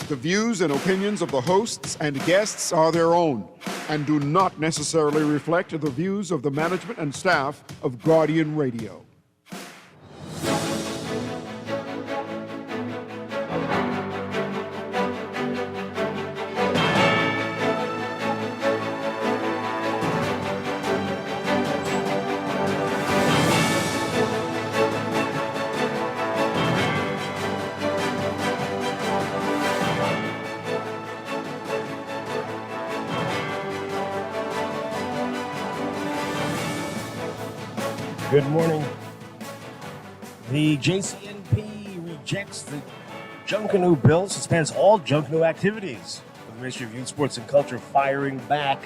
The views and opinions of the hosts and guests are their own and do not necessarily reflect the views of the management and staff of Guardian Radio. Good morning. The JCNP rejects the Junkanoo bill, suspends all Junkanoo activities. The Ministry of Youth, Sports and Culture firing back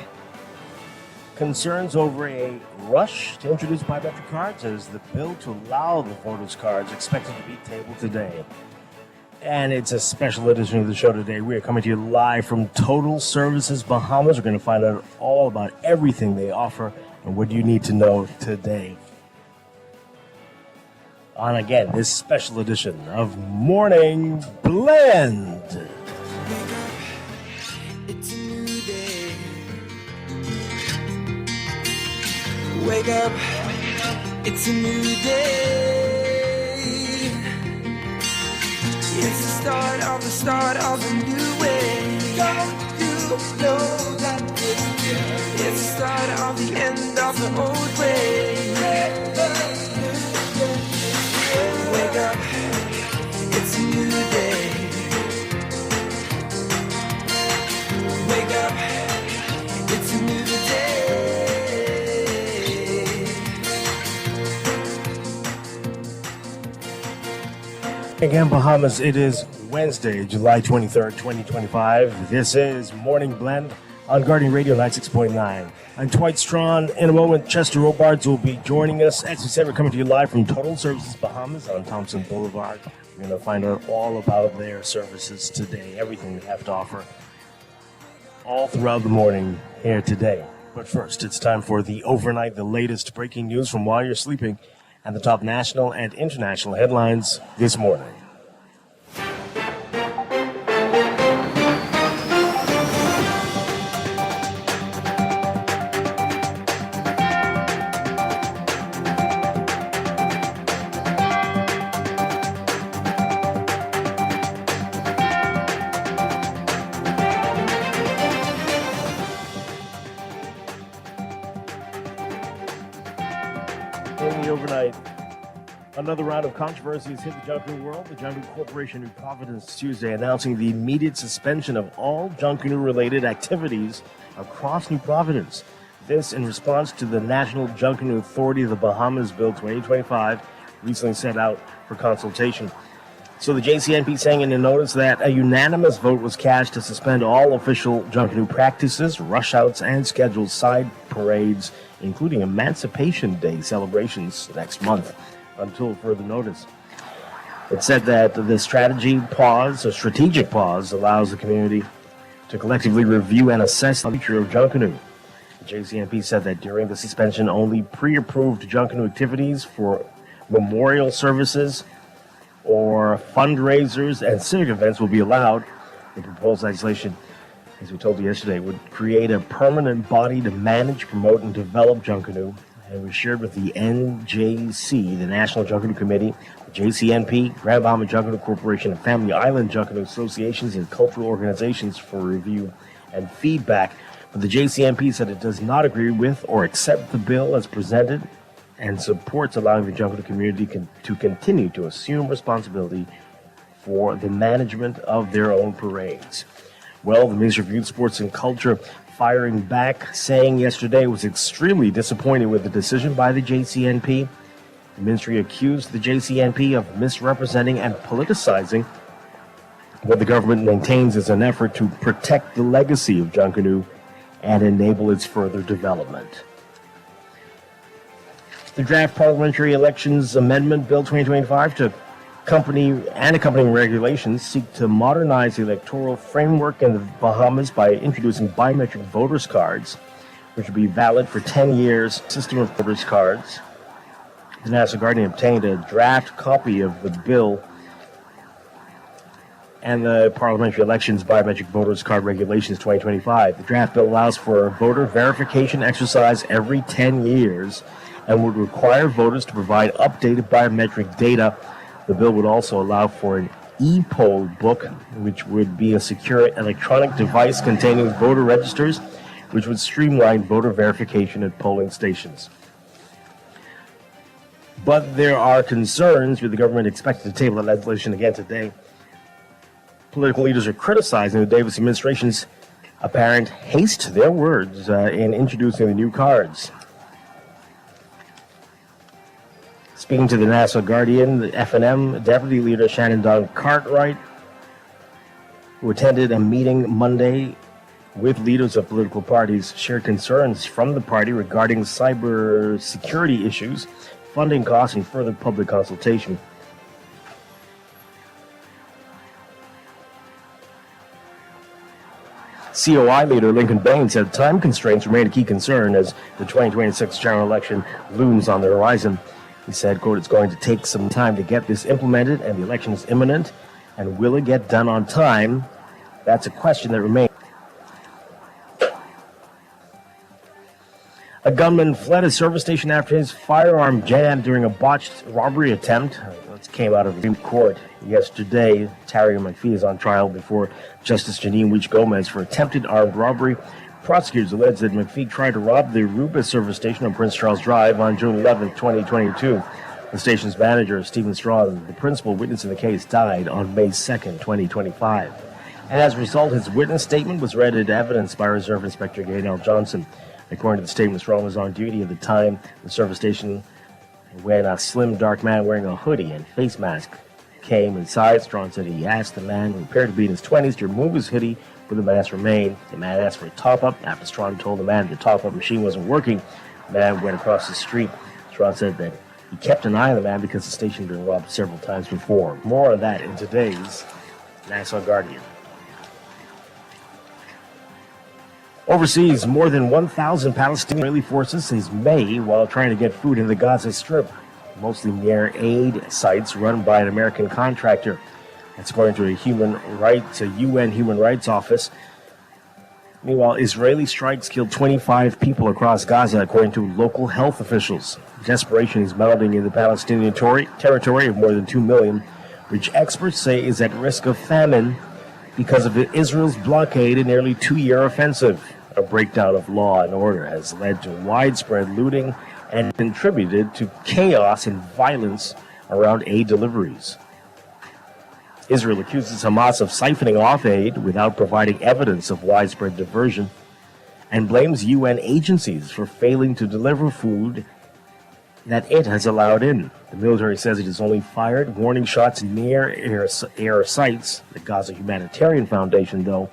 concerns over a rush to introduce biometric cards as the bill to allow the voters' cards expected to be tabled today. And it's a special edition of the show today. We are coming to you live from Total Services Bahamas. We're going to find out all about everything they offer and what you need to know today. On again, this special edition of Morning Blend. It's a new day. Wake up, it's a new day. It's the start of a new way. Don't you know that it's the start of the end of the old way. Wake up, it's a new day. Wake up, it's a new day. Again, Bahamas, it is Wednesday, July 23rd, 2025. This is Morning Blend on Guardian Radio 96.9. I'm Dwight. Strachan. In a moment, Chester Robards will be joining us. As we said, we're coming to you live from Total Services Bahamas on Thompson Boulevard. We're going to find out all about their services today, everything they have to offer, all throughout the morning here today. But first, it's time for the overnight, the latest breaking news from while you're sleeping, and the top national and international headlines this morning. Overnight, another round of controversy has hit the Junkanoo world. The Junkanoo Corporation in Providence Tuesday announcing the immediate suspension of all Junkanoo-related activities across New Providence. This in response to the National Junkanoo Authority of the Bahamas Bill 2025, recently set out for consultation. So the JCNP saying in a notice that a unanimous vote was cast to suspend all official Junkanoo practices, rush outs, and scheduled side parades, including Emancipation Day celebrations next month, until further notice. It said that the strategic pause allows the community to collectively review and assess the future of Junkanoo. The JCNP said that during the suspension, only pre-approved Junkanoo activities for memorial services or fundraisers and civic events will be allowed. The proposed legislation, as we told you yesterday, would create a permanent body to manage, promote, and develop Junkanoo, and was shared with the NJC, the National Junkanoo Committee, the JCNP, Grand Bahama Junkanoo Corporation, and Family Island Junkanoo Associations and cultural organizations for review and feedback. But the JCNP said it does not agree with or accept the bill as presented and supports allowing the Junkanoo community to continue to assume responsibility for the management of their own parades. Well, the Ministry of Youth, Sports and Culture firing back, saying yesterday it was extremely disappointed with the decision by the JCNP. The ministry accused the JCNP of misrepresenting and politicizing what the government maintains is an effort to protect the legacy of Junkanoo and enable its further development. The draft Parliamentary Elections Amendment Bill 2025 to accompanying regulations seek to modernize the electoral framework in the Bahamas by introducing biometric voters' cards, which will be valid for 10 years. System of voters' cards. The National Guardian obtained a draft copy of the bill and the Parliamentary Elections Biometric Voters Card Regulations 2025. The draft bill allows for a voter verification exercise every 10 years and would require voters to provide updated biometric data. The bill would also allow for an e-poll book, which would be a secure electronic device containing voter registers, which would streamline voter verification at polling stations. But there are concerns with the government expected to table the legislation again today. Political leaders are criticizing the Davis administration's apparent haste, their words, in introducing the new cards. Speaking to the National Guardian, the FNM Deputy Leader Shannon Don Cartwright, who attended a meeting Monday with leaders of political parties, shared concerns from the party regarding cyber security issues, funding costs, and further public consultation. COI leader Lincoln Bain said time constraints remain a key concern as the 2026 general election looms on the horizon. He said, quote, "It's going to take some time to get this implemented, and the election is imminent. And will it get done on time? That's a question that remains." A gunman fled a service station after his firearm jammed during a botched robbery attempt. That came out of the court yesterday. Terry McPhee is on trial before Justice Janine Weech Gomez for attempted armed robbery. Prosecutors allege that McPhee tried to rob the Rubis service station on Prince Charles Drive on June 11, 2022. The station's manager, Stephen Strachan, the principal witness in the case, died on May 2nd, 2025. And as a result, his witness statement was read into evidence by Reserve Inspector Gaynell Johnson. According to the statement, Strachan was on duty at the time the service station when a slim, dark man wearing a hoodie and face mask came inside. Strachan said he asked the man, who appeared to be in his 20s, to remove his hoodie, but the mask remained. The man asked for a top-up. After Strachan told the man the top-up machine wasn't working, the man went across the street. Strachan said that he kept an eye on the man because the station had been robbed several times before. More on that in today's National Guardian. Overseas, more than 1,000 Palestinian Israeli forces since May while trying to get food in the Gaza Strip, mostly near aid sites run by an American contractor. That's according to a UN Human Rights Office. Meanwhile, Israeli strikes killed 25 people across Gaza, according to local health officials. Desperation is mounting in the Palestinian territory of more than 2 million, which experts say is at risk of famine because of Israel's blockade and nearly 2-year offensive. A breakdown of law and order has led to widespread looting and contributed to chaos and violence around aid deliveries. Israel accuses Hamas of siphoning off aid without providing evidence of widespread diversion and blames UN agencies for failing to deliver food that it has allowed in. The military says it has only fired warning shots near air sites. The Gaza Humanitarian Foundation, though,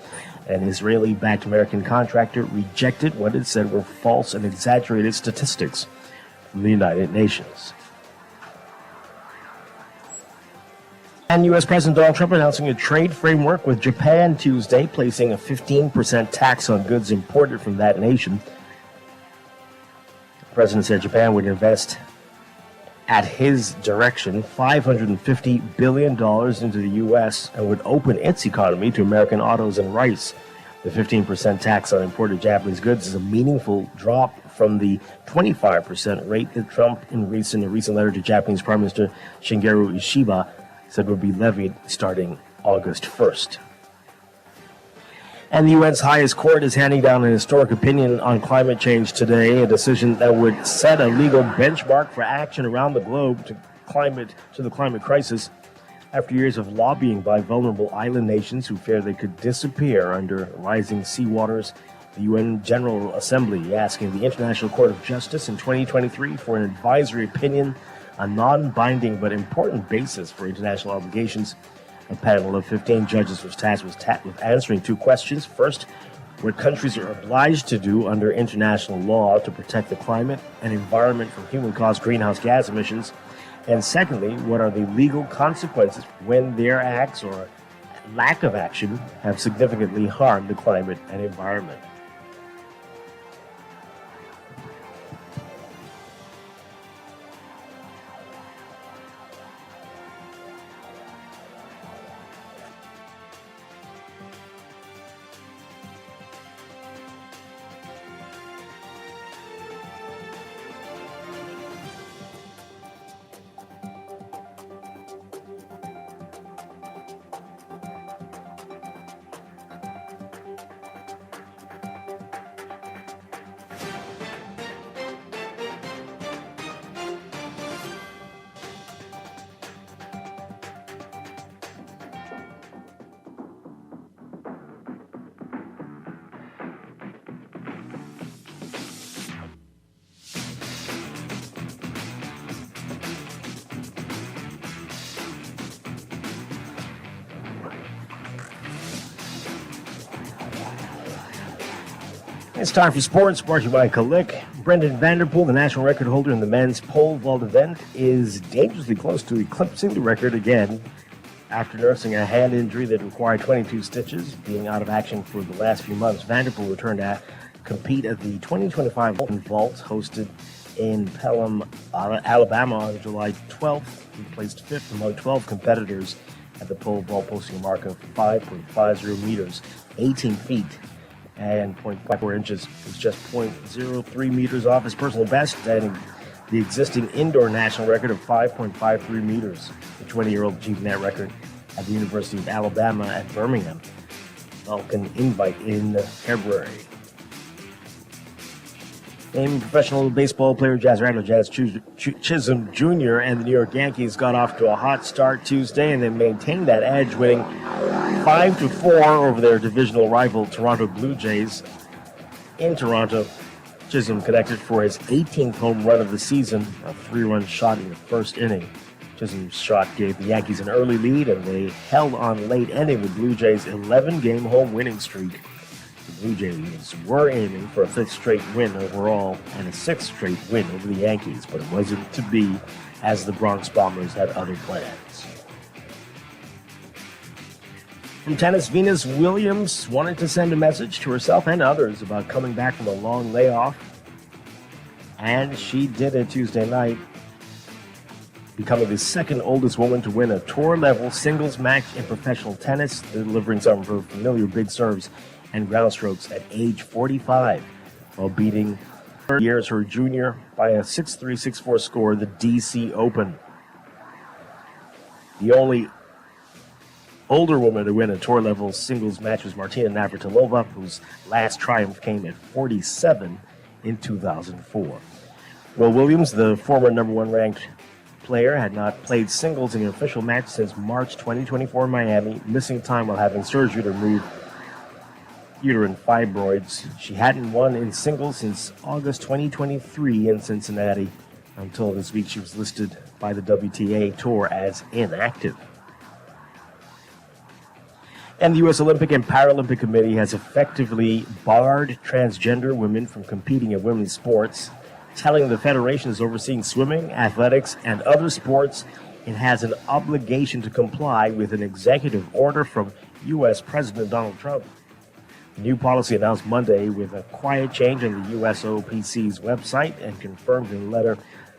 an Israeli-backed American contractor, rejected what it said were false and exaggerated statistics from the United Nations. And U.S. President Donald Trump announcing a trade framework with Japan Tuesday, placing a 15% tax on goods imported from that nation. The president said Japan would invest, at his direction, $550 billion into the U.S. and would open its economy to American autos and rice. The 15% tax on imported Japanese goods is a meaningful drop from the 25% rate that Trump, in a recent letter to Japanese Prime Minister Shigeru Ishiba, said would be levied starting August 1st. And the UN's highest court is handing down an historic opinion on climate change today, a decision that would set a legal benchmark for action around the globe to the climate crisis. After years of lobbying by vulnerable island nations who fear they could disappear under rising seawaters, the UN General Assembly asking the International Court of Justice in 2023 for an advisory opinion, a non-binding but important basis for international obligations. A panel of 15 judges was tasked with answering 2 questions. First, what countries are obliged to do under international law to protect the climate and environment from human-caused greenhouse gas emissions. And secondly, what are the legal consequences when their acts or lack of action have significantly harmed the climate and environment. It's time for sports, brought to you by Kalik. Brendan Vanderpool, the national record holder in the men's pole vault event, is dangerously close to eclipsing the record again after nursing a hand injury that required 22 stitches. Being out of action for the last few months, Vanderpool returned to compete at the 2025 vault hosted in Pelham, Alabama on July 12th. He placed fifth among 12 competitors at the pole vault, posting a mark of 5.50 meters, 18 feet, and 0.54 inches. It was just 0.03 meters off his personal best, setting the existing indoor national record of 5.53 meters. The 20-year-old achieved that record at the University of Alabama at Birmingham. Falcon invite in February. Named professional baseball player Jazz Chisholm Jr. and the New York Yankees got off to a hot start Tuesday and then maintained that edge, winning 5-4 over their divisional rival Toronto Blue Jays. In Toronto, Chisholm connected for his 18th home run of the season, a 3-run shot in the first inning. Chisholm's shot gave the Yankees an early lead, and they held on late, ending the Blue Jays' 11-game home winning streak. The Blue Jays were aiming for a fifth straight win overall and a sixth straight win over the Yankees, but it wasn't to be, as the Bronx Bombers had other plans. From tennis, Venus Williams wanted to send a message to herself and others about coming back from a long layoff, and she did it Tuesday night, becoming the second oldest woman to win a tour-level singles match in professional tennis, delivering some of her familiar big serves and ground strokes at age 45, while beating her junior by a 6-3, 6-4 score, the DC Open. The only older woman to win a tour-level singles match was Martina Navratilova, whose last triumph came at 47 in 2004. Well, Williams, the former number one ranked player, had not played singles in an official match since March 2024 in Miami, missing time while having surgery to remove uterine fibroids. She hadn't won in singles since August 2023 in Cincinnati. Until this week, she was listed by the WTA Tour as inactive. And the U.S. Olympic and Paralympic Committee has effectively barred transgender women from competing in women's sports, telling the federations overseeing swimming, athletics, and other sports it has an obligation to comply with an executive order from U.S. President Donald Trump. The new policy announced Monday with a quiet change on the USOPC's website and confirmed in a letter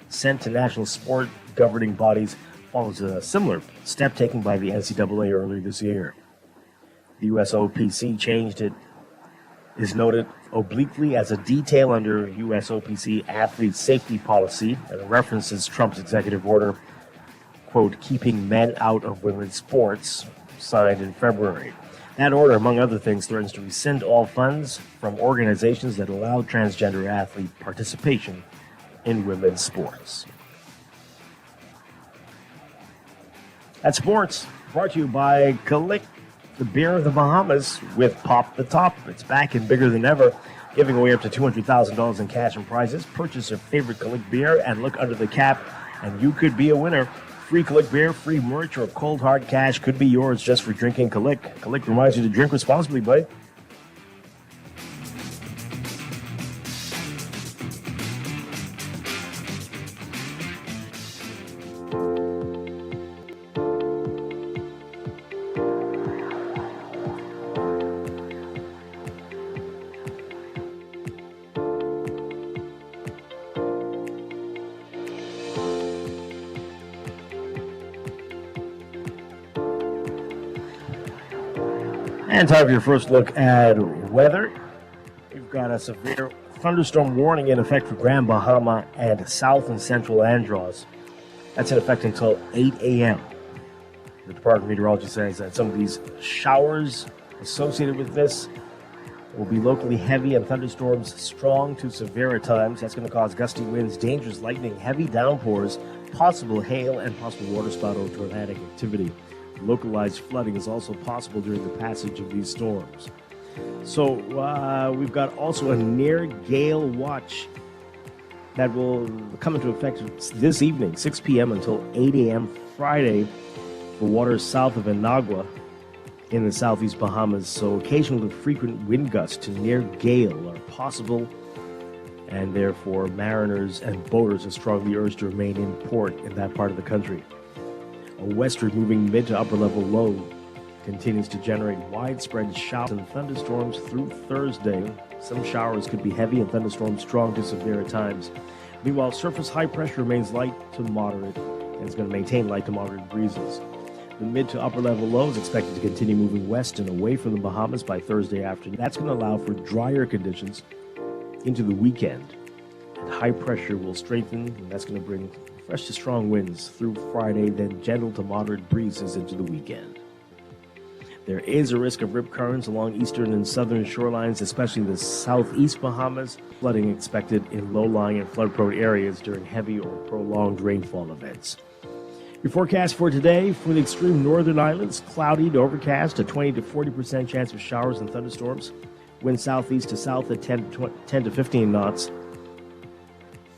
sent to national sport governing bodies follows a similar step taken by the NCAA earlier this year. The USOPC changed it is noted obliquely as a detail under USOPC athlete safety policy and references Trump's executive order, quote, keeping men out of women's sports, signed in February. That order, among other things, threatens to rescind all funds from organizations that allow transgender athlete participation in women's sports. That's sports, brought to you by Kalik, the beer of the Bahamas, with Pop the Top. It's back and bigger than ever, giving away up to $200,000 in cash and prizes. Purchase your favorite Kalik beer and look under the cap, and you could be a winner. Free Kalik beer, free merch, or cold hard cash could be yours just for drinking Kalik. Kalik reminds you to drink responsibly, buddy. And time for your first look at weather. We've got a severe thunderstorm warning in effect for Grand Bahama and South and Central Andros. That's in effect until 8 a.m. The Department of Meteorology says that some of these showers associated with this will be locally heavy and thunderstorms strong to severe at times. That's going to cause gusty winds, dangerous lightning, heavy downpours, possible hail, and possible waterspout or tornadic activity. Localized flooding is also possible during the passage of these storms. So we've got also a near gale watch that will come into effect this evening, 6 p.m. until 8 a.m. Friday for waters south of Inagua. in the southeast Bahamas, so occasional to frequent wind gusts to near gale are possible, and therefore mariners and boaters are strongly urged to remain in port in that part of the country. A westward moving mid to upper level low continues to generate widespread showers and thunderstorms through Thursday. Some showers could be heavy and thunderstorms strong to severe at times. Meanwhile, surface high pressure remains light to moderate and is going to maintain light to moderate breezes. The mid to upper level low is expected to continue moving west and away from the Bahamas by Thursday afternoon. That's going to allow for drier conditions into the weekend. And high pressure will strengthen, and that's going to bring fresh to strong winds through Friday, then gentle to moderate breezes into the weekend. There is a risk of rip currents along eastern and southern shorelines, especially the southeast Bahamas. Flooding expected in low-lying and flood-prone areas during heavy or prolonged rainfall events. Your forecast for today: for the extreme northern islands, cloudy to overcast, a 20 to 40% chance of showers and thunderstorms. Wind southeast to south at 10 to 15 knots.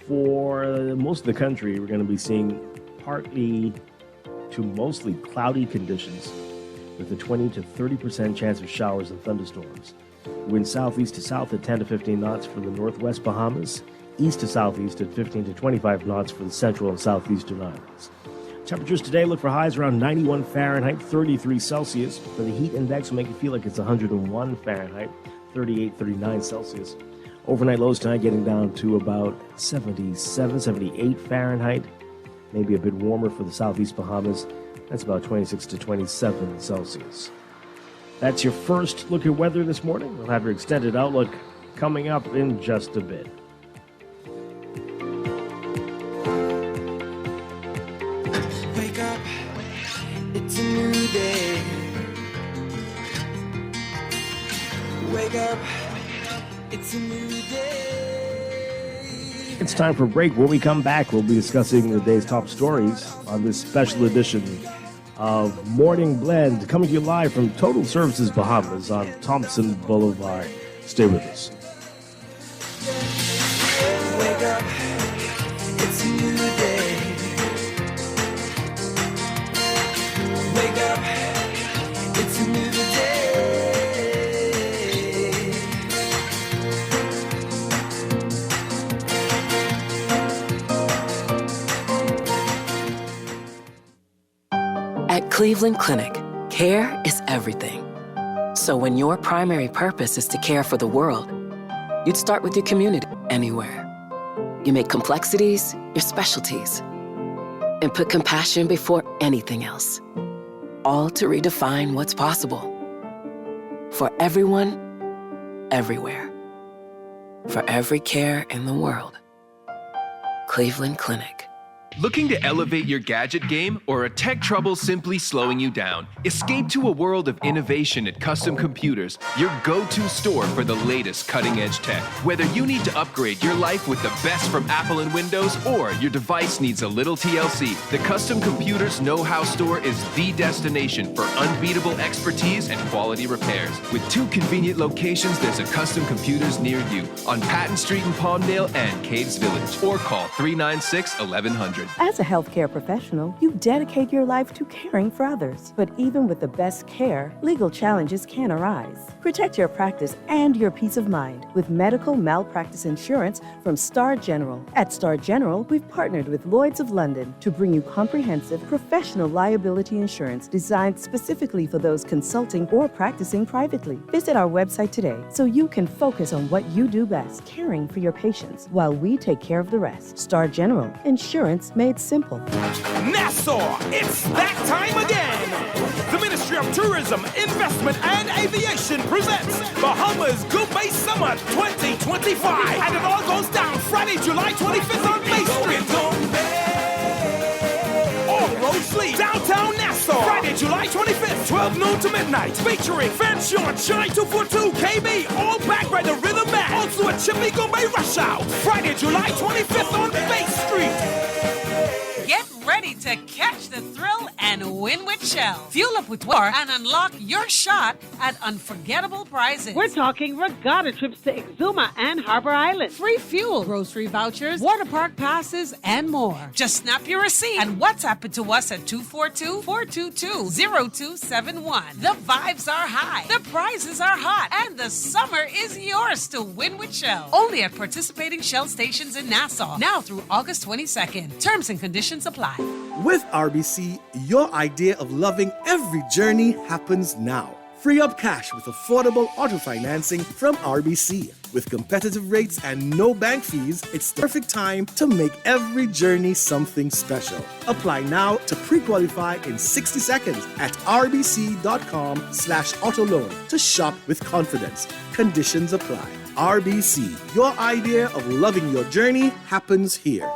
For most of the country, we're going to be seeing partly to mostly cloudy conditions with a 20 to 30% chance of showers and thunderstorms. Wind southeast to south at 10 to 15 knots for the northwest Bahamas, east to southeast at 15 to 25 knots for the central and southeastern islands. Temperatures today look for highs around 91 Fahrenheit, 33 Celsius. For the heat index will make you feel like it's 101 Fahrenheit, 38, 39 Celsius. Overnight lows tonight getting down to about 77, 78 Fahrenheit. Maybe a bit warmer for the southeast Bahamas. That's about 26 to 27 Celsius. That's your first look at weather this morning. We'll have your extended outlook coming up in just a bit. Wake up, it's a new day. Wake up, it's a new day. It's time for a break. When we come back, we'll be discussing the day's top stories on this special edition of Morning Blend, coming to you live from Total Services Bahamas on Thompson Boulevard. Stay with us. Wake up, it's a new day. Wake up, it's a new day. At Cleveland Clinic, care is everything. So when your primary purpose is to care for the world, you'd start with your community anywhere. You make complexities your specialties and put compassion before anything else. All to redefine what's possible. For everyone, everywhere. For every care in the world. Cleveland Clinic. Looking to elevate your gadget game, or are tech troubles simply slowing you down? Escape to a world of innovation at Custom Computers, your go-to store for the latest cutting-edge tech. Whether you need to upgrade your life with the best from Apple and Windows, or your device needs a little TLC, the Custom Computers Know-How Store is the destination for unbeatable expertise and quality repairs. With 2 convenient locations, there's a Custom Computers near you on Patton Street in Palmdale and Cades Village, or call 396-1100. As a healthcare professional, you dedicate your life to caring for others. But even with the best care, legal challenges can arise. Protect your practice and your peace of mind with medical malpractice insurance from Star General. At Star General, we've partnered with Lloyd's of London to bring you comprehensive professional liability insurance designed specifically for those consulting or practicing privately. Visit our website today so you can focus on what you do best, caring for your patients, while we take care of the rest. Star General, insurance made simple. Nassau, it's that time again! The Ministry of Tourism, Investment and Aviation presents Bahamas Gourmet Summer 2025. And it all goes down Friday, July 25th on Bay Street. All roads lead downtown Nassau. Friday, July 25th, 12 noon to midnight. Featuring Fanchon, Chai 242, KB, all backed by the Rhythm Man. Also a Chippy Gourmet Rush Out. Friday, July 25th on Bay Street. Get ready ready to catch the thrill and win with Shell. Fuel up with War and unlock your shot at unforgettable prizes. We're talking regatta trips to Exuma and Harbor Island. Free fuel, grocery vouchers, water park passes, and more. Just snap your receipt and WhatsApp it to us at 242-422-0271. The vibes are high, the prizes are hot, and the summer is yours to win with Shell. Only at participating Shell stations in Nassau. Now through August 22nd. Terms and conditions apply. With RBC, your idea of loving every journey happens now. Free up cash with affordable auto financing from RBC. With competitive rates and no bank fees, it's the perfect time to make every journey something special. Apply now to pre-qualify in 60 seconds at rbc.com/auto loan to shop with confidence. Conditions apply. RBC, your idea of loving your journey happens here.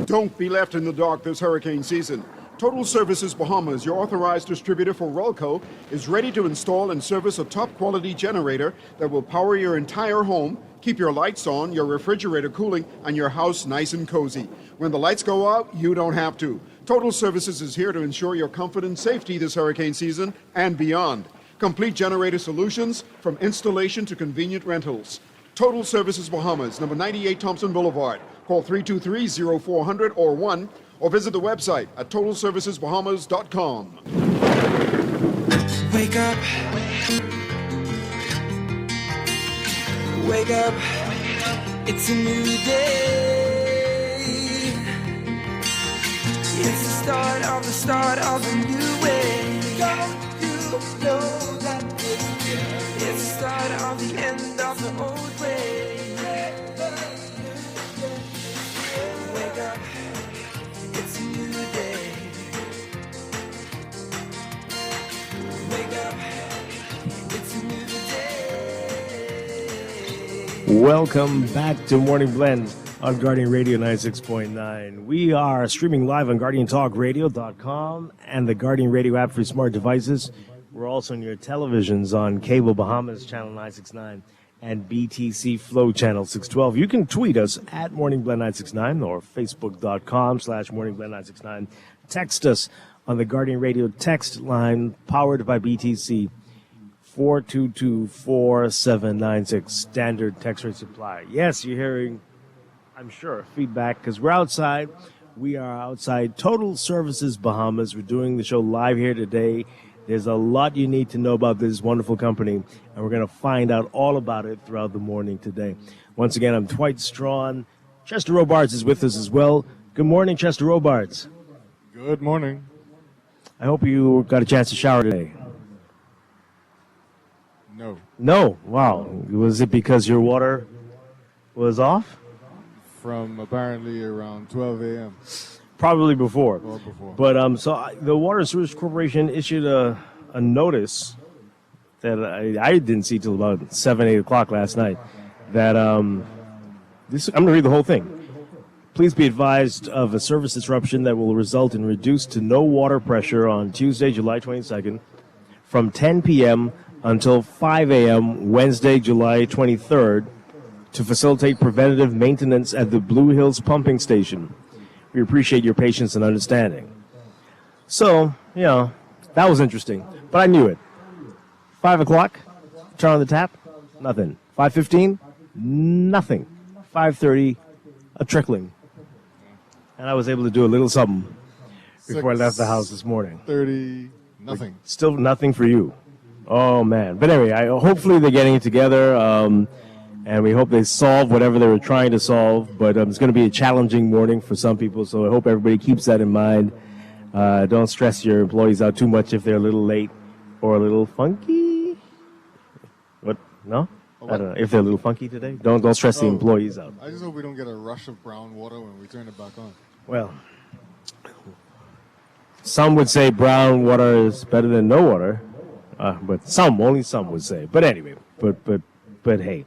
Don't be left in the dark this hurricane season. Total Services Bahamas, your authorized distributor for Rolco, is ready to install and service a top-quality generator that will power your entire home, keep your lights on, your refrigerator cooling, and your house nice and cozy. When the lights go out, you don't have to. Total Services is here to ensure your comfort and safety this hurricane season and beyond. Complete generator solutions from installation to convenient rentals. Total Services Bahamas, number 98 Thompson Boulevard. Call 323-0400 or 1, or visit the website at totalservicesbahamas.com. Wake up. Wake up. It's a new day. It's the start of a new way. Don't you know that it's the start of the end of the old way. Wake up. It's a new day. Wake up. It's a new day. Welcome back to Morning Blend on Guardian Radio 96.9. We are streaming live on GuardianTalkRadio.com and the Guardian Radio app for smart devices. We're also on your televisions on Cable Bahamas Channel 969 and BTC Flow Channel 612. You can tweet us at MorningBlend969 or Facebook.com/MorningBlend969. Text us on the Guardian Radio text line powered by BTC 422-4796. Standard text rate supply. Yes, you're hearing, I'm sure, feedback because we're outside. We are outside Total Services Bahamas. We're doing the show live here today. There's a lot you need to know about this wonderful company, and we're going to find out all about it throughout the morning today. Once again, I'm Dwight Strachan. Chester Robards is with us as well. Good morning, Chester Robards. Good morning. I hope you got a chance to shower today. No. No? Wow. Was it because your water was off? From apparently around 12 a.m. Probably before. Or before. But the Water and Sewage Corporation issued a notice that I didn't see till about 7, 8 o'clock last night. That I'm going to read the whole thing. Please be advised of a service disruption that will result in reduced to no water pressure on Tuesday, July 22nd, from 10 p.m. until 5 a.m. Wednesday, July 23rd, to facilitate preventative maintenance at the Blue Hills pumping station. We appreciate your patience and understanding. So, that was interesting. But I knew it. 5 o'clock, turn on the tap, nothing. 5:15, nothing. 5:30, a trickling. And I was able to do a little something before I left the house this morning. 30, nothing. Still nothing for you. Oh, man. But anyway, hopefully they're getting it together. And we hope they solve whatever they were trying to solve. But it's going to be a challenging morning for some people, so I hope everybody keeps that in mind. Don't stress your employees out too much if they're a little late or a little funky. What? No? I don't know. If they're a little funky today, don't stress the employees out. I just hope we don't get a rush of brown water when we turn it back on. Well, some would say brown water is better than no water. But only some would say. But anyway, but hey.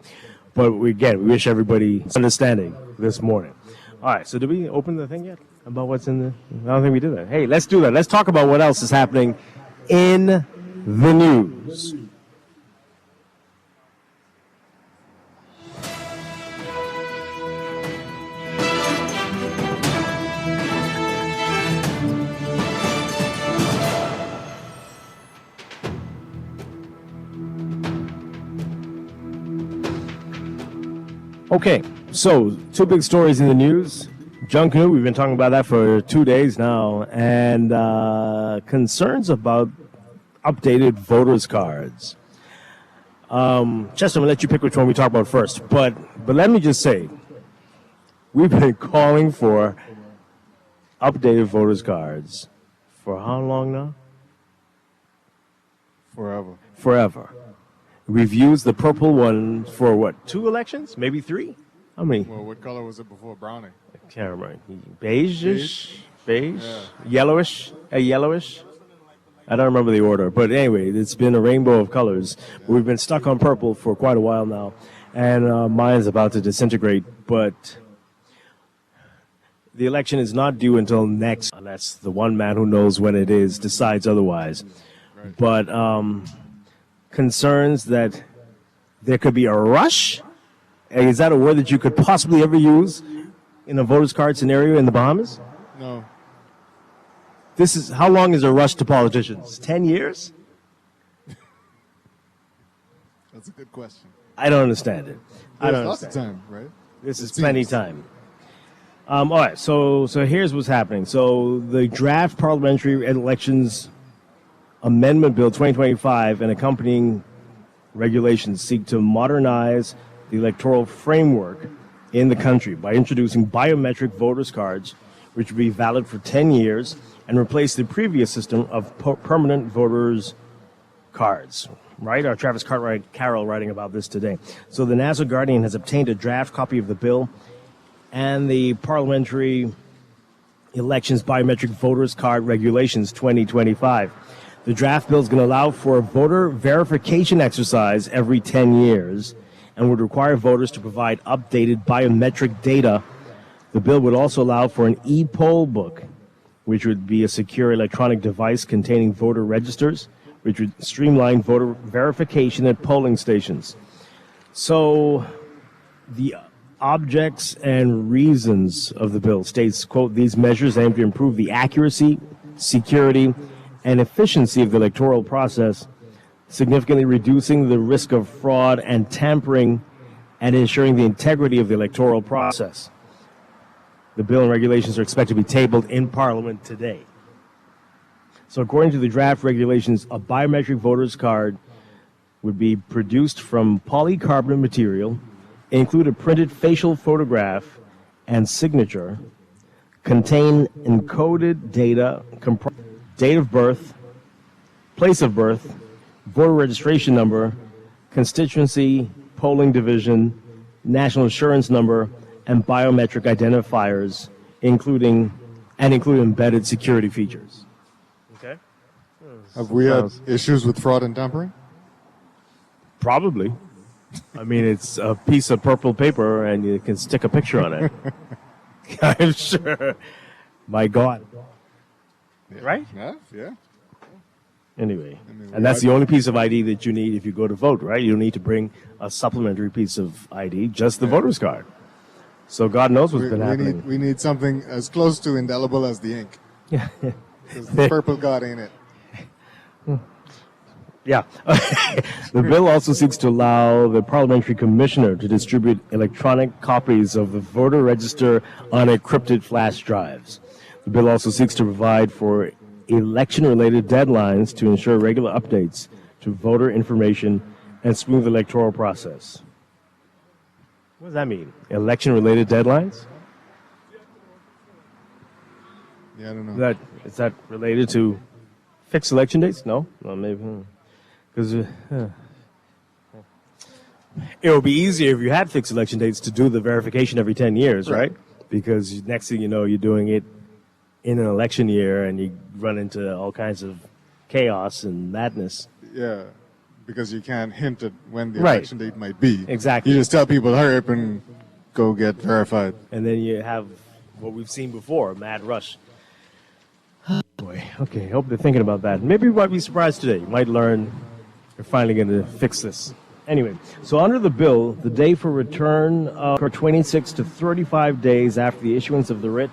But we wish everybody understanding this morning. All right, so did we open the thing yet about what's in the... I don't think we did that. Hey, let's do that. Let's talk about what else is happening in the news. Okay, so two big stories in the news. Junkanoo, we've been talking about that for 2 days now, and concerns about updated voters' cards. Chester, I'm going to let you pick which one we talk about first, but let me just say, we've been calling for updated voters' cards for how long now? Forever. We've used the purple one for what, 2 elections? Maybe 3? How many? Well, what color was it before brownie? I can't remember. Beige? Yeah. Yellowish? Yellowish? I don't remember the order. But anyway, it's been a rainbow of colors. We've been stuck on purple for quite a while now. And mine's about to disintegrate. But the election is not due until next, unless the one man who knows when it is decides otherwise. Right. But concerns that there could be a rush. Is that a word that you could possibly ever use in a voter's card scenario in the Bahamas? No. This is how long is a rush to politicians? 10 years? That's a good question. I don't understand it. I There's don't lots understand. of time, right? This is plenty time. All right, so here's what's happening. So the draft parliamentary elections amendment bill 2025 and accompanying regulations seek to modernize the electoral framework in the country by introducing biometric voters cards, which will be valid for 10 years and replace the previous system of permanent voters cards. Right? Our Travis Carroll writing about this today. So the Nassau Guardian has obtained a draft copy of the bill and the Parliamentary Elections Biometric Voters Card Regulations 2025. The draft bill is going to allow for a voter verification exercise every 10 years and would require voters to provide updated biometric data. The bill would also allow for an e-poll book, which would be a secure electronic device containing voter registers, which would streamline voter verification at polling stations. So the objects and reasons of the bill states, quote, these measures aim to improve the accuracy, security, and efficiency of the electoral process, significantly reducing the risk of fraud and tampering and ensuring the integrity of the electoral process. The bill and regulations are expected to be tabled in Parliament today. So according to the draft regulations, a biometric voter's card would be produced from polycarbonate material, include a printed facial photograph and signature, contain encoded data, date of birth, place of birth, voter registration number, constituency, polling division, national insurance number, and biometric identifiers, including embedded security features. Okay. Have we had issues with fraud and tampering? Probably. I mean, it's a piece of purple paper, and you can stick a picture on it. I'm sure. My God. Yeah. Right? Yeah. Anyway, and that's the only piece of ID that you need if you go to vote, right? You don't need to bring a supplementary piece of ID, just the voter's card. So God knows what's been happening. We need something as close to indelible as the ink. Yeah. Because the purple got in it. Yeah. The bill also seeks to allow the parliamentary commissioner to distribute electronic copies of the voter register on encrypted flash drives. The bill also seeks to provide for election-related deadlines to ensure regular updates to voter information and smooth electoral process. What does that mean? Election-related deadlines? Yeah, I don't know. Is that related to fixed election dates? No? Well, maybe. Because it would be easier if you had fixed election dates to do the verification every 10 years, right? Because next thing you know, you're doing it in an election year and you run into all kinds of chaos and madness. Yeah, because you can't hint at when the election date might be. Exactly. You just tell people, hurry up and go get verified. And then you have what we've seen before, a mad rush. Boy, okay, hope they're thinking about that. Maybe you might be surprised today. You might learn they're finally going to fix this. Anyway, so under the bill, the day for return for 26 to 35 days after the issuance of the writ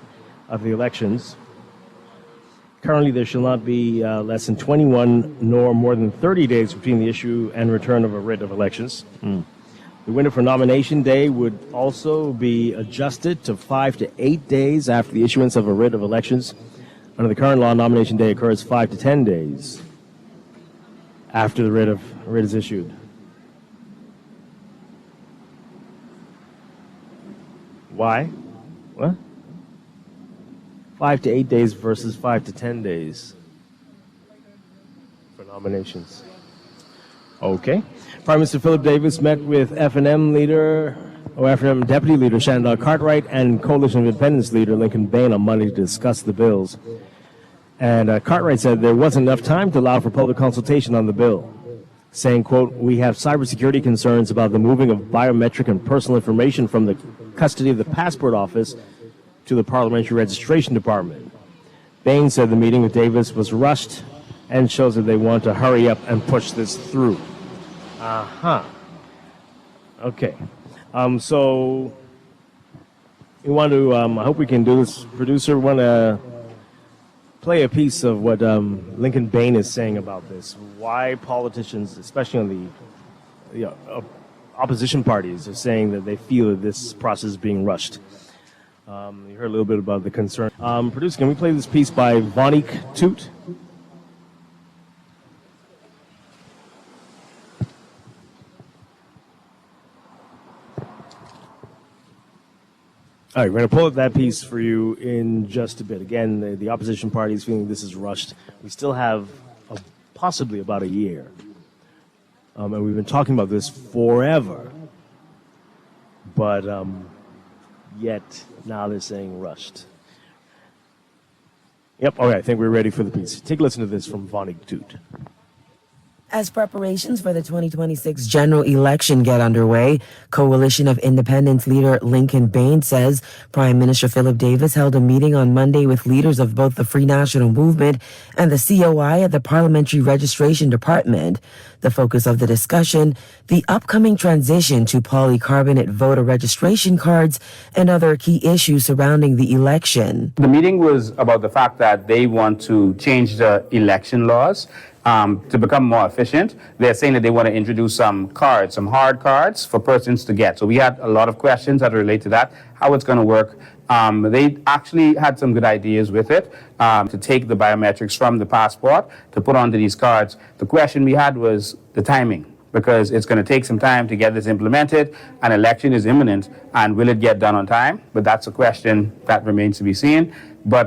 of the elections. Currently, there shall not be less than 21 nor more than 30 days between the issue and return of a writ of elections. The window for nomination day would also be adjusted to 5 to 8 days after the issuance of a writ of elections. Under the current law, nomination day occurs 5 to 10 days after the writ is issued. Why? What? 5 to 8 days versus 5 to 10 days for nominations. Okay. Prime Minister Philip Davis met with F&M Deputy Leader Shannon Cartwright and Coalition of Independence Leader Lincoln Bain on Monday to discuss the bills. And Cartwright said there wasn't enough time to allow for public consultation on the bill, saying, quote, "We have cybersecurity concerns about the moving of biometric and personal information from the custody of the Passport Office to the Parliamentary Registration Department." Bain said the meeting with Davis was rushed and shows that they want to hurry up and push this through. Okay. So we want to, I hope we can do this. Producer, we want to play a piece of what Lincoln Bain is saying about this. Why politicians, especially on the opposition parties, are saying that they feel that this process is being rushed. You heard a little bit about the concern. Producer, can we play this piece by Vonique Toot? All right, we're going to pull up that piece for you in just a bit. Again, the opposition party is feeling this is rushed. We still have possibly about a year. And we've been talking about this forever. But yet, now they're saying rushed. Yep, all right, I think we're ready for the piece. Take a listen to this from Vonique Toot. As preparations for the 2026 general election get underway, Coalition of Independence leader Lincoln Bain says Prime Minister Philip Davis held a meeting on Monday with leaders of both the Free National Movement and the COI at the Parliamentary Registration Department. The focus of the discussion, the upcoming transition to polycarbonate voter registration cards and other key issues surrounding the election. The meeting was about the fact that they want to change the election laws to become more efficient. They're saying that they want to introduce some cards, some hard cards for persons to get. So we had a lot of questions that relate to that, how it's going to work. They actually had some good ideas with it, to take the biometrics from the passport to put onto these cards. The question we had was the timing, because it's going to take some time to get this implemented. An election is imminent, and will it get done on time? But that's a question that remains to be seen. But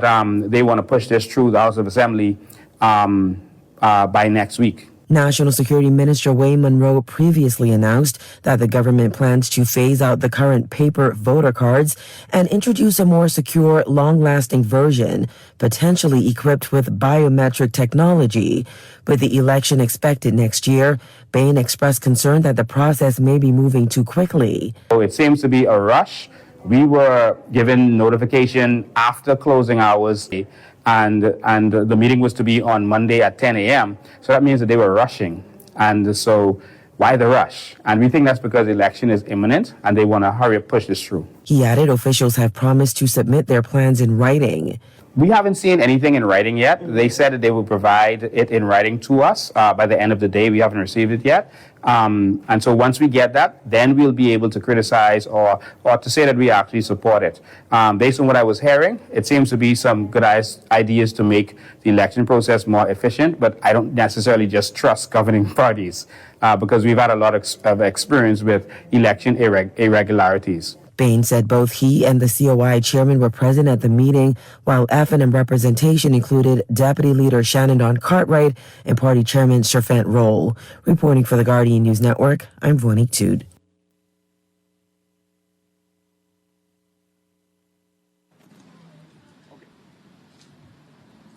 they want to push this through the House of Assembly by next week. National Security Minister Wayne Monroe previously announced that the government plans to phase out the current paper voter cards and introduce a more secure, long-lasting version, potentially equipped with biometric technology. With the election expected next year, Bain expressed concern that the process may be moving too quickly. So it seems to be a rush. We were given notification after closing hours, and the meeting was to be on Monday at 10 a.m. So that means that they were rushing. And so why the rush? And we think that's because the election is imminent and they want to hurry up, push this through. He added officials have promised to submit their plans in writing. We haven't seen anything in writing yet. They said that they will provide it in writing to us by the end of the day. We haven't received it yet. And so once we get that, then we'll be able to criticize or to say that we actually support it. Based on what I was hearing, it seems to be some good ideas to make the election process more efficient, but I don't necessarily just trust governing parties because we've had a lot of experience with election irregularities. Bain said both he and the COI chairman were present at the meeting, while F&M representation included Deputy Leader Shannon Cartwright and Party Chairman Strachan Roll. Reporting for the Guardian News Network, I'm Vonique Toot.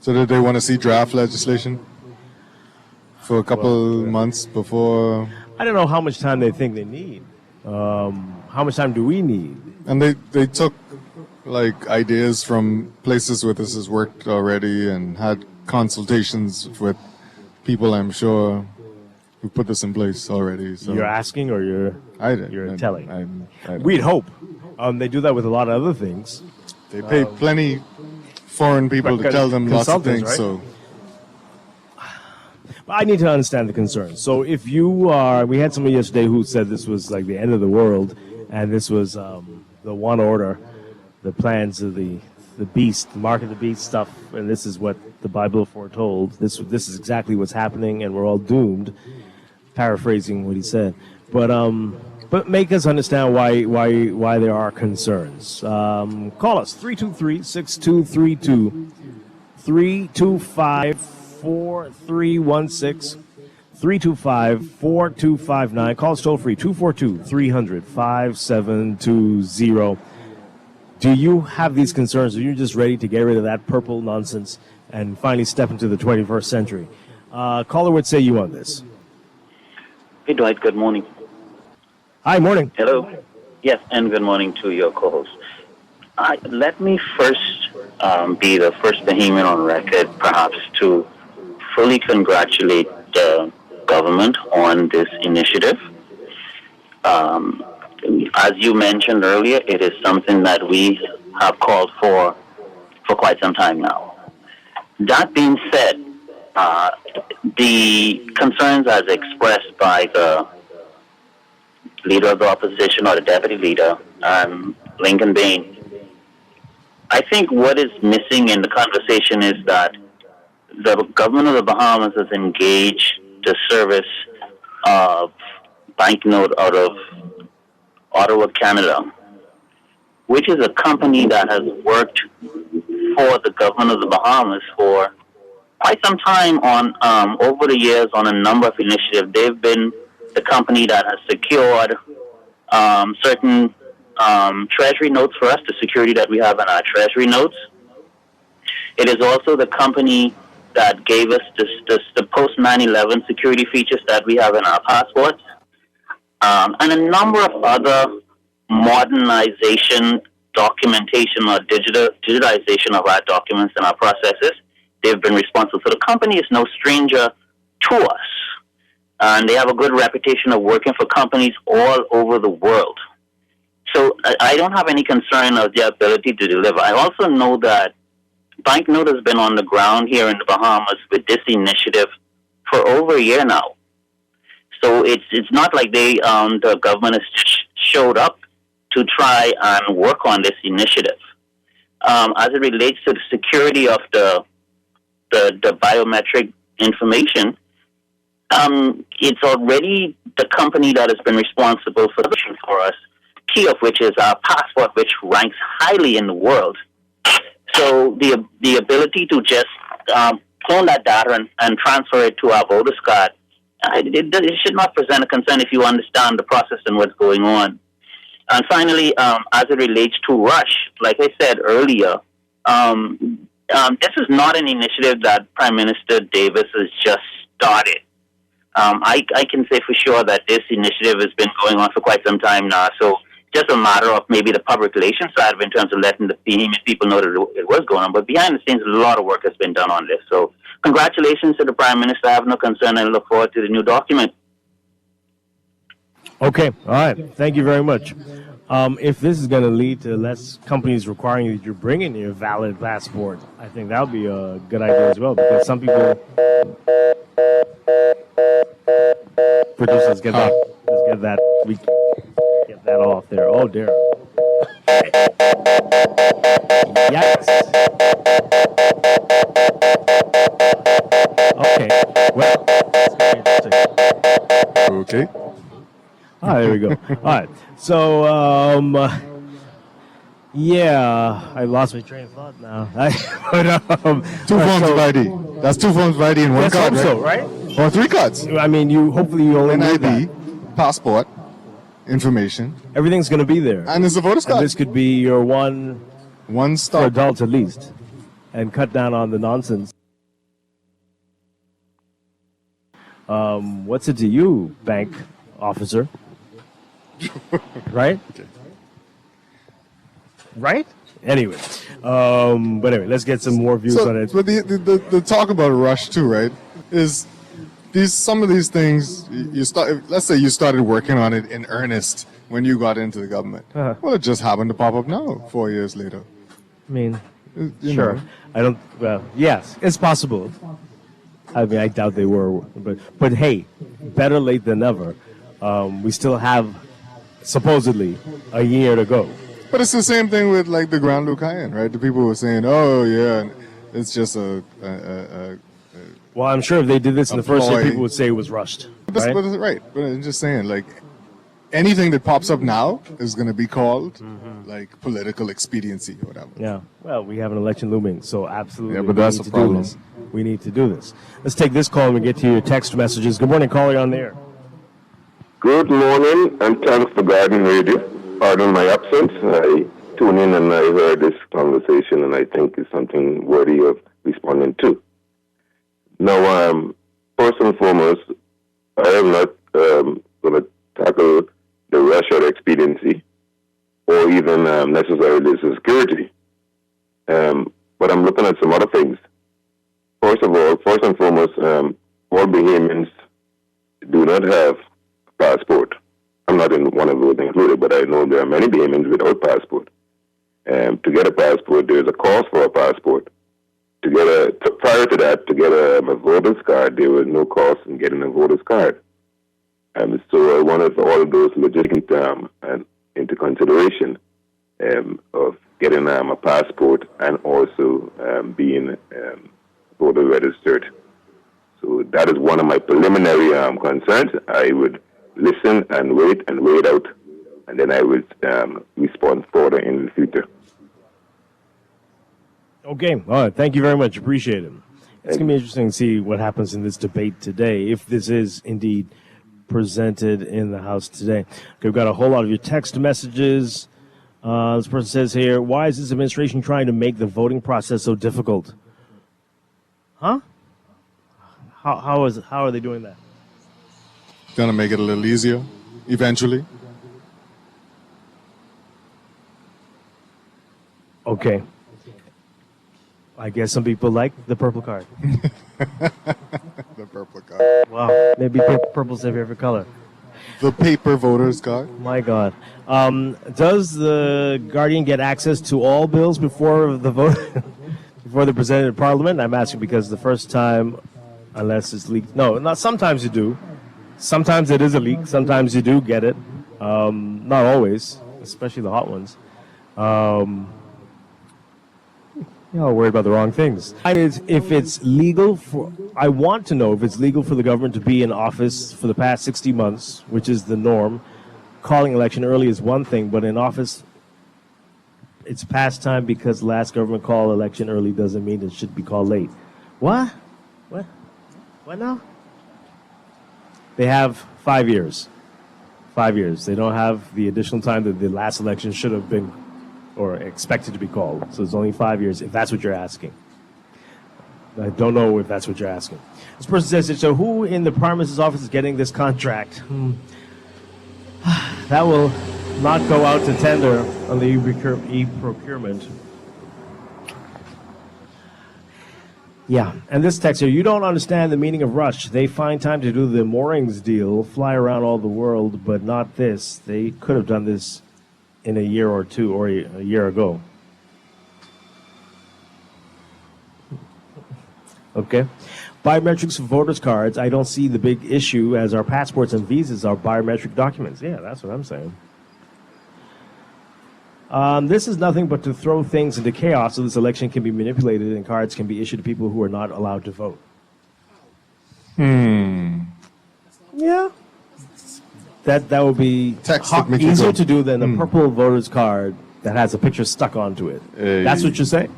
So did they want to see draft legislation for a couple months before? I don't know how much time they think they need. How much time do we need? And they took like ideas from places where this has worked already and had consultations with people, I'm sure, who put this in place already. So You're asking or you're telling? We'd hope. They do that with a lot of other things. They pay plenty foreign people to tell them lots of things. Right? So, I need to understand the concerns. So if you are, we had somebody yesterday who said this was like the end of the world, and this was the one order, the plans of the beast, the mark of the beast stuff, and this is what the Bible foretold. This is exactly what's happening, and we're all doomed. Paraphrasing what he said, but make us understand why there are concerns. Call us 323-6232, 325-4316, 325-4259. Call us toll free 242-300-5720. Do you have these concerns? Are you just ready to get rid of that purple nonsense and finally step into the 21st century? Caller, what say you on this? Hey, Dwight, good morning. Hi, morning. Hello. Yes, and good morning to your co-host. Let me first be the first behemoth on record, perhaps, to fully congratulate the government on this initiative. As you mentioned earlier, it is something that we have called for quite some time now. That being said, the concerns as expressed by the leader of the opposition or the deputy leader, Lincoln Bain, I think what is missing in the conversation is that the government of the Bahamas has engaged the service of banknote out of Ottawa, Canada, which is a company that has worked for the government of the Bahamas for quite some time on over the years on a number of initiatives. They've been the company that has secured certain treasury notes for us, the security that we have in our treasury notes. It is also the company that gave us the post 9/11 security features that we have in our passports, and a number of other modernization, documentation, or digitization of our documents and our processes. They've been responsible. So the company is no stranger to us. And they have a good reputation of working for companies all over the world. So I don't have any concern of their ability to deliver. I also know that Banknote has been on the ground here in the Bahamas with this initiative for over a year now. So it's not like the government has showed up to try and work on this initiative. As it relates to the security of the biometric information, it's already the company that has been responsible for the for us, key of which is our passport, which ranks highly in the world. So the ability to just clone that data and transfer it to our voter's card, it should not present a concern if you understand the process and what's going on. And finally, as it relates to Rush, like I said earlier, this is not an initiative that Prime Minister Davis has just started. I can say for sure that this initiative has been going on for quite some time now. So just a matter of maybe the public relations side of it in terms of letting the people know that it was going on. But behind the scenes, a lot of work has been done on this. So congratulations to the Prime Minister. I have no concern and look forward to the new document. Okay. All right. Thank you very much. If this is going to lead to less companies requiring that you bring in your valid passport, I think that would be a good idea as well, because some people... Producers, get that. Let's get that. We get that off there. Oh, dear. Yikes. Okay. Well, okay. Ah, there we go. All right. So, yeah, I lost my train of thought now. Two forms of ID. That's two forms of ID in one card, right? Or three cards. I mean, hopefully you only need ID, that. passport, information. Everything's going to be there. And it's a voter's card. And this could be your one stop for adults at least, and cut down on the nonsense. What's it to you, bank officer? Right? Okay. Right? Anyway. But anyway, let's get some more views on it. But the talk about Rush too, right? Is some of these things you start. Let's say you started working on it in earnest when you got into the government. Uh-huh. Well, it just happened to pop up now, 4 years later. I mean, You sure. know. I don't. Well, yes, it's possible. I mean, I doubt they were, but hey, better late than never. We still have supposedly a year to go. But it's the same thing with like the Grand Lucayan, right? The people were saying, "Oh yeah, it's just a." Well, I'm sure if they did this in the first year, ploy. people would say it was rushed. Right? But I'm just saying, like, anything that pops up now is going to be called like political expediency or whatever. Yeah. Well, we have an election looming, so absolutely. Yeah, but we that's need a to problem. do this. We need to do this. Let's take this call and we get to your text messages. Good morning, caller on the air. Good morning, and thanks to Garden Radio. Pardon my absence. I tuned in and I heard this conversation, and I think it's something worthy of responding to. Now, first and foremost, I am not going to tackle the Russia expediency or even necessarily the security. But I'm looking at some other things. First and foremost, all Bahamians do not have a passport. I'm not in one of those included, but I know there are many Bahamians without passport. To get a passport, there's a cost for a passport. Prior to that, to get a voter's card, there was no cost in getting a voter's card. So I wanted all of those logistics into consideration of getting a passport and also being voter registered. So that is one of my preliminary concerns. I would listen and wait out, and then I would respond further in the future. Okay. All right. Thank you very much. Appreciate it. It's going to be interesting to see what happens in this debate today, if this is indeed presented in the House today. Okay, we've got a whole lot of your text messages. This person says here, why is this administration trying to make the voting process so difficult? Huh? How are they doing that? Gonna make it a little easier, eventually. Okay. I guess some people like the purple card. The purple card. Wow. Maybe purple's their favorite color. The paper voter's card. My God. Does the Guardian get access to all bills before the vote, before they're presented in Parliament? I'm asking because the first time, unless it's leaked. No, not sometimes you do. Sometimes it is a leak. Sometimes you do get it. Not always, especially the hot ones. You're worried about the wrong things. If it's legal I want to know if it's legal for the government to be in office for the past 60 months, which is the norm. Calling election early is one thing, but in office, it's past time because last government called election early doesn't mean it should be called late. What? What now? They have 5 years. 5 years. They don't have the additional time that the last election should have been or expected to be called. So it's only 5 years, if that's what you're asking. I don't know if that's what you're asking. This person says, so who in the Prime Minister's office is getting this contract? That will not go out to tender on the e-procurement. Yeah, and this text here, you don't understand the meaning of rush. They find time to do the moorings deal, fly around all the world, but not this. They could have done this in a year or two or a year ago. Okay. Biometrics for voters' cards, I don't see the big issue as our passports and visas are biometric documents. Yeah, that's what I'm saying. This is nothing but to throw things into chaos so this election can be manipulated and cards can be issued to people who are not allowed to vote. Yeah. That would be easier to do than a purple voter's card that has a picture stuck onto it. That's what you're saying?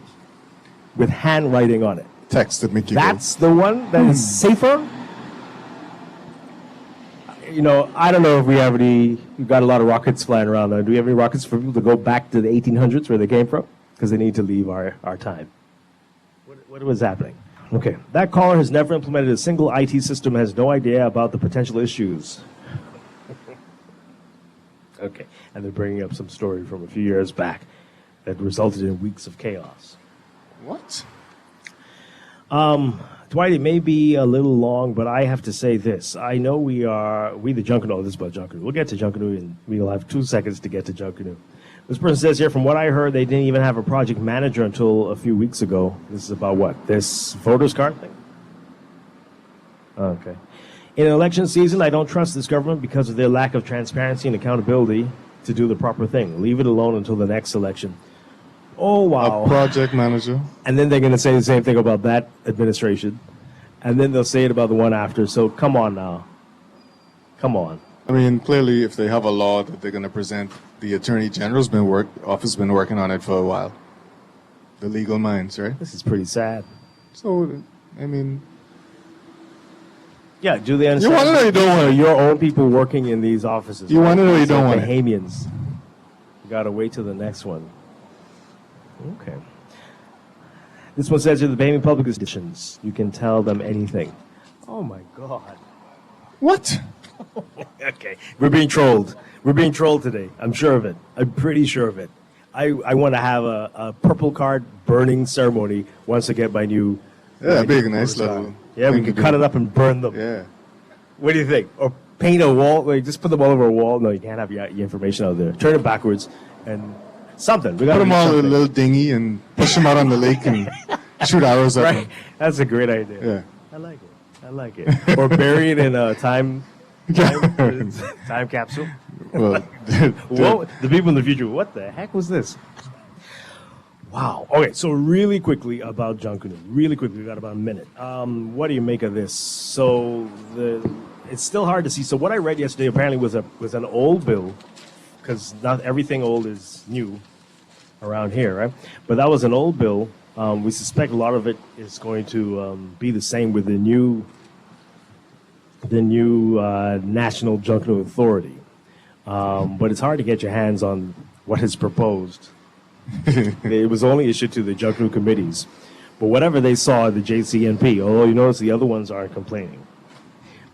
With handwriting on it. Text that make you That's the one that is safer? You know, I don't know if we have we've got a lot of rockets flying around there. Do we have any rockets for people to go back to the 1800s where they came from? Because they need to leave our time. What was happening? Okay. That caller has never implemented a single IT system, has no idea about the potential issues. Okay. And they're bringing up some story from a few years back that resulted in weeks of chaos. What? Dwight, it may be a little long, but I have to say this. I know we the Junkanoo, this is about Junkanoo. We'll get to Junkanoo, and we'll have 2 seconds to get to Junkanoo. This person says here, from what I heard, they didn't even have a project manager until a few weeks ago. This is about what? This voter's card thing? Okay. In election season, I don't trust this government because of their lack of transparency and accountability to do the proper thing. Leave it alone until the next election. Oh, wow. A project manager. And then they're going to say the same thing about that administration. And then they'll say it about the one after. So come on now. Come on. I mean, clearly, if they have a law that they're going to present, the Attorney General's office been working on it for a while. The legal minds, right? This is pretty sad. So, I mean... Yeah, do they understand? You want it or you don't want it? Your own people working in these offices. You want it or you don't want it? Bahamians. You got to wait till the next one. Okay. This one says, to the Bahamian public conditions, you can tell them anything. Oh, my God. What? Okay. We're being trolled. We're being trolled today. I'm sure of it. I'm pretty sure of it. I want to have a purple card burning ceremony once I get my new... Yeah, big, nice little... Yeah, we can cut it up and burn them. Yeah. What do you think? Or paint a wall? Like, just put them all over a wall? No, you can't have your information out there. Turn it backwards and something. We Put them all in a little dinghy and push them out on the lake and shoot arrows at them. That's a great idea. Yeah. I like it. I like it. Or bury it in a time capsule. Well, Whoa, the people in the future, what the heck was this? Wow. Okay, so really quickly about Junkanoo. Really quickly, we got about a minute. What do you make of this? So it's still hard to see. So what I read yesterday apparently was an old bill, because not everything old is new around here, right? But that was an old bill. We suspect a lot of it is going to be the same with the new National Junkanoo Authority. But it's hard to get your hands on what is proposed. It was only issued to the Junkanoo committees. But whatever they saw, the JCNP, although you notice the other ones aren't complaining.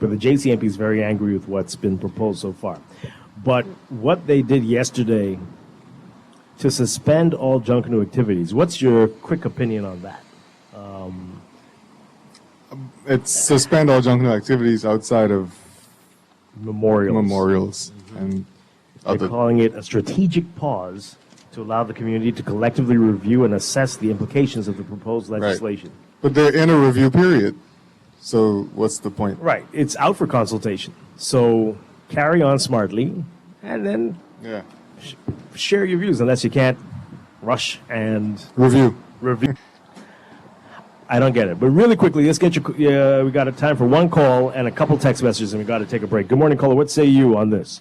But the JCNP is very angry with what's been proposed so far. But what they did yesterday to suspend all Junkanoo activities, what's your quick opinion on that? It's suspend all Junkanoo activities outside of memorials. And they're calling it a strategic pause to allow the community to collectively review and assess the implications of the proposed legislation. Right. But they're in a review period. So what's the point? Right. It's out for consultation. So carry on smartly and then share your views, unless you can't rush and review. I don't get it. But really quickly, let's get we got a time for one call and a couple text messages, and we got to take a break. Good morning, caller. What say you on this?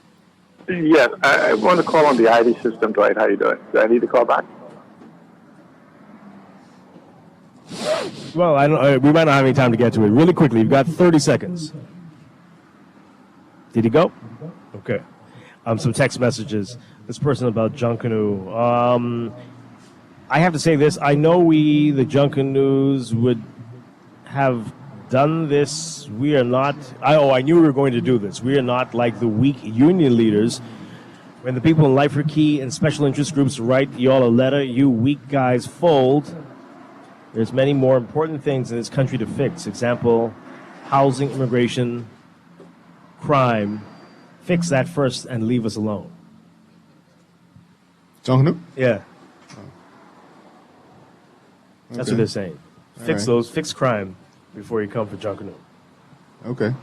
Yes, I want to call on the ID system, Dwight. How you doing? Do I need to call back? Well, I don't. We might not have any time to get to it. Really quickly, you've got 30 seconds. Did he go? Okay. Some text messages. This person about Junkanoo. I have to say this. I know the Junkanoos, would have done this. We are not. I knew we were going to do this. We are not like the weak union leaders. When the people in Lifer Key and special interest groups write y'all a letter, you weak guys fold. There's many more important things in this country to fix. Example, housing, immigration, crime. Fix that first and leave us alone. Junkanoo? Yeah. That's what they're saying. Fix crime before you come for Junkanoo. Okay.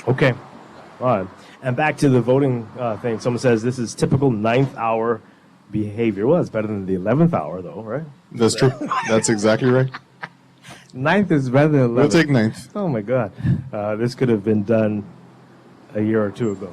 Okay. All right. And back to the voting thing. Someone says this is typical 9th hour behavior. Well, it's better than the 11th hour, though, right? That's true. That's exactly right. 9th is better than 11th. We'll take 9th. Oh, my God. This could have been done a year or two ago.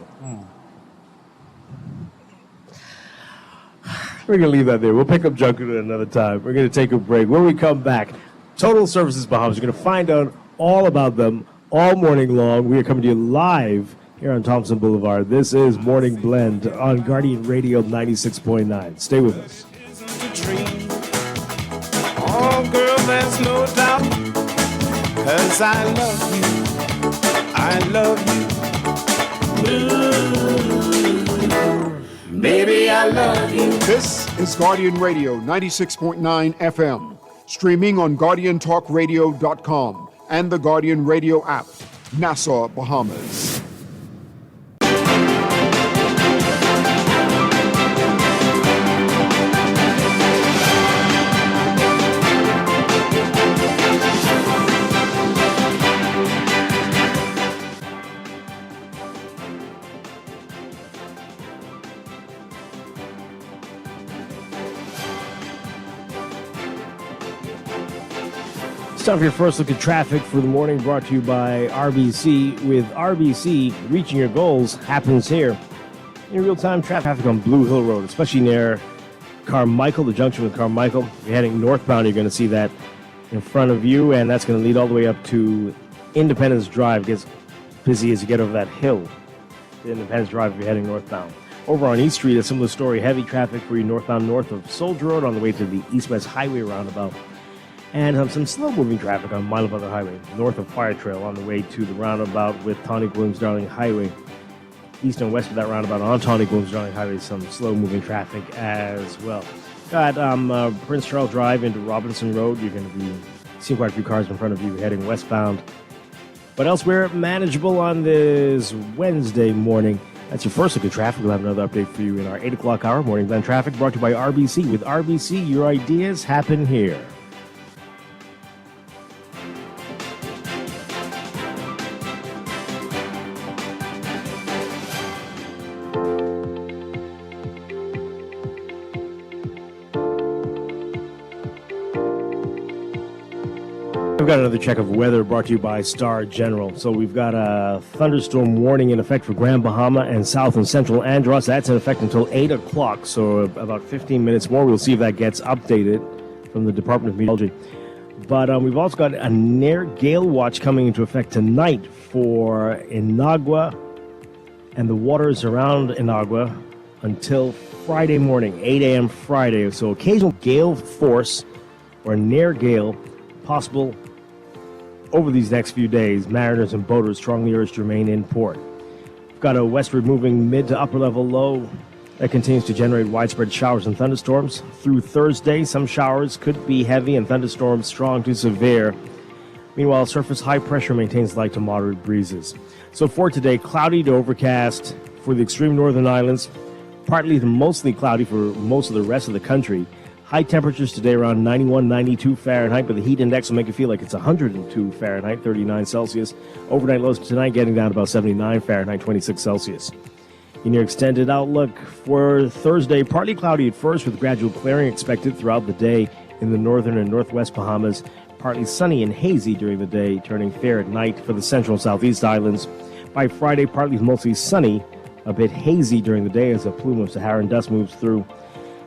We're going to leave that there. We'll pick up Junkanoo another time. We're going to take a break. When we come back, Total Services Bahamas. You're going to find out all about them all morning long. We are coming to you live here on Thompson Boulevard. This is Morning Blend on Guardian Radio 96.9. Stay with us. Oh, girl, there's no doubt, 'cause I love you. I love you. Ooh, baby, I love you. This is Guardian Radio 96.9 FM, streaming on GuardianTalkRadio.com and the Guardian Radio app, Nassau, Bahamas. It's time for your first look at traffic for the morning, brought to you by RBC. With RBC, reaching your goals happens here. In real-time traffic on Blue Hill Road, especially near Carmichael, the junction with Carmichael. If you're heading northbound, you're going to see that in front of you, and that's going to lead all the way up to Independence Drive. It gets busy as you get over that hill to Independence Drive if you're heading northbound. Over on East Street, a similar story. Heavy traffic for you northbound north of Soldier Road on the way to the East-West Highway roundabout. And some slow-moving traffic on Mile of Other Highway, north of Fire Trail on the way to the roundabout with Tawny Williams-Darling Highway. East and west of that roundabout on Tawny Williams-Darling Highway, some slow-moving traffic as well. Got Prince Charles Drive into Robinson Road. You're going to be seeing quite a few cars in front of you heading westbound. But elsewhere, manageable on this Wednesday morning. That's your first look at traffic. We'll have another update for you in our 8 o'clock hour. Morning Blend Traffic brought to you by RBC. With RBC, your ideas happen here. We've got another check of weather brought to you by Star General. So we've got a thunderstorm warning in effect for Grand Bahama and South and Central Andros. That's in effect until 8 o'clock, so about 15 minutes more. We'll see if that gets updated from the Department of Meteorology. But we've also got a near gale watch coming into effect tonight for Inagua and the waters around Inagua until Friday morning, 8 a.m. Friday. So occasional gale force or near gale possible over these next few days. Mariners and boaters strongly urged to remain in port. We've got a westward moving mid to upper level low that continues to generate widespread showers and thunderstorms. Through Thursday, some showers could be heavy and thunderstorms strong to severe. Meanwhile, surface high pressure maintains light to moderate breezes. So for today, cloudy to overcast for the extreme northern islands, partly to mostly cloudy for most of the rest of the country. High temperatures today around 91, 92 Fahrenheit, but the heat index will make it feel like it's 102 Fahrenheit, 39 Celsius. Overnight lows tonight getting down to about 79 Fahrenheit, 26 Celsius. In your extended outlook for Thursday, partly cloudy at first with gradual clearing expected throughout the day in the northern and northwest Bahamas. Partly sunny and hazy during the day, turning fair at night for the central and southeast islands. By Friday, partly mostly sunny, a bit hazy during the day as a plume of Saharan dust moves through.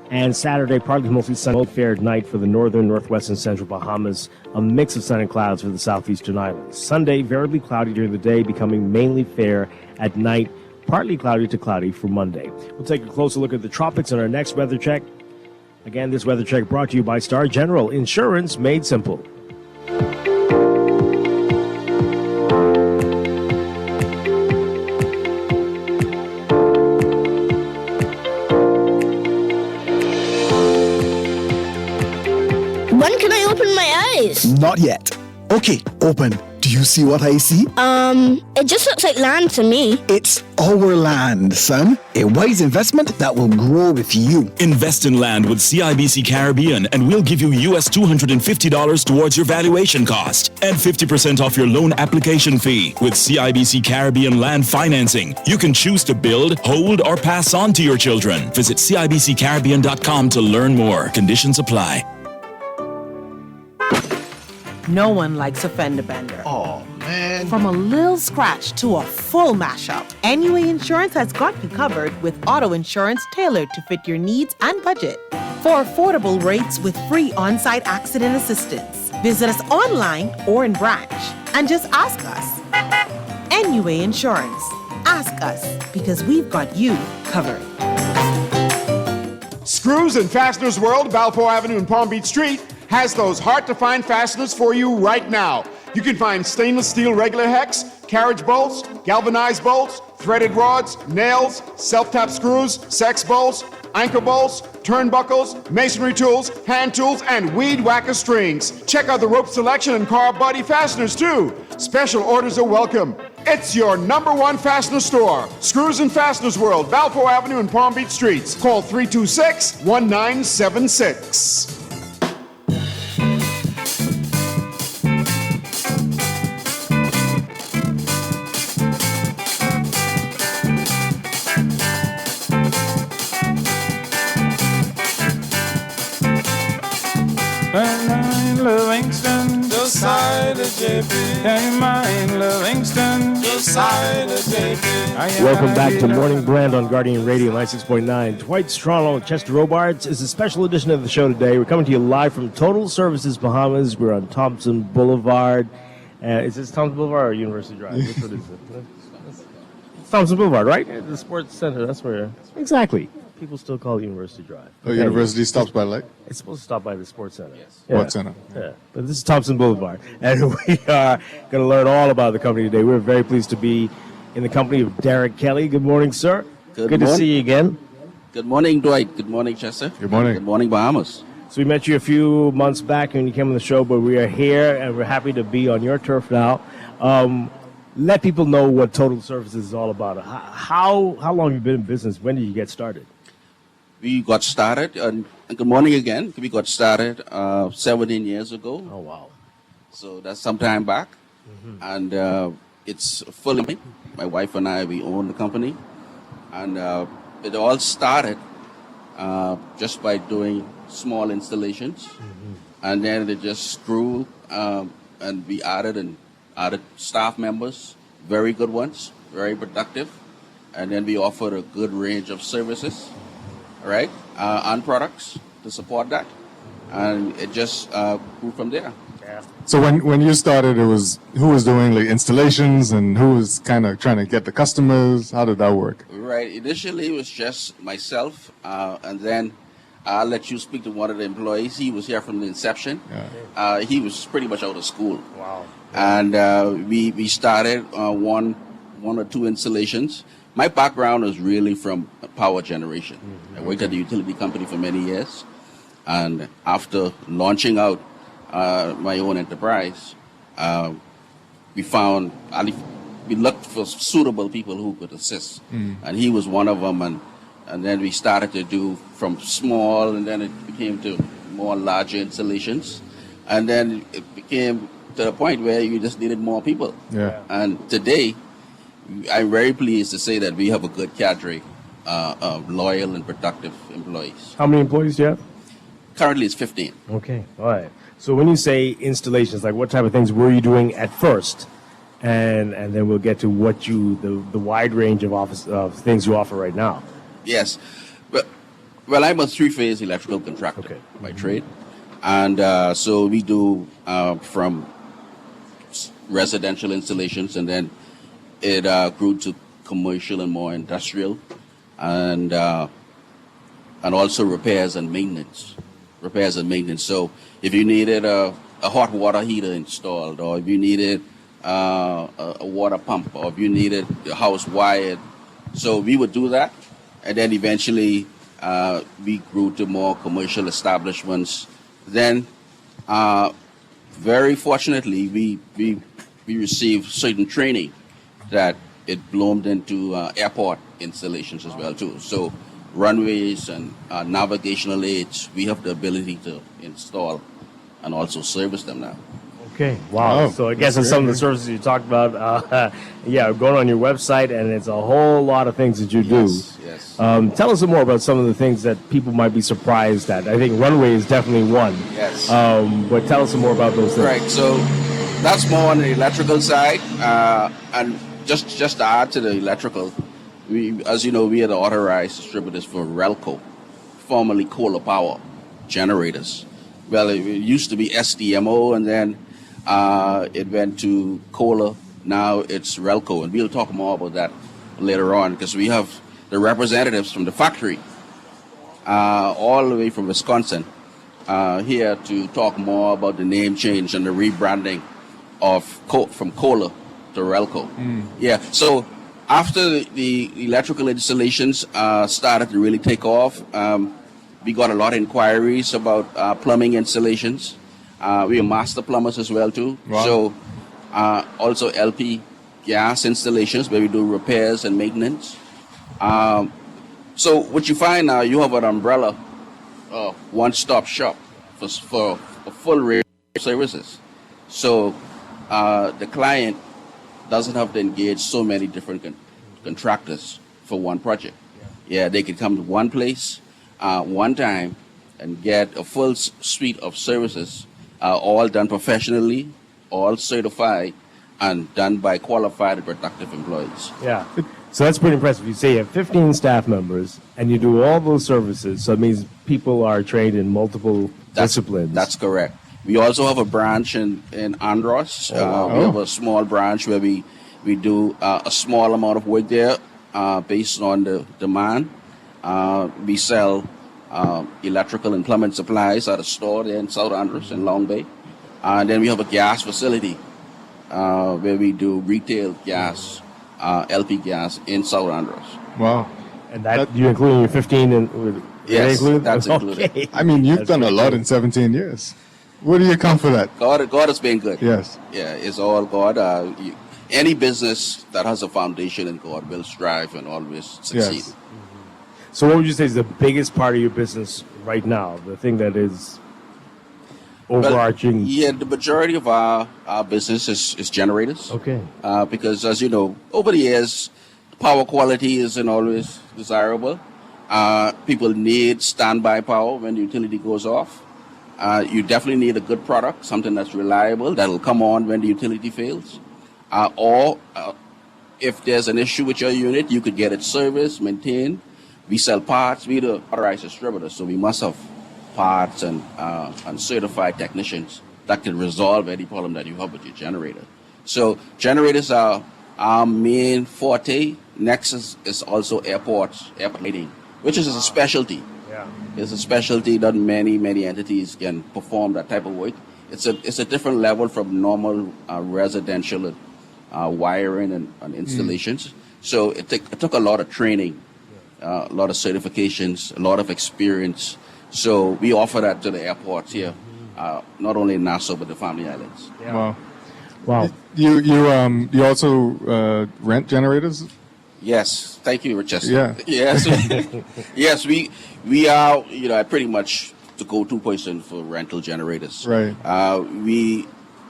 And Saturday, partly mostly sunny, fair at night for the northern, northwest, and central Bahamas. A mix of sun and clouds for the southeastern islands. Sunday, variably cloudy during the day, becoming mainly fair at night. Partly cloudy to cloudy for Monday. We'll take a closer look at the tropics in our next weather check. Again, this weather check brought to you by Star General. Insurance made simple. When can I open my eyes? Not yet. Okay, open. Do you see what I see? It just looks like land to me. It's our land, son. A wise investment that will grow with you. Invest in land with CIBC Caribbean and we'll give you US $250 towards your valuation cost and 50% off your loan application fee. With CIBC Caribbean land financing, you can choose to build, hold, or pass on to your children. Visit CIBCCaribbean.com to learn more. Conditions apply. No one likes a fender bender. Oh, man. From a little scratch to a full mashup, NUA Insurance has got you covered with auto insurance tailored to fit your needs and budget. For affordable rates with free on-site accident assistance, visit us online or in branch and just ask us. NUA Insurance. Ask us because we've got you covered. Screws and Fasteners World, Balfour Avenue and Palm Beach Street, has those hard-to-find fasteners for you right now. You can find stainless steel regular hex, carriage bolts, galvanized bolts, threaded rods, nails, self-tap screws, sex bolts, anchor bolts, turnbuckles, masonry tools, hand tools, and weed whacker strings. Check out the rope selection and car body fasteners, too. Special orders are welcome. It's your #1 fastener store. Screws and Fasteners World, Balfour Avenue and Palm Beach Streets. Call 326-1976. Livingston, Josiah. Welcome back to Morning Blend on Guardian Radio 96.9. Dwight, Strachan, Chester Robards is a special edition of the show today. We're coming to you live from Total Services Bahamas. We're on Thompson Boulevard. Is this Thompson Boulevard or University Drive? Which one is it? It's Thompson Boulevard, right? The sports center, that's where. Exactly. People still call it University Drive. Oh, University stops by like? It's supposed to stop by the sports center. Yes. What center? Yeah. But this is Thompson Boulevard. And we are going to learn all about the company today. We're very pleased to be in the company of Derek Kelly. Good morning, sir. Good to see you again. Good morning, Dwight. Good morning, Chester. Good morning. Good morning, Bahamas. So we met you a few months back when you came on the show, but we are here and we're happy to be on your turf now. Let people know what Total Services is all about. How long have you been in business? When did you get started? We got started, and good morning again. We got started 17 years ago. Oh, wow. So that's some time back. And it's fully, my wife and I, we own the company. And it all started just by doing small installations. And then it just grew, and we added staff members, very good ones, very productive. And then we offered a good range of services, right, and products to support that. And it just grew from there. Yeah. So when you started, it was who was doing like installations and who was kind of trying to get the customers? How did that work? Right. Initially, it was just myself, and then I'll let you speak to one of the employees. He was here from the inception. Yeah. He was pretty much out of school. Wow. And we started one or two installations. My background is really from power generation. I worked at the utility company for many years, and after launching out my own enterprise, we looked for suitable people who could assist, and he was one of them. And then we started to do from small, and then it became to more larger installations, and then it became to the point where you just needed more people. Yeah. And today, I'm very pleased to say that we have a good cadre of loyal and productive employees. How many employees do you have? Currently, it's 15. Okay, all right. So when you say installations, like what type of things were you doing at first? And then we'll get to what the wide range of things you offer right now. Yes. Well, I'm a three-phase electrical contractor by trade. And so we do from residential installations, and then it grew to commercial and more industrial, and also repairs and maintenance. So if you needed a hot water heater installed, or if you needed a water pump, or if you needed the house wired, so we would do that. And then eventually we grew to more commercial establishments. Then, very fortunately, we received certain training that it bloomed into airport installations as well too. So runways and navigational aids, we have the ability to install and also service them now. Okay, wow. So I guess in some of the services you talked about, going on your website, and it's a whole lot of things that you do. Yes. Tell us some more about some of the things that people might be surprised at. I think runway is definitely one. Yes. But tell us some more about those things. Right, so that's more on the electrical side. And just to add to the electrical, as you know, we are the authorized distributors for RELCO, formerly Kohler Power generators. Well, it used to be SDMO, and then it went to Kohler. Now it's RELCO, and we'll talk more about that later on, because we have the representatives from the factory all the way from Wisconsin here to talk more about the name change and the rebranding from Kohler to RELCO. Yeah, so after the electrical installations started to really take off, we got a lot of inquiries about plumbing installations. We are master plumbers as well too. Wow. So also LP gas installations where we do repairs and maintenance. So what you find now, you have an umbrella, one-stop shop for a full range of services. So the client doesn't have to engage so many different contractors for one project. Yeah, they can come to one place, one time, and get a full suite of services, all done professionally all certified and done by qualified and productive employees. Yeah. So that's pretty impressive. You say you have 15 staff members and you do all those services. So it means people are trained in multiple disciplines. That's correct. We also have a branch in Andros. We have a small branch where we do a small amount of work there based on the demand. We sell electrical and plumbing supplies at a store there in South Andros in Long Bay. And then we have a gas facility where we do retail gas, LP gas in South Andros. Wow. And that you include in your 15? And yes, that's included. Okay. I mean, you've done a lot in 17 years. Where do you come for that? God has been good. Yes. Yeah, it's all God. Any business that has a foundation in God will strive and always succeed. Yes. So what would you say is the biggest part of your business right now? The thing that is overarching? Well, the majority of our business is generators. Okay. Because as you know, over the years, power quality isn't always desirable. People need standby power when the utility goes off. You definitely need a good product, something that's reliable, that'll come on when the utility fails. Or if there's an issue with your unit, you could get it serviced, maintained. We sell parts. We're the authorized distributor, so we must have parts and certified technicians that can resolve any problem that you have with your generator. So generators are our main forte. Next is also airport lighting, which is a specialty. Yeah. It's a specialty that many entities can perform that type of work. It's a different level from normal residential wiring and installations. So it took a lot of training, a lot of certifications, a lot of experience. So we offer that to the airports here, not only in Nassau but the Family Islands. Yeah. Wow. You also rent generators? Yes, thank you, Rochester. Yeah. Yes, we are pretty much the go-to person for rental generators. Right.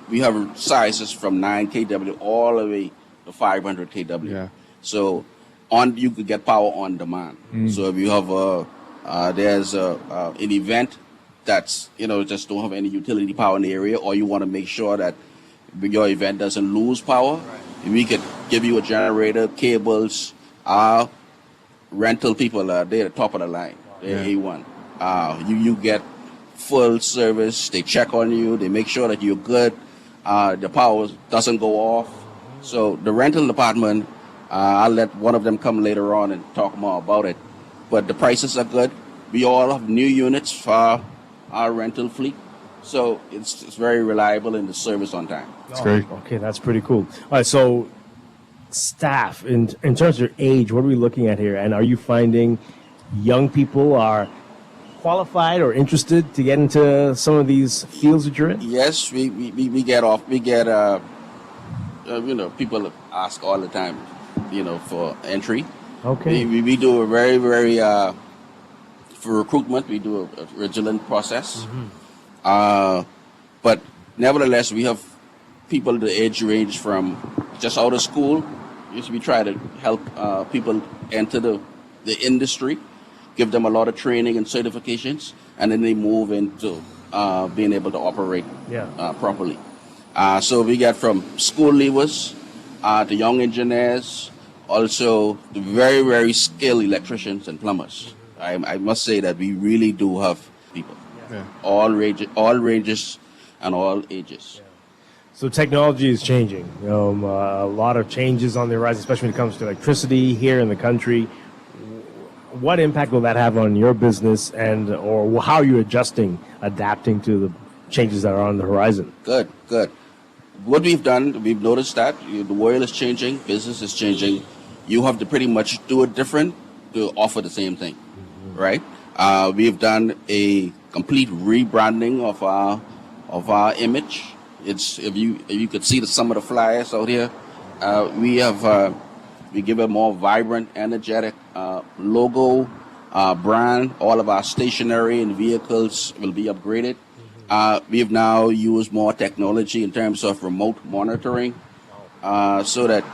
We have sizes from 9 kW all the way to 500 kW. Yeah. So you could get power on demand. So if you have there's an event that's just don't have any utility power in the area, or you want to make sure that your event doesn't lose power, we could give you a generator, cables. Our rental people they're the top of the line. They're A1. You get full service. They check on you. They make sure that you're good. The power doesn't go off. So the rental department, I'll let one of them come later on and talk more about it. But the prices are good. We all have new units for our rental fleet. So it's very reliable and the service on time. That's great. Okay, that's pretty cool. All right, so staff, in terms of your age, what are we looking at here? And are you finding young people are qualified or interested to get into some of these fields that you're in? Yes, we get people ask all the time, for entry. Okay. We do a very for recruitment, we do a vigilant process. But nevertheless, we have people the age range from just out of school. We try to help people enter the industry, give them a lot of training and certifications, and then they move into being able to operate properly. So we get from school leavers to young engineers, also the very skilled electricians and plumbers. I must say that we really do have people, all ranges and all ages. So technology is changing. A lot of changes on the horizon, especially when it comes to electricity here in the country. What impact will that have on your business, or how are you adapting to the changes that are on the horizon? Good. What we've done, we've noticed that the world is changing, business is changing. You have to pretty much do it different to offer the same thing, right? We've done a complete rebranding of our image. It's if you could see some of the flyers out here, we give a more vibrant, energetic logo, brand. All of our stationery and vehicles will be upgraded. We've now used more technology in terms of remote monitoring, so that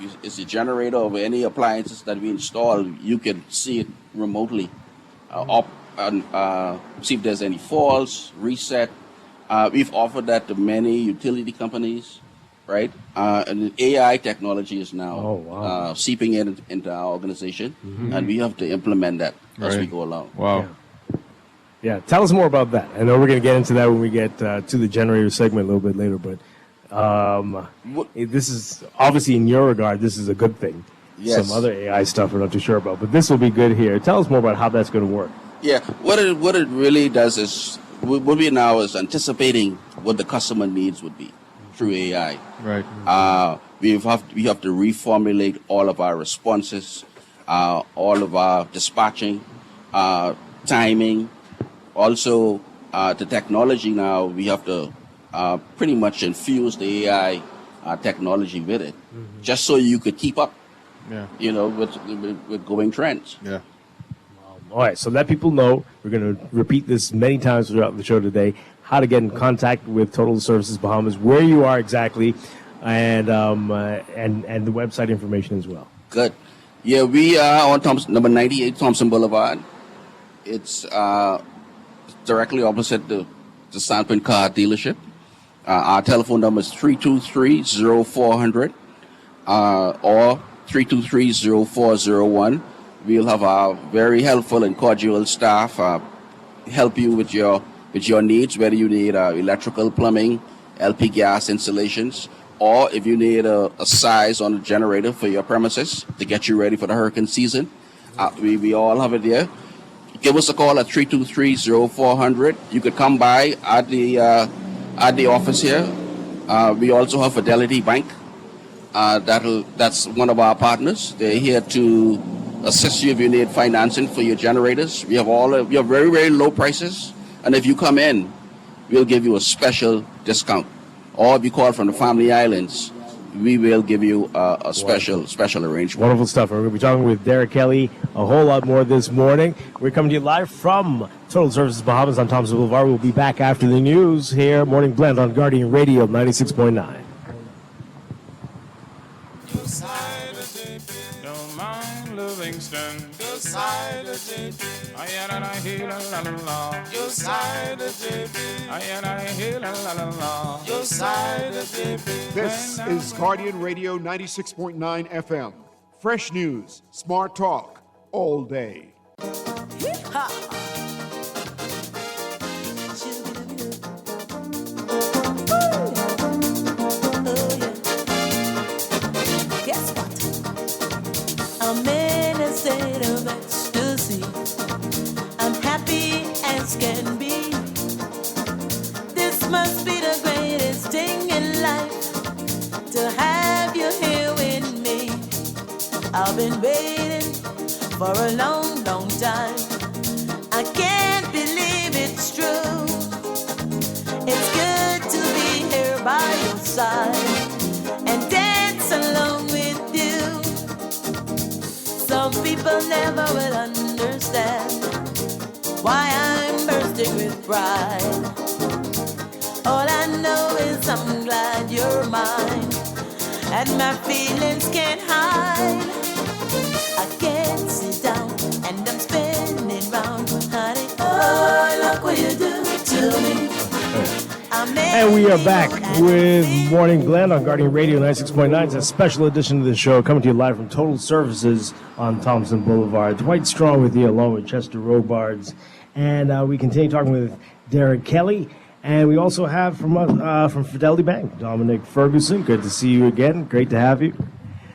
if it's a generator of any appliances that we install, you can see it remotely, up and see if there's any faults, reset. We've offered that to many utility companies, right? And AI technology is now seeping into our organization, and we have to implement that as we go along. Wow. Yeah, tell us more about that. I know we're going to get into that when we get to the generator segment a little bit later, but this is obviously in your regard, this is a good thing. Yes. Some other AI stuff we're not too sure about, but this will be good here. Tell us more about how that's going to work. Yeah, what it really does is what we now is anticipating what the customer needs would be through AI. Right. We have to reformulate all of our responses, all of our dispatching, timing. Also, the technology now, we have to pretty much infuse the AI technology with it, just so you could keep up, with going trends. Yeah. All right, so let people know, we're going to repeat this many times throughout the show today, how to get in contact with Total Services Bahamas, where you are exactly, and the website information as well. Good. Yeah, we are on number 98 Thompson Boulevard. It's directly opposite the Sandpin car dealership. Our telephone number is 323-0400 or 323-0401. We'll have our very helpful and cordial staff help you with your needs, whether you need electrical, plumbing, LP gas installations, or if you need a size on a generator for your premises to get you ready for the hurricane season. We all have it there. Give us a call at 323-0400. You could come by at the office here. We also have Fidelity Bank. That's one of our partners. They're here to assist you if you need financing for your generators. We have very, very low prices, and if you come in, we'll give you a special discount. Or if you call from the Family Islands, we will give you a special arrangement. Wonderful stuff. We're going to be talking with Derek Kelly a whole lot more this morning. We're coming to you live from Total Services Bahamas on Thompson Boulevard. We'll be back after the news here, Morning Blend on Guardian Radio 96.9. Livingston, your side of JP. I hear la la la. Your side of JP. I hear la la la. Your side of JP. This is Guardian Radio 96.9 FM. Fresh news, smart talk, all day. Guess what? I'm in a state of ecstasy. I'm happy as can be. This must be the greatest thing in life, to have you here with me. I've been waiting for a long, long time. I can't believe it's true. It's good to be here by your side and dance along with you. Some people never will understand why I'm bursting with pride. All I know is I'm glad you're mine, and my feelings can't hide. I can't sit down and I'm spinning round, honey. Oh, look what you do to me. And we are back with Morning Blend on Guardian Radio 96.9. It's a special edition of the show coming to you live from Total Services on Thompson Boulevard. Dwight Strong with you along with Chester Robards. And we continue talking with Derek Kelly. And we also have from Fidelity Bank, Dominic Ferguson. Good to see you again. Great to have you.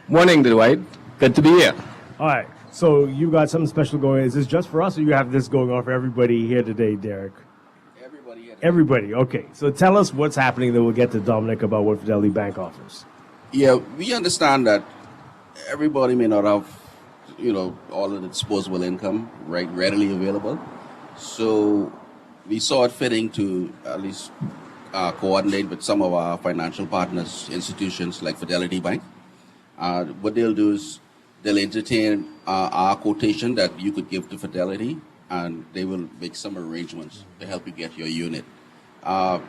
Morning, Dwight. Good to be here. All right. So you got something special going. Is this just for us, or you have this going on for everybody here today, Derek? Everybody. Okay. So tell us what's happening, then we'll get to Dominic about what Fidelity Bank offers. Yeah, we understand that everybody may not have, all of the disposable income readily available. So we saw it fitting to at least coordinate with some of our financial partners, institutions like Fidelity Bank. What they'll do is they'll entertain our quotation that you could give to Fidelity, and they will make some arrangements to help you get your unit. The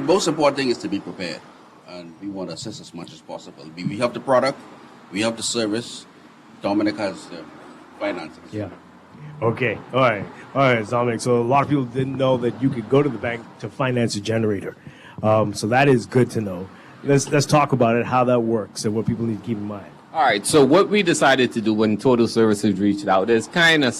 most important thing is to be prepared, and we want to assist as much as possible. We have the product, we have the service. Dominic has the finances. Yeah. Okay. All right, Dominic. So a lot of people didn't know that you could go to the bank to finance a generator. So that is good to know. Let's talk about it, how that works, and what people need to keep in mind. All right, so what we decided to do when Total Services reached out is kind of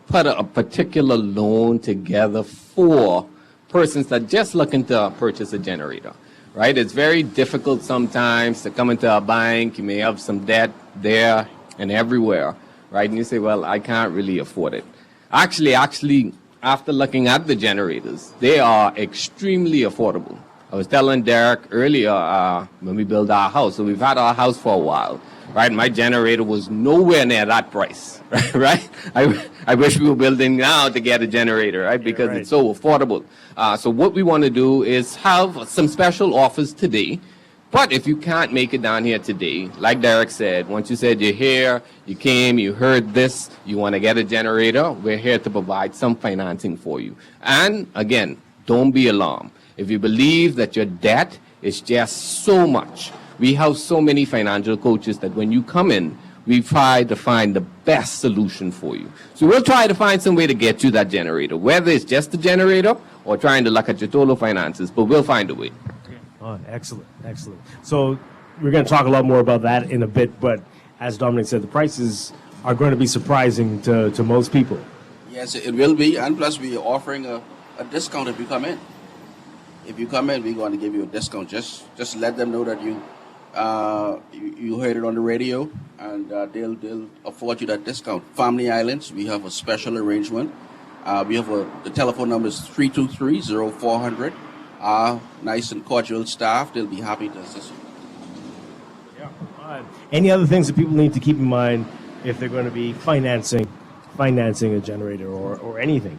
put a particular loan together for persons that just looking to purchase a generator, right? It's very difficult sometimes to come into a bank. You may have some debt there and everywhere, right? And you say, well, I can't really afford it. Actually, after looking at the generators, they are extremely affordable. I was telling Derek earlier when we built our house, so we've had our house for a while, right? My generator was nowhere near that price, right? I wish we were building now to get a generator, right? Because it's so affordable. So what we want to do is have some special offers today. But if you can't make it down here today, like Derek said, once you said you're here, you came, you heard this, you want to get a generator, we're here to provide some financing for you. And again, don't be alarmed. If you believe that your debt is just so much, we have so many financial coaches that when you come in, we try to find the best solution for you. So we'll try to find some way to get you that generator, whether it's just the generator or trying to look at your total finances, but we'll find a way. Oh, excellent. So we're going to talk a lot more about that in a bit, but as Dominic said, the prices are going to be surprising to most people. Yes, it will be, and plus we are offering a discount if you come in. If you come in, we're going to give you a discount. Just let them know that you heard it on the radio, and they'll afford you that discount. Family Islands, we have a special arrangement. We have the telephone number is 323-0400. Nice and cordial staff. They'll be happy to assist you. Yeah. All right. Any other things that people need to keep in mind if they're going to be financing a generator or anything?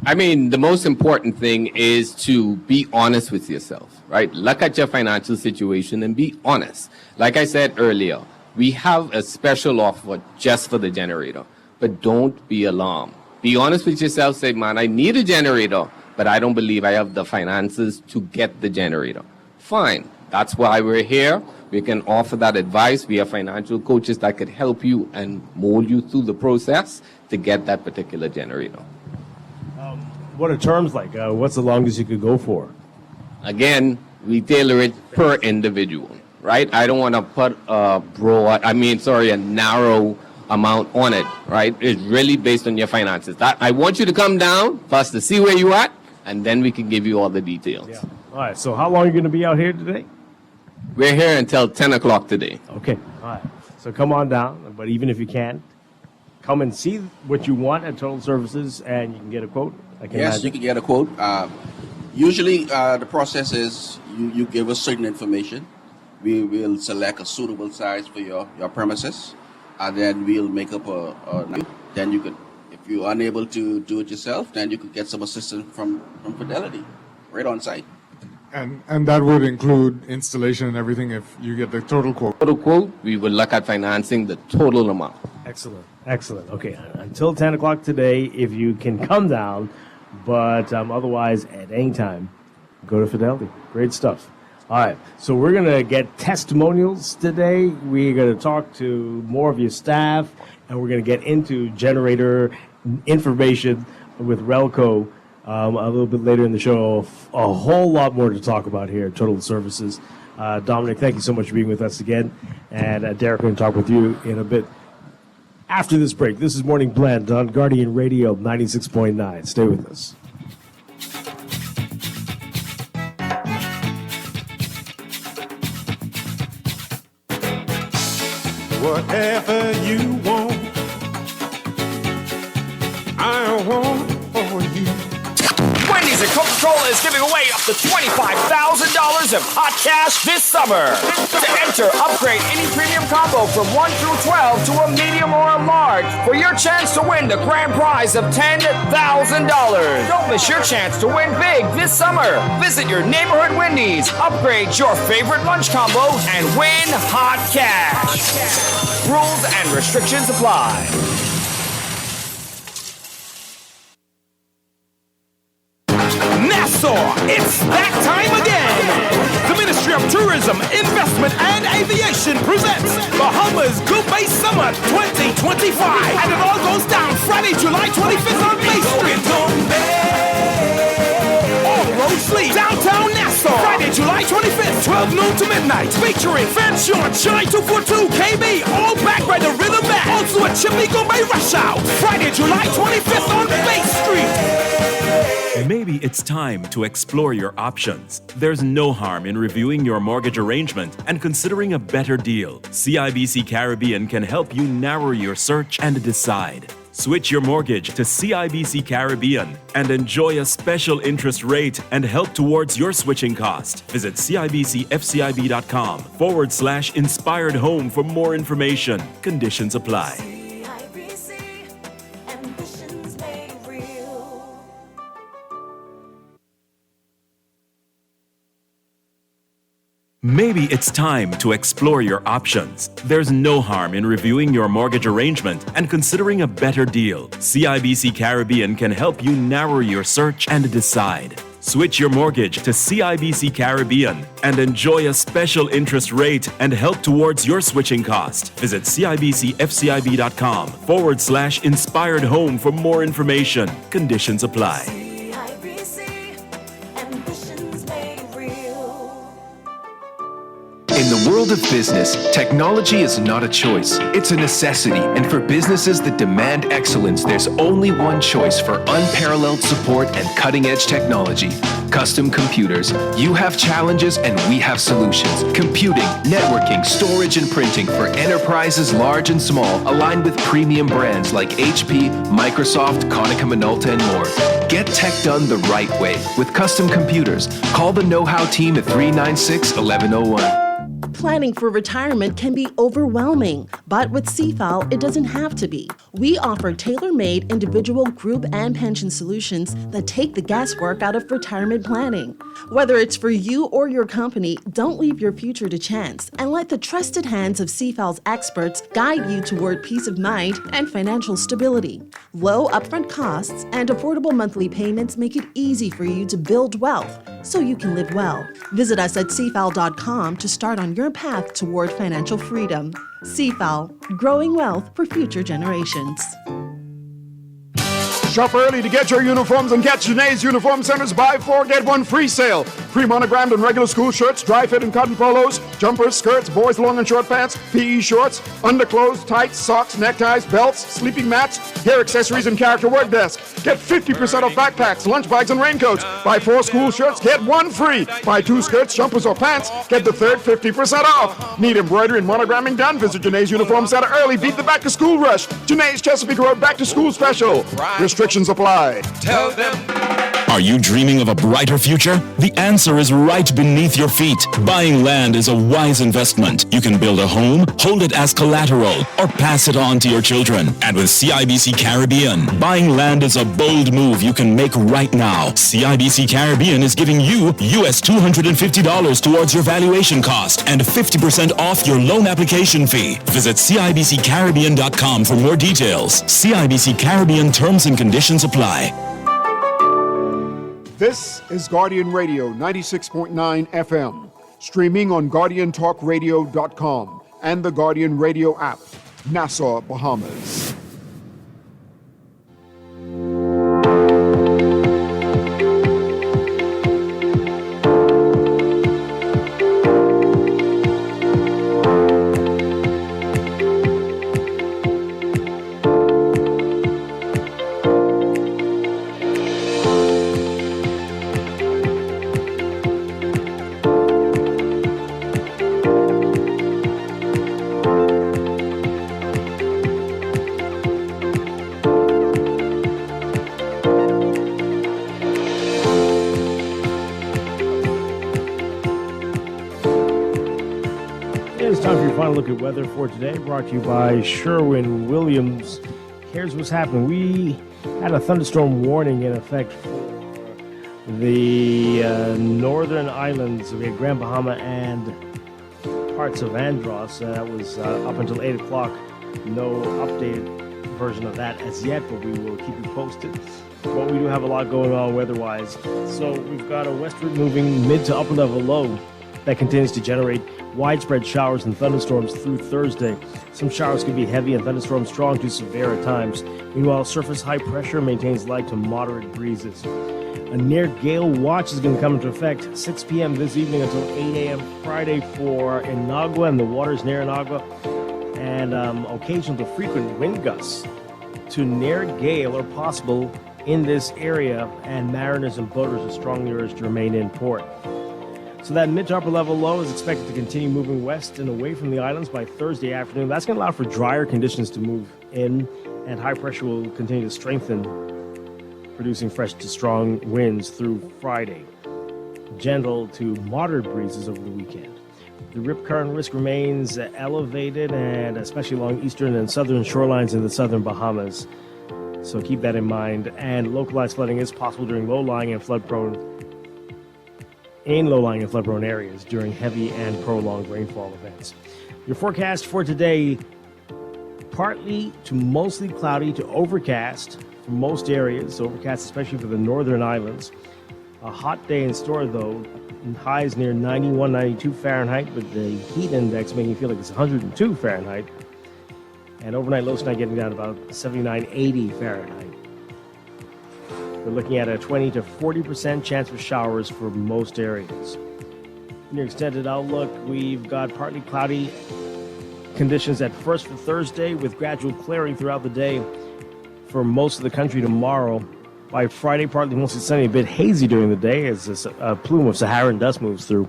I mean, the most important thing is to be honest with yourself, right? Look at your financial situation and be honest. Like I said earlier, we have a special offer just for the generator, but don't be alarmed. Be honest with yourself. Say, man, I need a generator, but I don't believe I have the finances to get the generator. Fine. That's why we're here. We can offer that advice. We have financial coaches that could help you and mold you through the process to get that particular generator. What are terms like? What's the longest you could go for? Again, we tailor it per individual, right? I don't want to put a narrow amount on it, right? It's really based on your finances. I want you to come down first to see where you at, and then we can give you all the details. Yeah. All right. So how long are you going to be out here today? We're here until 10 o'clock today. Okay. All right. So come on down, but even if you can't, come and see what you want at Total Services, and you can get a quote. Yes, you can get a quote. Usually, the process is you give us certain information. We will select a suitable size for your premises, and then we'll make up then you could, if you're unable to do it yourself, then you could get some assistance from Fidelity right on site. And that would include installation and everything if you get the total quote. Total quote, we will look at financing the total amount. Excellent. Okay, until 10 o'clock today, if you can come down, but otherwise, at any time, go to Fidelity. Great stuff. All right, so we're going to get testimonials today. We're going to talk to more of your staff, and we're going to get into generator information with Relco a little bit later in the show. A whole lot more to talk about here at Total Services. Dominic, thank you so much for being with us again. And Derek, we're going to talk with you in a bit. After this break, this is Morning Blend on Guardian Radio 96.9. Stay with us. Whatever you want, I want for you. Wendy's and Coca-Cola is giving away up to $25,000 of hot cash this summer. To enter, upgrade any premium combo from 1 through 12 to a medium or a large for your chance to win the grand prize of $10,000. Don't miss your chance to win big this summer. Visit your neighborhood Wendy's, upgrade your favorite lunch combo, and win hot cash. Rules and restrictions apply. Nassau, it's that time again! The Ministry of Tourism, Investment Investment and Aviation presents Bahamas Gourmet Summer 2025. And it all goes down Friday, July 25th on Bay Street. All roads lead downtown Nassau. Friday, July 25th, 12 noon to midnight. Featuring Fan Sean, Shine 242, KB, all backed by the Rhythm Band. Also a Chippy Gourmet Rush Out. Friday, July 25th on Bay Street. Maybe it's time to explore your options. There's no harm in reviewing your mortgage arrangement and considering a better deal. CIBC Caribbean can help you narrow your search and decide. Switch your mortgage to CIBC Caribbean and enjoy a special interest rate and help towards your switching cost. Visit CIBCFCIB.com/inspired home for more information. Conditions apply. Maybe it's time to explore your options. There's no harm in reviewing your mortgage arrangement and considering a better deal. CIBC Caribbean can help you narrow your search and decide. Switch your mortgage to CIBC Caribbean and enjoy a special interest rate and help towards your switching cost. Visit CIBCFCIB.com/inspired home for more information. Conditions apply. In the world of business, technology is not a choice, it's a necessity. And for businesses that demand excellence, there's only one choice for unparalleled support and cutting-edge technology. Custom Computers. You have challenges and we have solutions. Computing, networking, storage, and printing for enterprises large and small, aligned with premium brands like HP, Microsoft, Konica Minolta, and more. Get tech done the right way with Custom Computers. Call the know-how team at 396-1101. Planning for retirement can be overwhelming, but with CFAL, it doesn't have to be. We offer tailor-made individual, group, and pension solutions that take the guesswork out of retirement planning. Whether it's for you or your company, don't leave your future to chance and let the trusted hands of CFAL's experts guide you toward peace of mind and financial stability. Low upfront costs and affordable monthly payments make it easy for you to build wealth so you can live well. Visit us at cfal.com to start on your path toward financial freedom. CFAL, growing wealth for future generations. Shop early to get your uniforms and catch Janae's Uniform Center's buy 4 get 1 free sale. Pre-monogrammed and regular school shirts, dry fit and cotton polos, jumpers, skirts, boys long and short pants, PE shorts, underclothes, tights, socks, neckties, belts, sleeping mats, hair accessories, and character work desk. Get 50% off backpacks, lunch bags, and raincoats. Buy 4 school shirts, get 1 free. Buy 2 skirts, jumpers, or pants, get the third 50% off. Need embroidery and monogramming done? Visit Janae's Uniform Center early. Beat the back to school rush. Janae's Chesapeake Road back to school special. Restrictions apply. Tell them. Are you dreaming of a brighter future? The answer is right beneath your feet. Buying land is a wise investment. You can build a home, hold it as collateral, or pass it on to your children. And with CIBC Caribbean, buying land is a bold move you can make right now. CIBC Caribbean is giving you US $250 towards your valuation cost and 50% off your loan application fee. Visit CIBCCaribbean.com for more details. CIBC Caribbean terms and conditions apply. This is Guardian Radio 96.9 FM, streaming on GuardianTalkRadio.com and the Guardian Radio app, Nassau, Bahamas. It's time for your final look at weather for today, brought to you by Sherwin-Williams. Here's what's happening. We had a thunderstorm warning in effect for the northern islands. We had Grand Bahama and parts of Andros. That was up until 8 o'clock. No updated version of that as yet, but we will keep you posted. But we do have a lot going on weather-wise. So we've got a westward moving mid to upper level low that continues to generate widespread showers and thunderstorms through Thursday. Some showers can be heavy and thunderstorms strong to severe at times. Meanwhile, surface high pressure maintains light to moderate breezes. A near gale watch is going to come into effect 6 p.m. this evening until 8 a.m. Friday for Inagua and the waters near Inagua, and occasional to frequent wind gusts to near gale are possible in this area, and mariners and boaters are strongly urged to remain in port. So that mid to upper level low is expected to continue moving west and away from the islands by Thursday afternoon. That's going to allow for drier conditions to move in, and high pressure will continue to strengthen, producing fresh to strong winds through Friday. Gentle to moderate breezes over the weekend. The rip current risk remains elevated, and especially along eastern and southern shorelines in the southern Bahamas. So keep that in mind. And localized flooding is possible during low-lying and flood-prone areas during heavy and prolonged rainfall events. Your forecast for today: partly to mostly cloudy to overcast for most areas. Overcast, especially for the northern islands. A hot day in store, though. Highs near 91, 92 Fahrenheit, with the heat index making you feel like it's 102 Fahrenheit. And overnight lows tonight getting down to about 79, 80 Fahrenheit. We're looking at a 20 to 40% chance for showers for most areas. In your extended outlook, we've got partly cloudy conditions at first for Thursday, with gradual clearing throughout the day for most of the country tomorrow. By Friday, partly mostly sunny, a bit hazy during the day as a plume of Saharan dust moves through.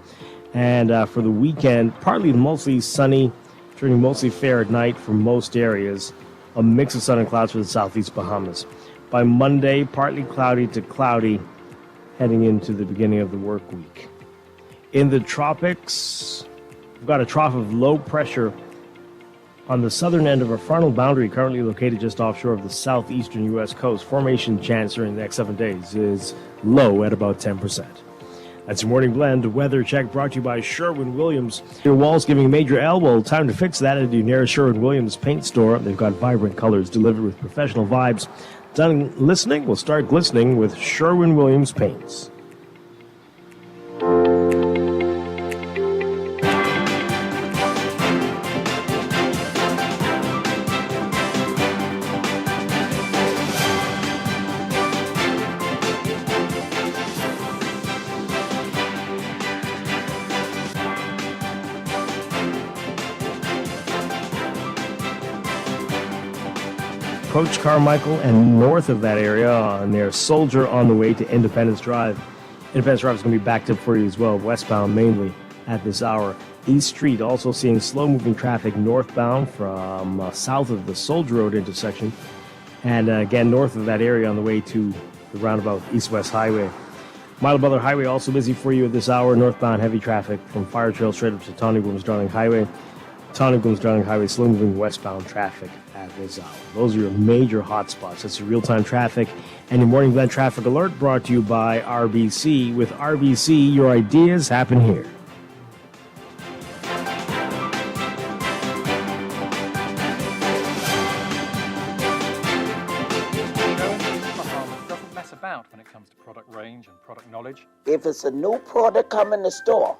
And for the weekend, partly mostly sunny, turning mostly fair at night for most areas. A mix of sun and clouds for the southeast Bahamas. By Monday, partly cloudy to cloudy, heading into the beginning of the work week. In the tropics, we've got a trough of low pressure on the southern end of a frontal boundary currently located just offshore of the southeastern U.S. coast. Formation chance during the next 7 days is low at about 10%. That's your morning blend weather check brought to you by Sherwin-Williams. Your wall's giving major elbow. Time to fix that at your nearest Sherwin-Williams paint store. They've got vibrant colors delivered with professional vibes. Done listening, we'll start glistening with Sherwin-Williams paints. Approach Carmichael and north of that area near Soldier on the way to Independence Drive. Independence Drive is going to be backed up for you as well, westbound mainly at this hour. East Street also seeing slow-moving traffic northbound from south of the Soldier Road intersection, and again north of that area on the way to the roundabout East-West Highway. Mile Butler Highway also busy for you at this hour, northbound heavy traffic from Fire Trail straight up to Tawny Booms-Darling Highway. Tawny Booms-Darling Highway, slow-moving westbound traffic at this hour. Those are your major hotspots. That's your real-time traffic. And your Morning Blend Traffic Alert brought to you by RBC. With RBC, your ideas happen here. Doesn't mess about when it comes to product range and product knowledge. If it's a new product come in the store,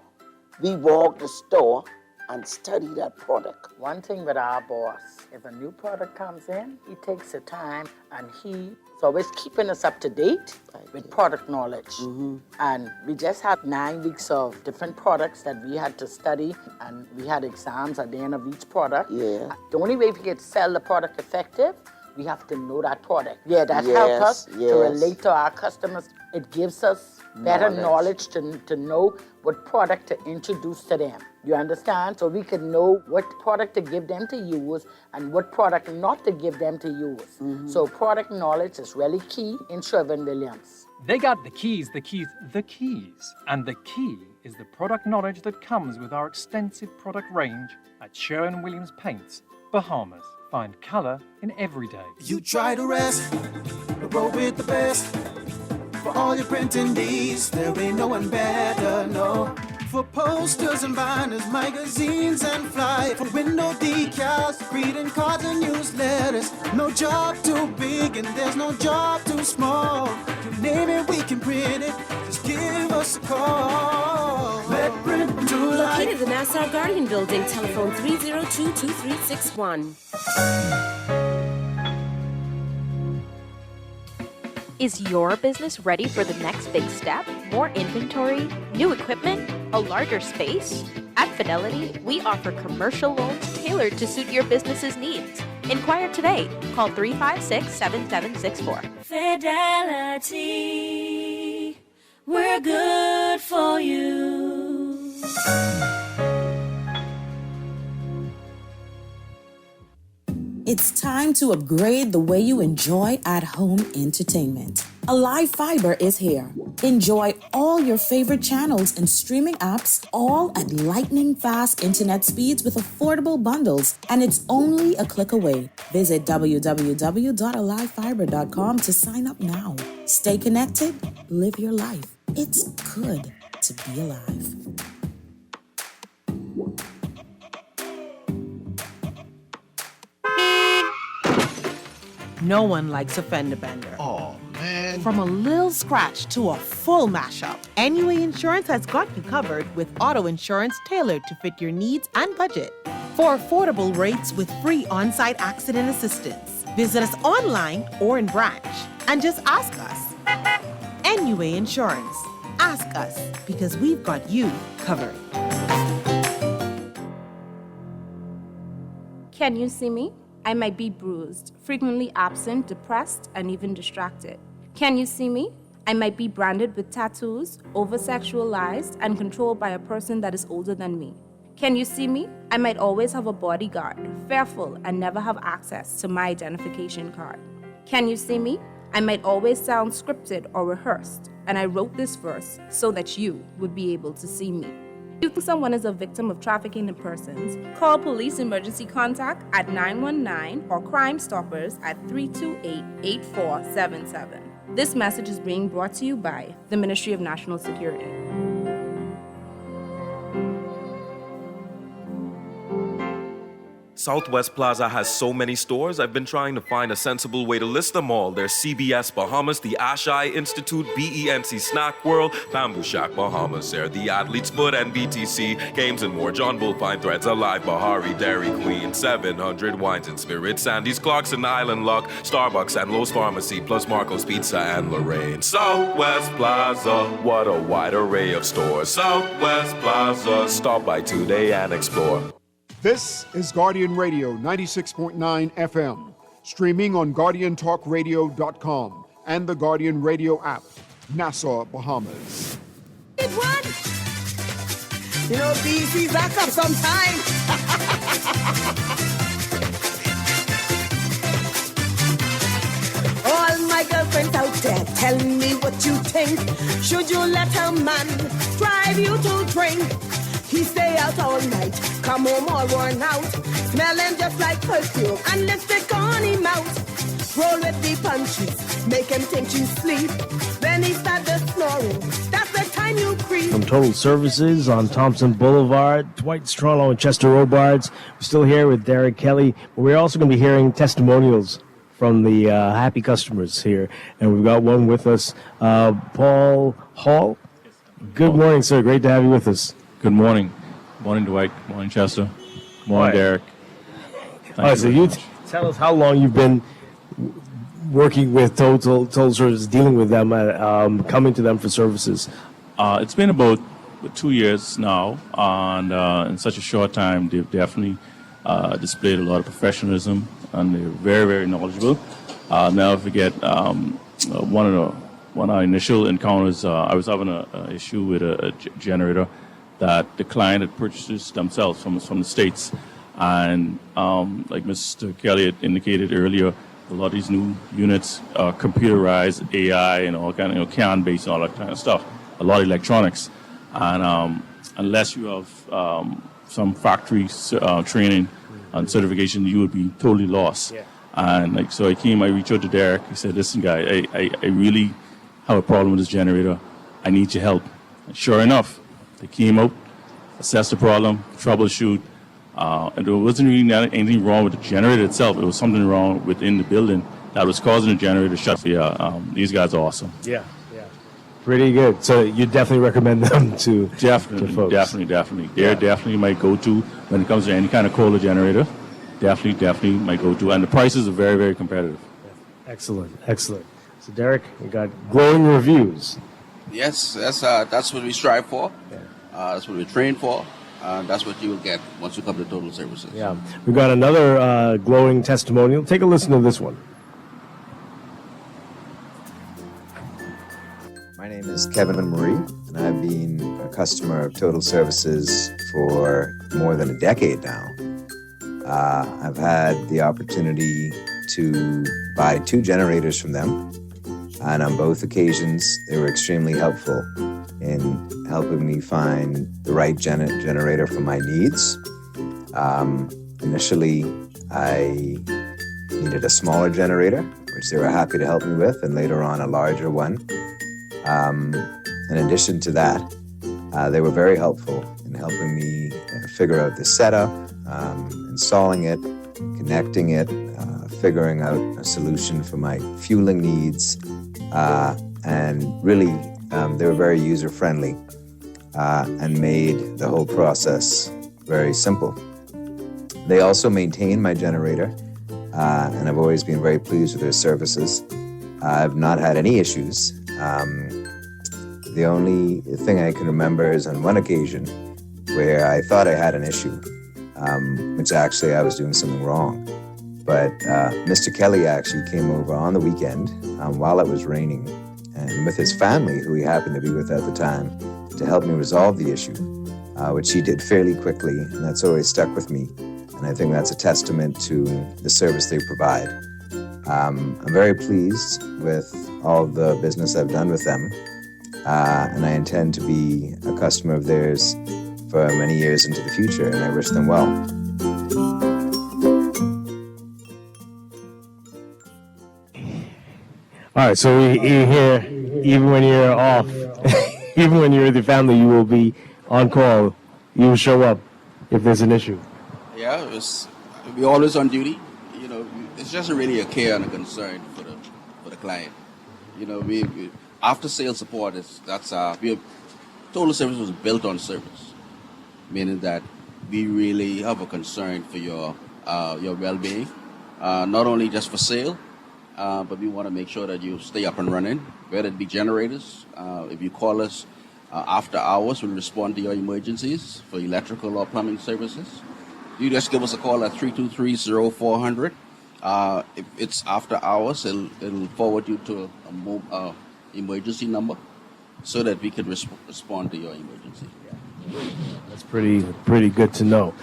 we walk the store and study that product. One thing with our boss, if a new product comes in, he takes the time and he's always keeping us up to date with product knowledge. And we just had 9 weeks of different products that we had to study, and we had exams at the end of each product. Yeah. The only way we can sell the product effective, we have to know that product. Yeah, that helps us to relate to our customers. It gives us better knowledge to know what product to introduce to them. You understand? So we can know what product to give them to use and what product not to give them to use. So product knowledge is really key in Sherwin-Williams. They got the keys. And the key is the product knowledge that comes with our extensive product range at Sherwin-Williams Paints, Bahamas. Find color in every day. You try to rest, roll with the best. For all your printing needs, there ain't no one better, no. For posters and banners, magazines and flyers, for window decals, greeting cards and newsletters. No job too big and there's no job too small. You name it, we can print it. Just give us a call. vibrant to life. Located in the Nassau Guardian Building, telephone 302-2361. Is your business ready for the next big step? More inventory, new equipment, a larger space? At Fidelity, we offer commercial loans tailored to suit your business's needs. Inquire today. Call 356-7764. Fidelity, we're good for you. It's time to upgrade the way you enjoy at-home entertainment. Alive Fiber is here. Enjoy all your favorite channels and streaming apps, all at lightning-fast internet speeds with affordable bundles, and it's only a click away. Visit www.alivefiber.com to sign up now. Stay connected, live your life. It's good to be alive. No one likes a fender bender. Oh, man. From a little scratch to a full mashup, NUA Insurance has got you covered with auto insurance tailored to fit your needs and budget. For affordable rates with free on-site accident assistance, visit us online or in branch and just ask us. NUA Insurance. Ask us because we've got you covered. Can you see me? I might be bruised, frequently absent, depressed, and even distracted. Can you see me? I might be branded with tattoos, over-sexualized, and controlled by a person that is older than me. Can you see me? I might always have a bodyguard, fearful, and never have access to my identification card. Can you see me? I might always sound scripted or rehearsed, and I wrote this verse so that you would be able to see me. If you think someone is a victim of trafficking in persons, call police emergency contact at 919 or Crime Stoppers at 328-8477. This message is being brought to you by the Ministry of National Security. Southwest Plaza has so many stores, I've been trying to find a sensible way to list them all. There's CBS Bahamas, the Ashai Institute, BENC Snack World, Bamboo Shack Bahamas, there, the Athlete's Foot and BTC, Games and More, John Bull Fine Threads, Alive Bahari, Dairy Queen, 700 Wines and Spirits, Sandy's Clocks and Island Lock, Starbucks and Lowe's Pharmacy, plus Marco's Pizza and Lorraine. Southwest Plaza, what a wide array of stores. Southwest Plaza, stop by today and explore. This is Guardian Radio 96.9 FM, streaming on GuardianTalkRadio.com and the Guardian Radio app, Nassau, Bahamas. You know, BC's back up sometime. All my girlfriends out there, tell me what you think. Should you let a man drive you to drink? He stay out all night, come home all worn out, smelling just like perfume and lipstick on him out. Roll with the punches, make him think you sleep. Then he start the snoring, that's the time you creep. From Total Services on Thompson Boulevard, Dwight Strachan and Chester Robards. We're still here with Derek Kelly, but we're also going to be hearing testimonials from the happy customers here. And we've got one with us, Paul Hall. Good morning, sir. Great to have you with us. Good morning. Morning, Dwight. Morning, Chester. Morning, Derek. All right, so you tell us how long you've been working with Total Services, dealing with them, coming to them for services. It's been about 2 years now, and in such a short time, they've definitely displayed a lot of professionalism, and they're very, very knowledgeable. Now, if we get one of our initial encounters, I was having an issue with a generator that the client had purchased themselves from the States. And like Mr. Kelly had indicated earlier, a lot of these new units are computerized, AI, and all kind of, CAN-based, all that kind of stuff. A lot of electronics. And unless you have some factory training and certification, you would be totally lost. Yeah. And so I reached out to Derek. He said, listen, guy, I really have a problem with this generator. I need your help. And sure enough, they came out, assessed the problem, troubleshoot, and there wasn't really anything wrong with the generator itself. It was something wrong within the building that was causing the generator to shut. Yeah, these guys are awesome. Yeah. Pretty good. So you definitely recommend them to Definitely, folks. definitely. They're definitely my go-to when it comes to any kind of Kohler generator. Definitely my go-to. And the prices are very, very competitive. Excellent. So Derek, we got glowing reviews. Yes, that's what we strive for. That's what we're trained for. That's what you will get once you come to Total Services. Yeah. We got another glowing testimonial. Take a listen to this one. My name is Kevin Marie, and I've been a customer of Total Services for more than a decade now. I've had the opportunity to buy 2 generators from them, and on both occasions, they were extremely helpful in helping me find the right generator for my needs. Initially, I needed a smaller generator, which they were happy to help me with, and later on a larger one. In addition to that, they were very helpful in helping me figure out the setup, installing it, connecting it, figuring out a solution for my fueling needs, and really they were very user-friendly and made the whole process very simple. They also maintain my generator, and I've always been very pleased with their services. I've not had any issues. The only thing I can remember is on one occasion where I thought I had an issue, which actually I was doing something wrong. But Mr. Kelly actually came over on the weekend while it was raining, and with his family, who he happened to be with at the time, to help me resolve the issue, which he did fairly quickly, and that's always stuck with me. And I think that's a testament to the service they provide. I'm very pleased with all the business I've done with them, and I intend to be a customer of theirs for many years into the future, and I wish them well. All right, so we hear even when you're off, even when you're with your family, you will be on call. You will show up if there's an issue. Yeah, we're always on duty. You know, it's just really a care and a concern for the client. You know, we after sales support Total Service was built on service, meaning that we really have a concern for your well-being, not only just for sale. But we want to make sure that you stay up and running, whether it be generators. If you call us after hours, we'll respond to your emergencies for electrical or plumbing services. You just give us a call at 323-0400. If it's after hours, it'll forward you to a emergency number so that we can respond to your emergency. That's pretty good to know.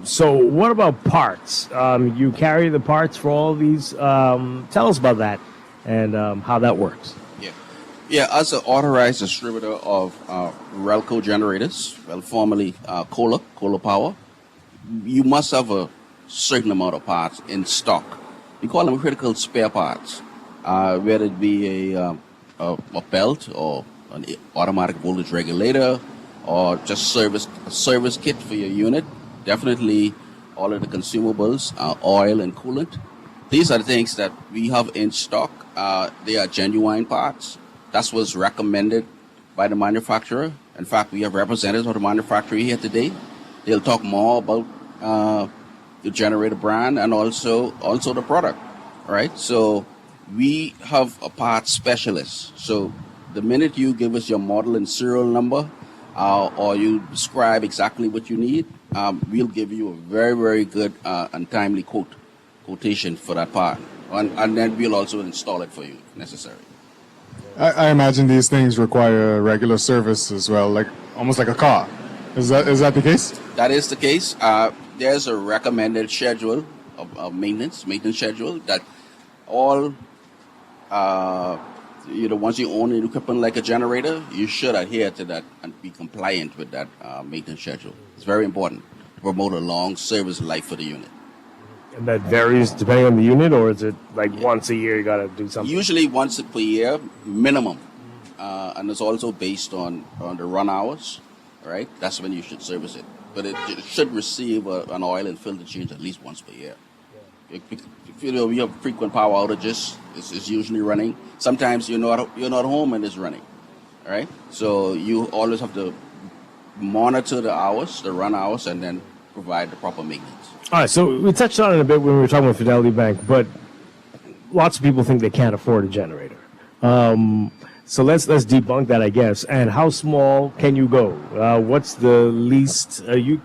So what about parts? You carry the parts for all of these. Tell us about that and how that works. Yeah, as an authorized distributor of Relco generators, formerly Kohler Power, you must have a certain amount of parts in stock. We call them critical spare parts, whether it be a belt or an automatic voltage regulator, or just service kit for your unit. Definitely all of the consumables, oil and coolant. These are the things that we have in stock. They are genuine parts. That's what's recommended by the manufacturer. In fact, we have representatives of the manufacturer here today. They'll talk more about the generator brand and also the product, right? So we have a parts specialist. So the minute you give us your model and serial number, or you describe exactly what you need, we'll give you a very, very good and timely quotation for that part. And then we'll also install it for you if necessary. I imagine these things require regular service as well, like almost like a car. Is that the case? That is the case. There's a recommended schedule of maintenance schedule that all once you own an equipment like a generator, you should adhere to that and be compliant with that maintenance schedule. It's very important to promote a long service life for the unit. And that varies depending on the unit, or is it like once a year you got to do something? Usually once per year, minimum. And it's also based on the run hours, right? That's when you should service it. But it should receive an oil and filter change at least once per year. We have frequent power outages. It's usually running. Sometimes you're not home and it's running. All right. So you always have to monitor the hours, the run hours, and then provide the proper maintenance. All right, so we touched on it a bit when we were talking about Fidelity Bank, but lots of people think they can't afford a generator. So let's debunk that, I guess. And how small can you go? What's the least? You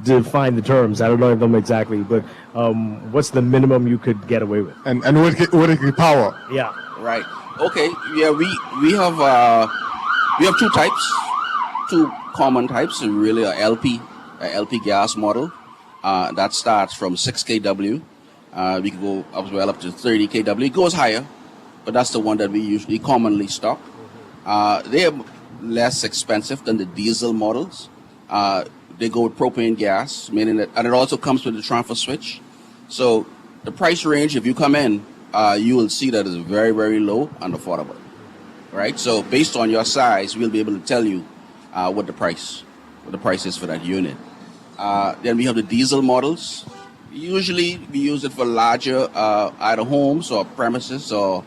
define the terms. I don't know them exactly, but what's the minimum you could get away with? And what it can power? Yeah. Right. Okay. Yeah. We have two types, two common types. Really, a LP gas model that starts from 6 kW. We can go up to 30 kW. It goes higher, but that's the one that we usually commonly stock. They are less expensive than the diesel models. They go with propane gas, meaning that, and it also comes with the transfer switch. So the price range, if you come in, you will see that it's very, very low and affordable. Right? So based on your size, we'll be able to tell you what the price is for that unit. Then we have the diesel models. Usually we use it for larger either homes or premises or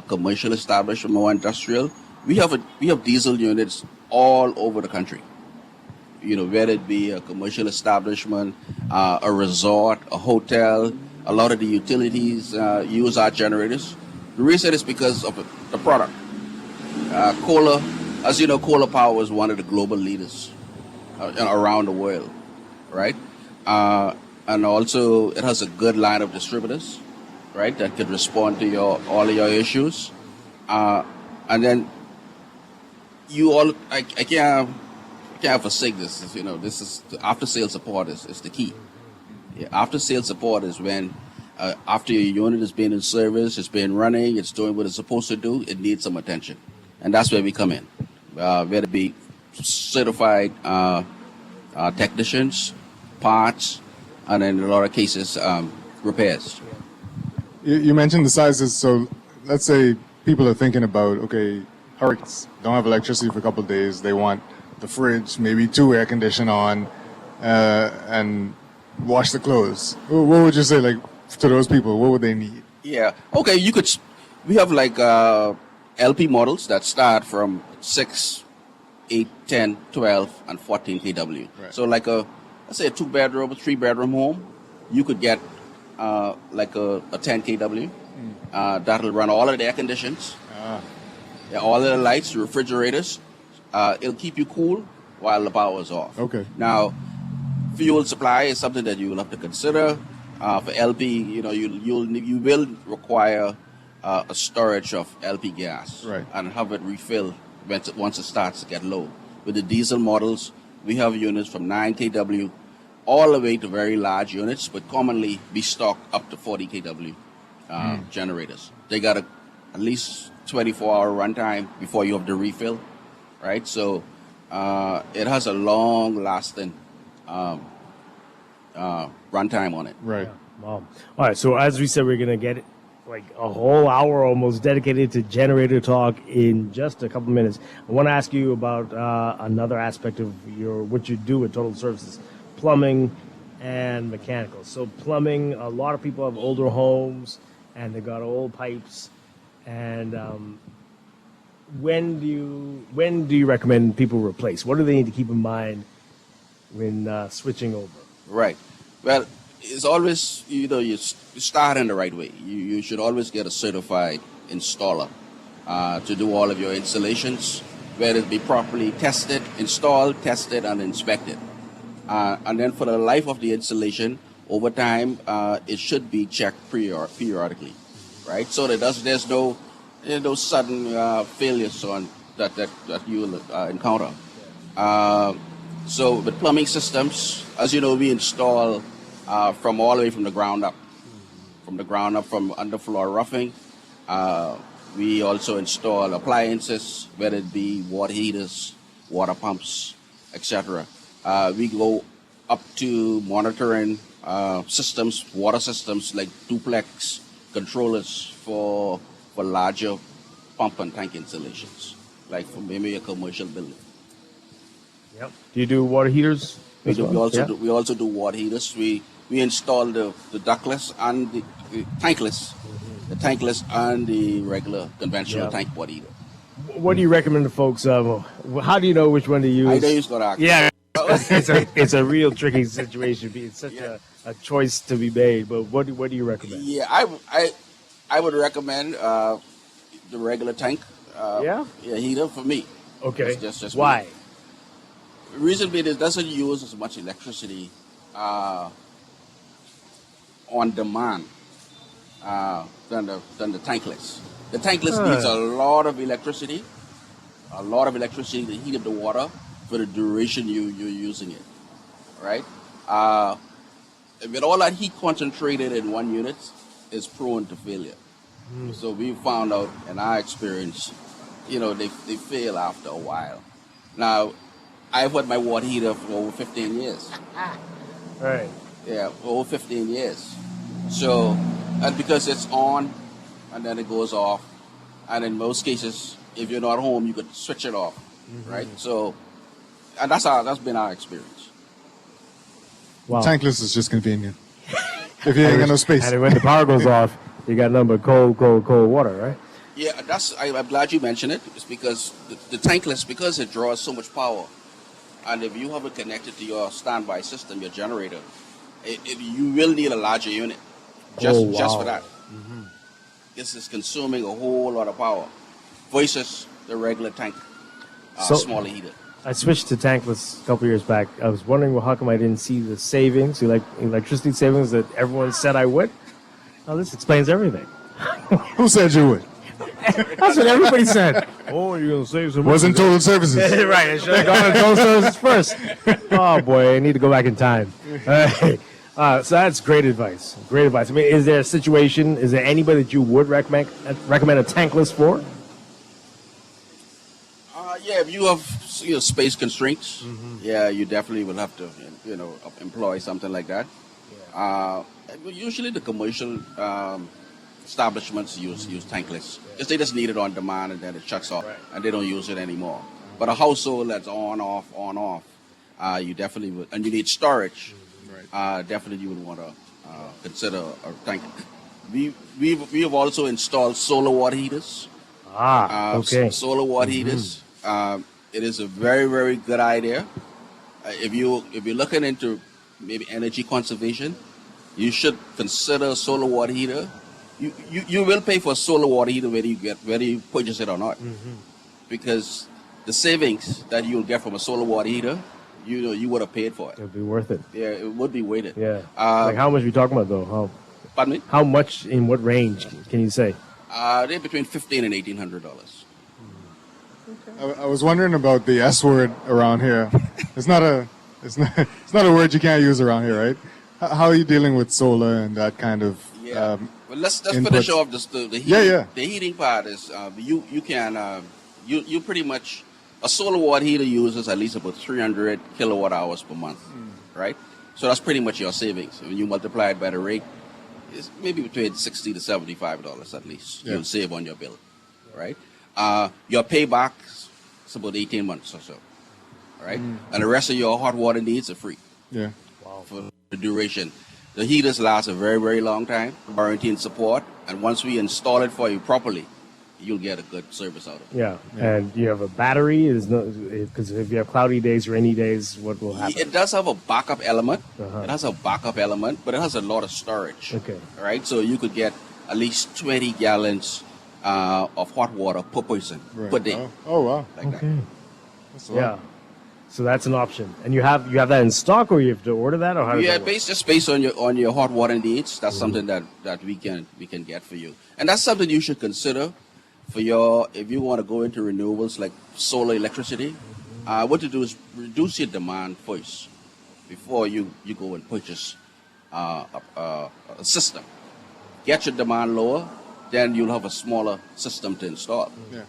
commercial establishment, more industrial. We have diesel units all over the country. Whether it be a commercial establishment, a resort, a hotel, a lot of the utilities use our generators. The reason is because of the product. Kohler, as you know, Kohler Power is one of the global leaders around the world, right? And also it has a good line of distributors, right, that can respond to all of your issues. And then I can't forsake this. This is the after-sales support is the key. Yeah, after-sales support is when after your unit is being in service, it's been running, it's doing what it's supposed to do, it needs some attention. And that's where we come in. Whether it be certified technicians, parts, and in a lot of cases, repairs. You mentioned the sizes, so let's say people are thinking about, okay, Hurricanes don't have electricity for a couple of days, they want the fridge, maybe 2 air condition on, and wash the clothes. What would you say, like, to those people, what would they need? Yeah, okay, we have like LP models that start from 6, 8, 10, 12, and 14 kW. Right. So like let's say a 2-bedroom, a 3-bedroom home, you could get like a 10 kW. That'll run all of the air conditions, all of the lights, the refrigerators. It'll keep you cool while the power is off. Okay. Now, fuel supply is something that you will have to consider. For LP, you will require a storage of LP gas, right, and have it refilled once it starts to get low. With the diesel models, we have units from 9 kW all the way to very large units, but commonly we stock up to 40 kW generators. They got at least 24-hour runtime before you have to refill, right? So it has a long-lasting runtime on it. Right. Wow. All right. So as we said, we're gonna get like a whole hour almost dedicated to generator talk in just a couple minutes. I want to ask you about another aspect of what you do at Total Services, plumbing and mechanical. So plumbing, a lot of people have older homes and they got old pipes. And when do you recommend people replace? What do they need to keep in mind when switching over? Right. Well, it's always, you start in the right way. You should always get a certified installer to do all of your installations, whether it be properly tested, installed, tested, and inspected. And then for the life of the installation, over time, it should be checked periodically, right? So that there's no sudden failures that you will encounter. So with plumbing systems, as you know, we install from all the way from the ground up, from underfloor roughing. We also install appliances, whether it be water heaters, water pumps, etc. We go up to monitoring systems, water systems like duplex controllers for larger pump and tank installations, like for maybe a commercial building. Yep. Do you do water heaters? We also do water heaters. We install the ductless and the tankless, and the regular conventional tank water heater. What do you recommend to folks? How do you know which one to use? I know you're going to ask. Yeah, it's a real tricky situation. It's such a choice to be made. But what do you recommend? Yeah, I would recommend the regular tank. Heater for me. Okay. Just why? Me. The reason being it doesn't use as much electricity on demand than the tankless. The tankless needs a lot of electricity to heat up the water for the duration you're using it, right? With all that heat concentrated in one unit, it's prone to failure. So we found out in our experience, they fail after a while. Now, I've had my water heater for over 15 years. Right. Yeah, for over 15 years. So, and because it's on and then it goes off, and in most cases, if you're not home, you could switch it off, right? So, and that's been our experience. Wow. Tankless is just convenient. If you ain't got no space. And when the power goes off, you got nothing but cold water, right? Yeah, I'm glad you mentioned it. It's because the tankless, because it draws so much power, and if you have it connected to your standby system, your generator, you will need a larger unit just for that. This is consuming a whole lot of power versus the regular tank, smaller heater. I switched to tankless a couple years back. I was wondering, well, how come I didn't see the savings, electricity savings that everyone said I would? Oh, this explains everything. Who said you would? That's what everybody said. Oh, you're going to save some money. Wasn't Total Services. Right, I should have gone to Total Services first. Oh, boy, I need to go back in time. So that's great advice. Great advice. I mean, is there a situation, is there anybody that you would recommend a tankless for? Yeah, if you have space constraints, you definitely will have to, employ something like that. Usually the commercial establishments use tankless because they just need it on demand and then it shuts off and they don't use it anymore. But a household that's on off, you definitely would, and you need storage. Definitely you would want to consider a tank. We have also installed solar water heaters. Okay. Solar water heaters. It is a very, very good idea. If you're looking into maybe energy conservation, you should consider a solar water heater. You will pay for a solar water heater whether you purchase it or not, because the savings that you'll get from a solar water heater, you would have paid for it. It'd be worth it. Yeah, it would be worth it. Yeah. Like how much are we talking about though? Pardon me? How much in what range can you say? They're between $1,500 and $1,800. I was wondering about the S word around here. It's not a word you can't use around here, right? How are you dealing with solar and that kind of? Well, let's input? finish off the heating. Yeah. The heating part is you pretty much, a solar water heater uses at least about 300 kilowatt hours per month, right? So that's pretty much your savings. When you multiply it by the rate, it's maybe between $60 to $75 at least you'll save on your bill, right? Your payback is about 18 months or so, right? And the rest of your hot water needs are free. Yeah. Wow. For the duration. The heaters last a very, very long time, warranty and support, and once we install it for you properly, you'll get a good service out of it. Yeah. And you have a battery? Because if you have cloudy days, rainy days, what will happen? It does have a backup element. It has a backup element, but it has a lot of storage. Okay. Right? So you could get at least 20 gallons of hot water per person per day. Oh wow. Like okay. Yeah. So that's an option. And you have that in stock, or you have to order that, or how does that work? Just based on your hot water needs, that's something that we can get for you. And that's something you should consider for if you want to go into renewables like solar electricity. What to do is reduce your demand first before you go and purchase a system. Get your demand lower, then you'll have a smaller system to install. Yeah.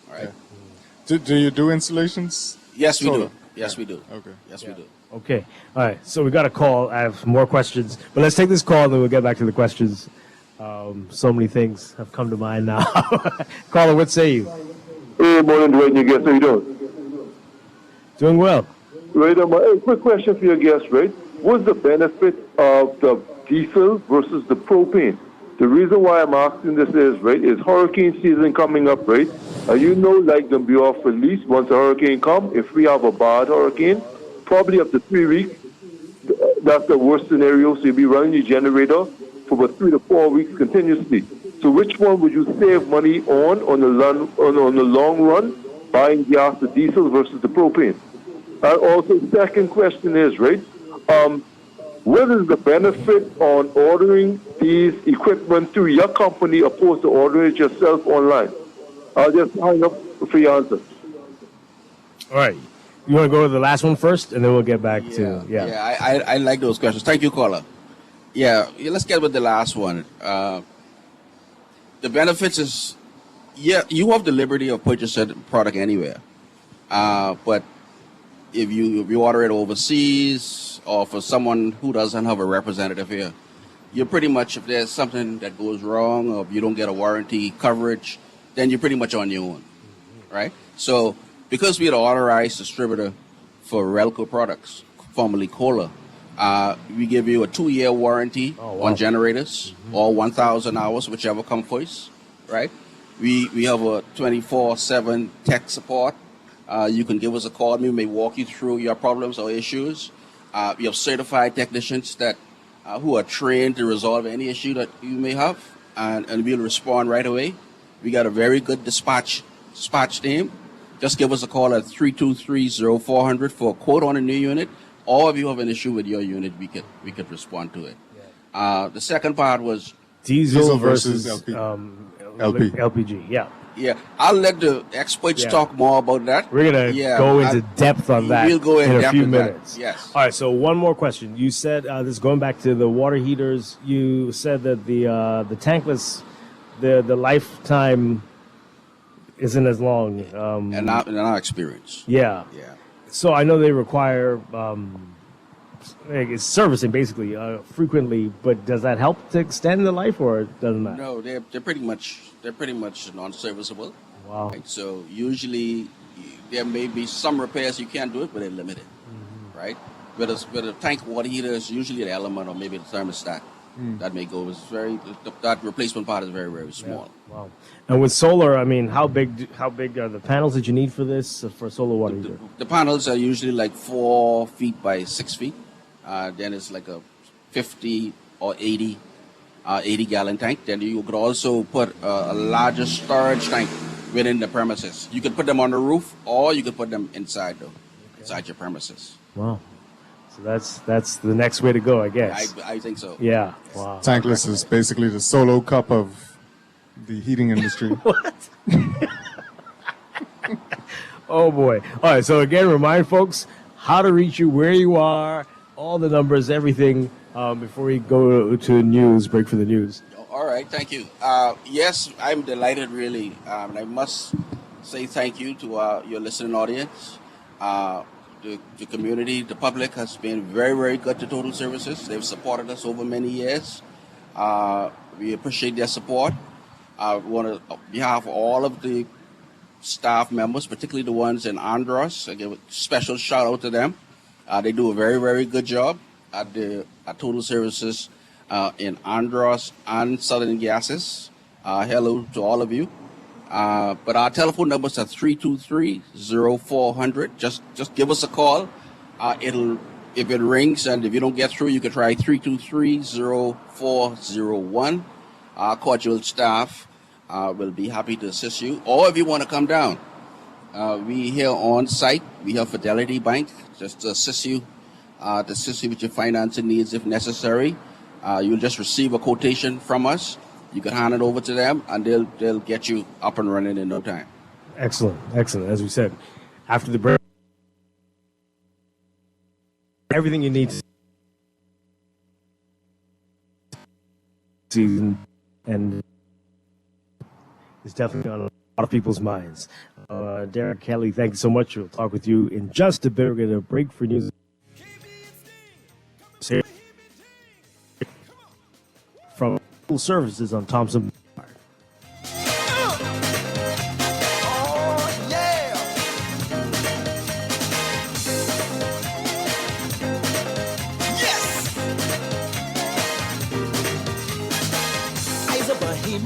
All right. Yeah. Do you do installations? Yes, we Solar? do. Yes, we do. Okay. Yes, we do. Okay. All right. So we got a call. I have more questions, but let's take this call and then we'll get back to the questions. So many things have come to mind now. Caller, what say you? Hey, morning, Dwight and your guest. How you doing? Doing well. Right. A quick question for your guest, right? What's the benefit of the diesel versus the propane? The reason why I'm asking this is, right, is hurricane season coming up, right? You know, like them be off release once a hurricane come. If we have a bad hurricane, probably up to 3 weeks, that's the worst scenario. So you'll be running your generator for about 3 to 4 weeks continuously. So which one would you save money on the long run, buying gas, the diesel versus the propane? And also, second question is, right, what is the benefit on ordering these equipment through your company opposed to ordering it yourself online? I'll just hang up for your answer. All right. You want to go to the last one first, and then we'll get back to, I like those questions. Thank you, caller. Yeah, let's get with the last one. The benefits is, you have the liberty of purchasing the product anywhere. But if you order it overseas or for someone who doesn't have a representative here, you're pretty much, if there's something that goes wrong or if you don't get a warranty coverage, then you're pretty much on your own, right? So because we're the authorized distributor for Relco products, formerly Kohler, we give you a 2-year warranty on generators or 1,000 hours, whichever comes first, right? We have a 24/7 tech support. You can give us a call. We may walk you through your problems or issues. We have certified technicians that who are trained to resolve any issue that you may have, and we'll respond right away. We got a very good dispatch team. Just give us a call at 323-0400 for a quote on a new unit, or if you have an issue with your unit, we could respond to it. The second part was diesel versus LPG. Yeah, I'll let the experts talk more about that. We're going to go into depth on that we'll go in a depth few with that. minutes. Yes. All right, so one more question. You said, this is going back to the water heaters, you said that the tankless, the lifetime isn't as long. In our experience. Yeah. So I know they require it's servicing basically frequently, but does that help to extend the life, or it doesn't matter? No, they're pretty much non-serviceable. Wow. Right? So usually there may be some repairs you can do it, but they're limited, right? With a tank water heater is usually an element or maybe the thermostat that may go. It's that replacement part is very, very small. Yeah. Wow. And with solar, I mean, how big are the panels that you need for this, for solar water heater? The panels are usually like 4 feet by 6 feet. Then it's like a 50 or 80 gallon tank. Then you could also put a larger storage tank within the premises. You could put them on the roof, or you could put them inside your premises. Wow. So that's the next way to go, I guess. I think so. Yeah. Wow. Tankless is basically the solo cup of the heating industry. What? Oh boy. All right. So again, remind folks how to reach you, where you are, all the numbers, everything, before we go to news, break for the news. All right, thank you. Yes, I'm delighted, really. And I must say thank you to your listening audience. The community, the public has been very, very good to Total Services. They've supported us over many years. We appreciate their support. I want to, on behalf of all of the staff members, particularly the ones in Andros, I give a special shout out to them. They do a very, very good job at Total Services in Andros and Southern Gases. Hello to all of you. But our telephone numbers are 323-0400. Just give us a call. If it rings and if you don't get through, you can try 323-0401. Our cordial staff will be happy to assist you. Or if you want to come down, we here on site. We have Fidelity Bank just to assist you with your financing needs if necessary. You'll just receive a quotation from us. You can hand it over to them, and they'll get you up and running in no time. Excellent. As we said, after the break, everything you need to, and it's definitely on a lot of people's minds. Derek Kelly, thank you so much. We'll talk with you in just a bit. We're going to break for news. From Services on Thompson. I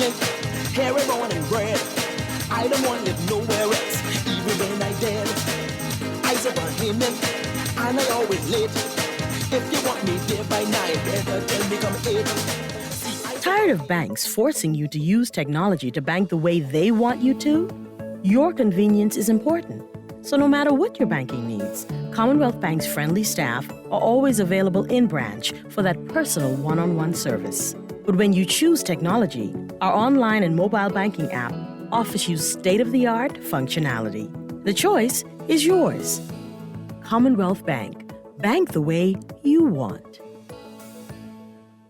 entertainment. Herringbone and bread. I don't want to live nowhere else, even when I dead. I superhuman, and I always late. If you want me there by 9, better tell me come 8. Tired of banks forcing you to use technology to bank the way they want you to? Your convenience is important. So no matter what your banking needs, Commonwealth Bank's friendly staff are always available in branch for that personal one-on-one service. But when you choose technology, our online and mobile banking app offers you state-of-the-art functionality. The choice is yours. Commonwealth Bank. Bank the way you want.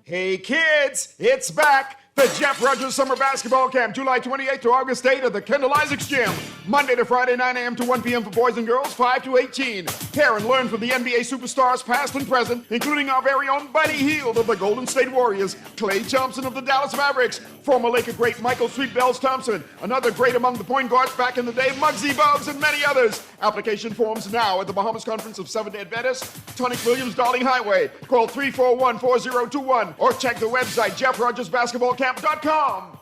Hey kids, it's back! The Jeff Rogers Summer Basketball Camp, July 28th to August 8th at the Kendall Isaacs Gym. Monday to Friday, 9 a.m. to 1 p.m. for boys and girls, 5 to 18. Pair and learn from the NBA superstars past and present, including our very own Buddy Hield of the Golden State Warriors, Klay Thompson of the Dallas Mavericks, former Laker great Michael Sweet Bells Thompson, another great among the point guards back in the day, Muggsy Bogues, and many others. Application forms now at the Bahamas Conference of Seventh-day Adventists, Tonic Williams, Darling Highway. Call 341-4021 or check the website, jeffrogersbasketballcamp.com.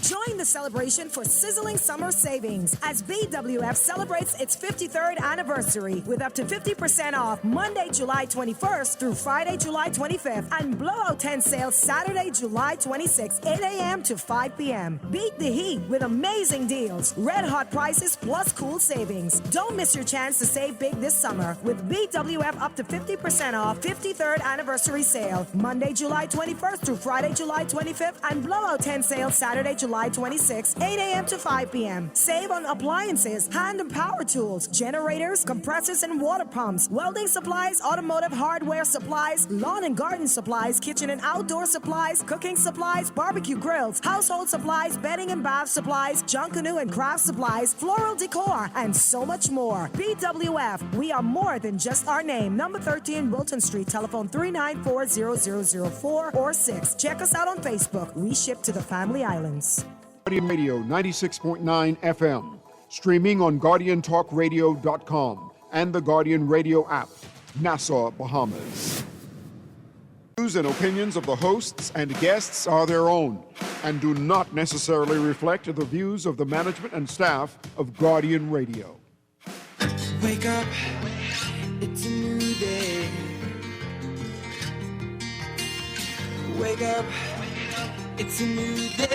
Join the celebration for sizzling summer savings as BWF celebrates its 53rd anniversary with up to 50% off Monday, July 21st through Friday, July 25th, and blowout 10 sales Saturday, July 26th, 8 a.m. to 5 p.m. Beat the heat with amazing deals, red hot prices plus cool savings. Don't miss your chance to save big this summer with BWF up to 50% off 53rd anniversary sale Monday, July 21st through Friday, July 25th, and blowout 10 sales Saturday, July 26th, 8 a.m. to 5 p.m. Save on appliances, hand and power tools, generators, compressors and water pumps, welding supplies, automotive hardware supplies, lawn and garden supplies, kitchen and outdoor supplies, cooking supplies, barbecue grills, household supplies, bedding and bath supplies, junk canoe and craft supplies, floral decor, and so much more. BWF, we are more than just our name. Number 13 Wilton Street, telephone 394-0004 or 6. Check us out on Facebook. We ship to the Family Islands. Guardian Radio 96.9 FM, streaming on GuardianTalkRadio.com and the Guardian Radio app, Nassau, Bahamas. Views and opinions of the hosts and guests are their own and do not necessarily reflect the views of the management and staff of Guardian Radio. Wake up, it's a new day. Wake up, it's a new day.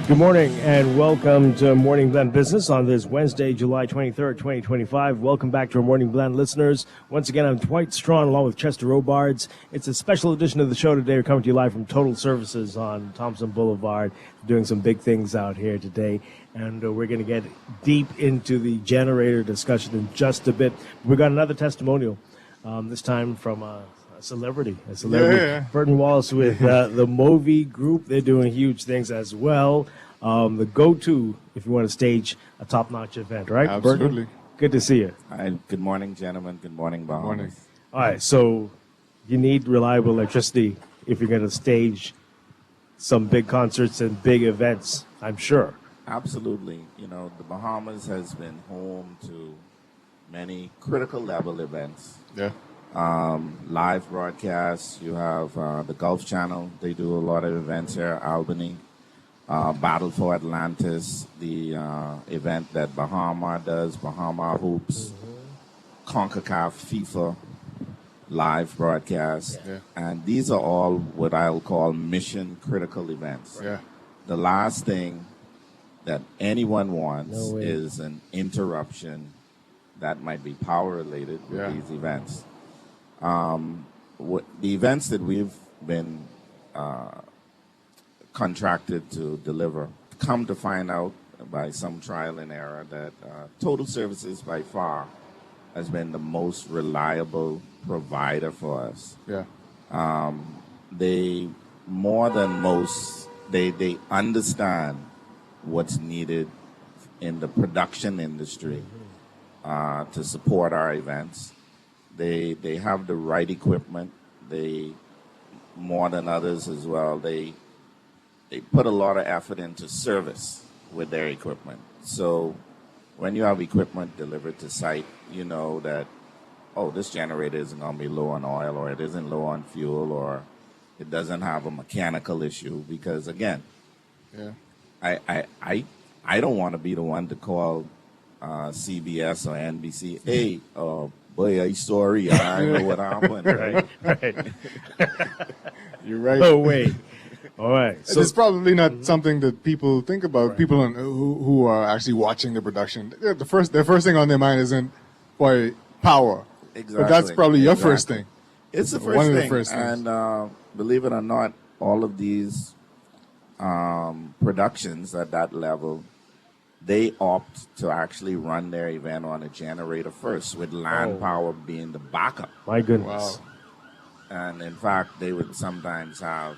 Good morning and welcome to Morning Blend Business on this Wednesday, July 23rd, 2025. Welcome back to our Morning Blend listeners. Once again, I'm Dwight Strachan along with Chester Robards. It's a special edition of the show today. We're coming to you live from Total Services on Thompson Boulevard. Doing some big things out here today. And we're going to get deep into the generator discussion in just a bit. We got another testimonial, this time from a celebrity. Yeah. Burton Wallace with the Movi Group. They're doing huge things as well. The go-to if you want to stage a top-notch event, right? Absolutely. Burton? Good to see you. Hi, good morning, gentlemen. Good morning, Bahamas. Morning. All right, so you need reliable electricity if you're going to stage some big concerts and big events, I'm sure. Absolutely. You know, the Bahamas has been home to many critical level events. Yeah. Live broadcasts. You have the Gulf Channel. They do a lot of events here. Albany. Battle for Atlantis, the event that Bahama does, Bahama Hoops, CONCACAF, FIFA, live broadcast. Yeah. And these are all what I'll call mission critical events. Yeah. The last thing that anyone wants is an interruption that might be power related with these events. The events that we've been contracted to deliver, come to find out by some trial and error that Total Services by far has been the most reliable provider for us. Yeah. They, more than most they understand what's needed in the production industry to support our events. They have the right equipment. They, more than others as well, they put a lot of effort into service with their equipment. So when you have equipment delivered to site, you know that, oh, this generator isn't going to be low on oil, or it isn't low on fuel, or it doesn't have a mechanical issue. Because again, I don't want to be the one to call CBS or NBC, hey, boy, I'm sorry, I know what happened. Right. You're right. Oh, wait. All right. So it's probably not something that people think about. People who are actually watching the production, their first thing on their mind isn't, boy, power. Exactly. But that's probably your first thing. It's the first One thing. of the first things. And believe it or not, all of these productions at that level, they opt to actually run their event on a generator first, with land power being the backup. My goodness. Wow. And in fact, they would sometimes have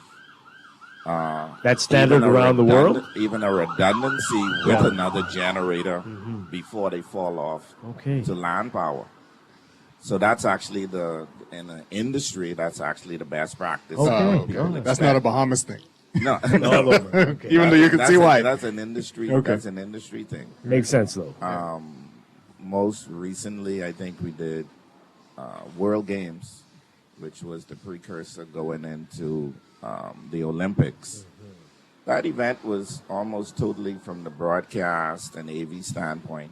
that's standard around the world? Even a redundancy with another generator before they fall off to land power. So that's actually in the industry, that's actually the best practice. That's not a Bahamas thing. No. Even though you can see why. That's an industry. That's an industry thing. Makes sense though. Most recently, I think we did World Games, which was the precursor going into the Olympics. That event was almost totally, from the broadcast and AV standpoint,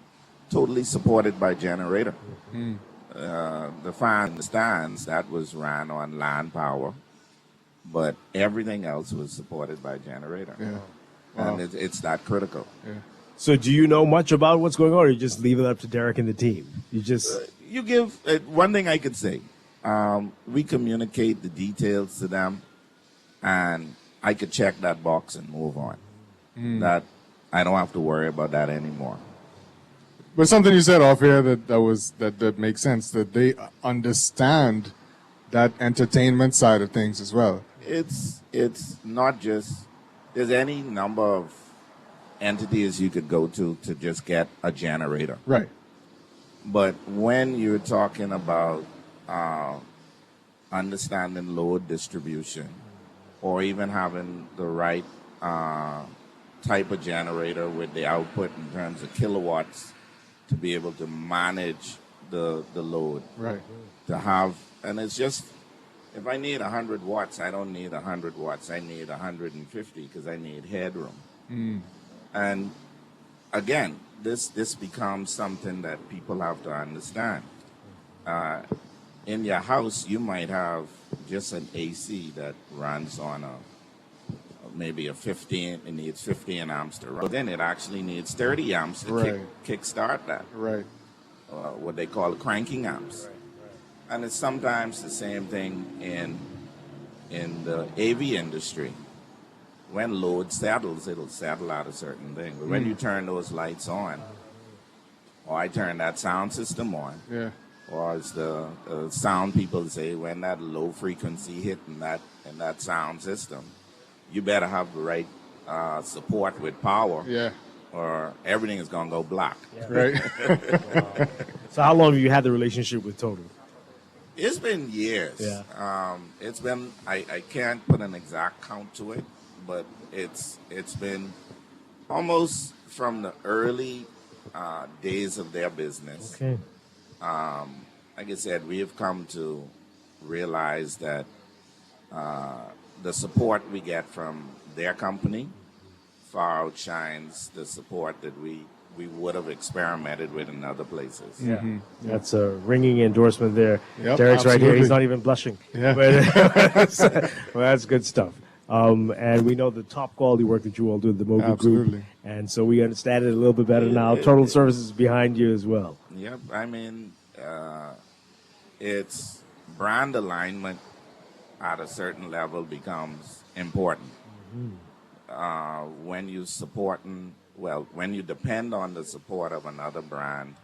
totally supported by generator. The fan in the stands, that was ran on land power, but everything else was supported by generator. And it's that critical. So do you know much about what's going on, or you just leave it up to Derek and the team? You just you give one thing I could say. We communicate the details to them, and I could check that box and move on. That I don't have to worry about that anymore. But something you said off here that makes sense, that they understand that entertainment side of things as well. It's not just, there's any number of entities you could go to just get a generator. Right. But when you're talking about understanding load distribution, or even having the right type of generator with the output in terms of kilowatts to be able to manage the load. Right. To have, and it's just, if I need 100 watts, I don't need 100 watts. I need 150 because I need headroom. And again, this becomes something that people have to understand. In your house, you might have just an AC that runs on maybe a 15, it needs 15 amps to run. But then it actually needs 30 amps to kick start that. Right. What they call cranking amps. And it's sometimes the same thing in the AV industry. When load settles, it'll settle at a certain thing. But when you turn those lights on, or I turn that sound system on, or as the sound people say, when that low frequency hit in that sound system, you better have the right support with power, or everything is going to go black. Right. So how long have you had the relationship with Total? It's been years. It's been, I can't put an exact count to it, but it's been almost from the early days of their business. Okay. Like I said, we have come to realize that the support we get from their company far outshines the support that we would have experimented with in other places. That's a ringing endorsement there. Yep, Derek's right here. absolutely. He's not even blushing. Yeah. But, well, that's good stuff. And we know the top quality work that you all do at the Moby Group. Absolutely. And so we understand it a little bit better now. Total Services is behind you as well. Yep. I mean, it's brand alignment at a certain level becomes important. When you when you depend on the support of another brand,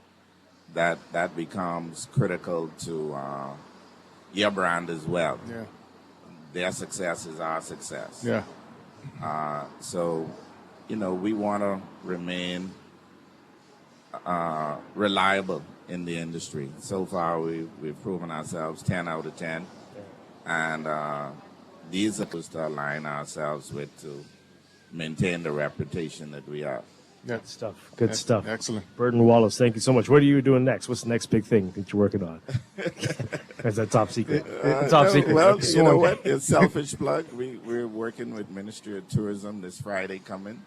that becomes critical to your brand as well. Yeah. Their success is our success. Yeah. So, we want to remain reliable in the industry. So far, we've proven ourselves 10 out of 10. And these are those to align ourselves with to maintain the reputation that we have. Good stuff. Good stuff. Excellent. Burton Wallace, thank you so much. What are you doing next? What's the next big thing that you're working on? Is that top secret? Top secret. Well, you know what? It's selfish plug. We're working with Ministry of Tourism this Friday coming.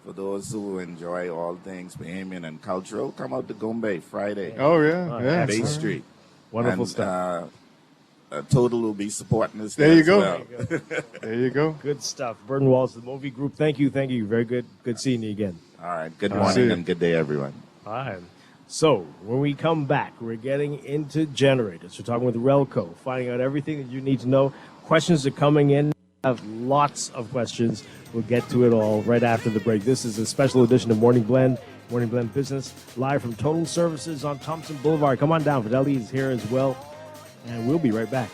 For those who enjoy all things Bahamian and cultural, come out to Gombe Friday. Oh, yeah. Bay Street. Wonderful and, stuff. Total will be supporting us There you as go. well. There you go. Good stuff. Burton Wallace, the Movie Group. Thank you. Very good. Good seeing you again. All right. Good morning and good day, everyone. All right. So when we come back, we're getting into generators. We're talking with Relco, finding out everything that you need to know. Questions are coming in. I have lots of questions. We'll get to it all right after the break. This is a special edition of Morning Blend Business, live from Total Services on Thompson Boulevard. Come on down. Fidelity is here as well. And we'll be right back.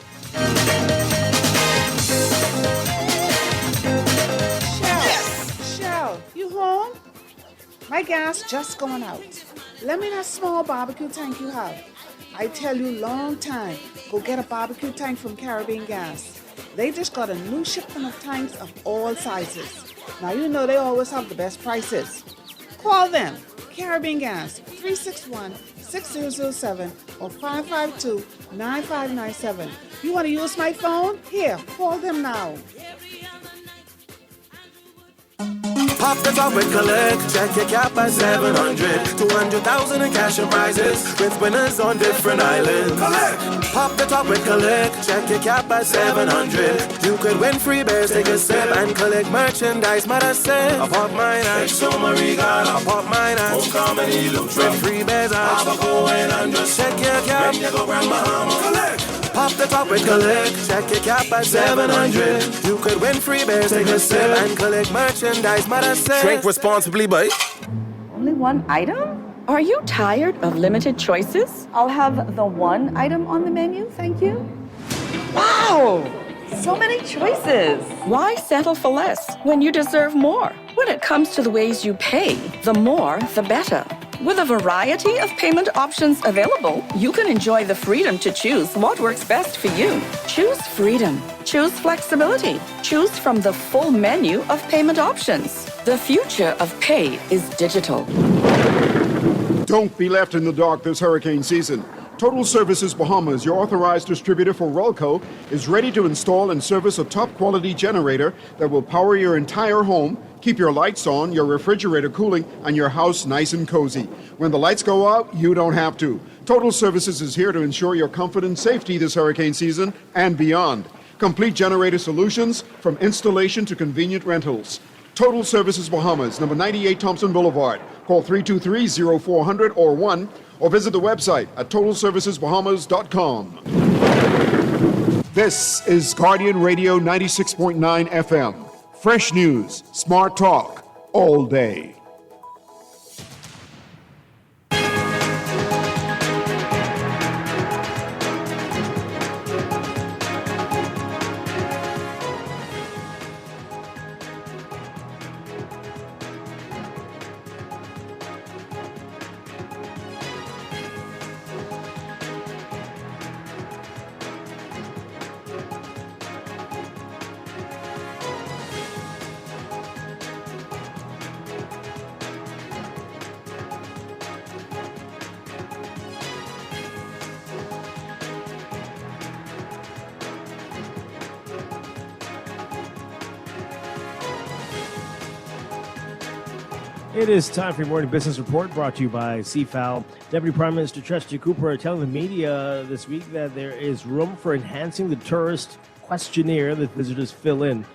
Shell, you home? My gas just gone out. Let me that small barbecue tank you have. I tell you long time, go get a barbecue tank from Caribbean Gas. They just got a new shipment of tanks of all sizes. Now you know they always have the best prices. Call them, Caribbean Gas, 361-6007 or 552-9597. You want to use my phone? Here, call them now. Pop the top with collect, check your cap at 700, 200,000 in cash and prizes, with winners on different islands. Collect! Pop the top with collect, check your cap at 700. You could win free bears, take a sip and collect merchandise. Mother said, I pop mine at Marigan, I pop mine at Homecoming, look with free bears at Abaco and just check your cap. You go Grand Bahama. Collect! Pop the top with collect, check your cap at 700. You could win free bears, take a sip and collect merchandise. Mother said, drink responsibly, boy. Only one item? Are you tired of limited choices? I'll have the one item on the menu, thank you. Wow! So many choices. Why settle for less when you deserve more? When it comes to the ways you pay, the more, the better. With a variety of payment options available, you can enjoy the freedom to choose what works best for you. Choose freedom. Choose flexibility. Choose from the full menu of payment options. The future of pay is digital. Don't be left in the dark this hurricane season. Total Services Bahamas, your authorized distributor for Relco, is ready to install and service a top-quality generator that will power your entire home, keep your lights on, your refrigerator cooling, and your house nice and cozy. When the lights go out, you don't have to. Total Services is here to ensure your comfort and safety this hurricane season and beyond. Complete generator solutions from installation to convenient rentals. Total Services Bahamas, number 98 Thompson Boulevard. Call 323-0400 or 1, or visit the website at totalservicesbahamas.com. This is Guardian Radio 96.9 FM. Fresh news, smart talk, all day. It is time for your morning business report brought to you by CFAL. Deputy Prime Minister Trestia Cooper telling the media this week that there is room for enhancing the tourist questionnaire that visitors fill in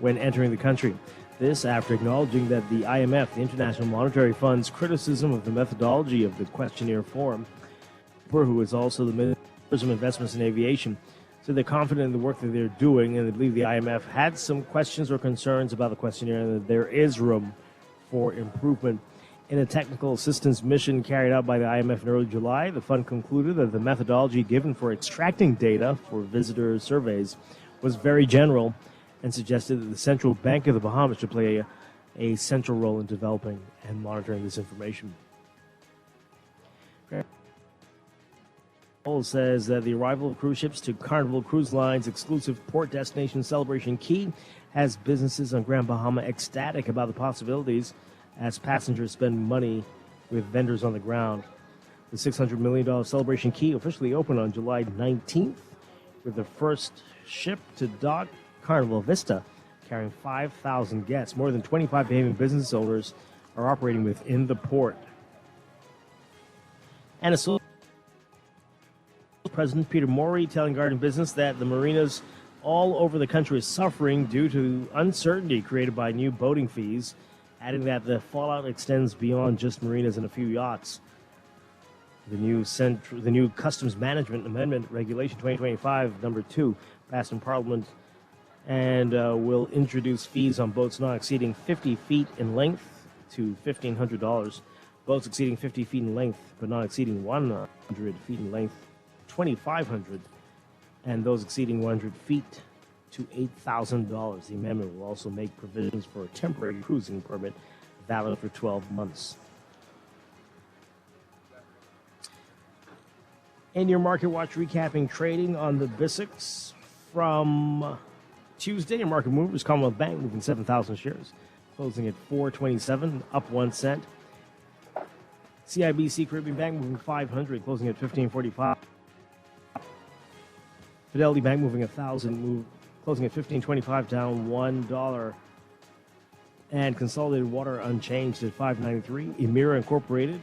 when entering the country. This after acknowledging that the IMF, the International Monetary Fund's criticism of the methodology of the questionnaire form. Cooper, who is also the Minister of Investments in Aviation, said they're confident in the work that they're doing and they believe the IMF had some questions or concerns about the questionnaire and that there is room for improvement. In a technical assistance mission carried out by the IMF in early July, the fund concluded that the methodology given for extracting data for visitor surveys was very general and suggested that the Central Bank of the Bahamas should play a central role in developing and monitoring this information. Says that the arrival of cruise ships to Carnival Cruise Line's exclusive port destination Celebration Key has businesses on Grand Bahama ecstatic about the possibilities as passengers spend money with vendors on the ground. The $600 million Celebration Key officially opened on July 19th with the first ship to dock, Carnival Vista, carrying 5,000 guests. More than 25 Bahamian business owners are operating within the port. And President Peter Morey telling Guardian Business that the marinas all over the country is suffering due to uncertainty created by new boating fees, adding that the fallout extends beyond just marinas and a few yachts. The new Customs Management Amendment Regulation 2025, number 2, passed in Parliament and will introduce fees on boats not exceeding 50 feet in length to $1,500. Boats exceeding 50 feet in length but not exceeding 100 feet in length, $2,500, and those exceeding 100 feet to $8,000. The amendment will also make provisions for a temporary cruising permit valid for 12 months. In your Market Watch recapping trading on the BISX from Tuesday, your market move is Commonwealth Bank moving 7,000 shares, closing at $4.27, up 1 cent. CIBC Caribbean Bank moving 500, closing at $15.45. Fidelity Bank moving 1,000, closing at $15.25, down $1. And Consolidated Water unchanged at $5.93. Emira Incorporated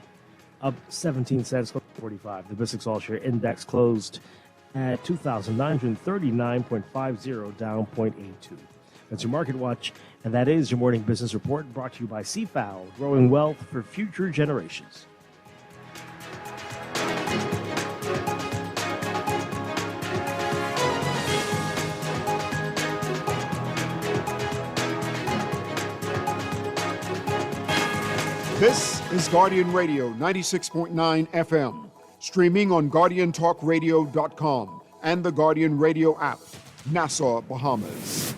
up 17 cents, 45. The BISX All Share Index closed at 2,939.50, down 0.82. That's your Market Watch, and that is your morning business report brought to you by CFAL, growing wealth for future generations. This is Guardian Radio 96.9 FM, streaming on GuardianTalkRadio.com and the Guardian Radio app, Nassau, Bahamas.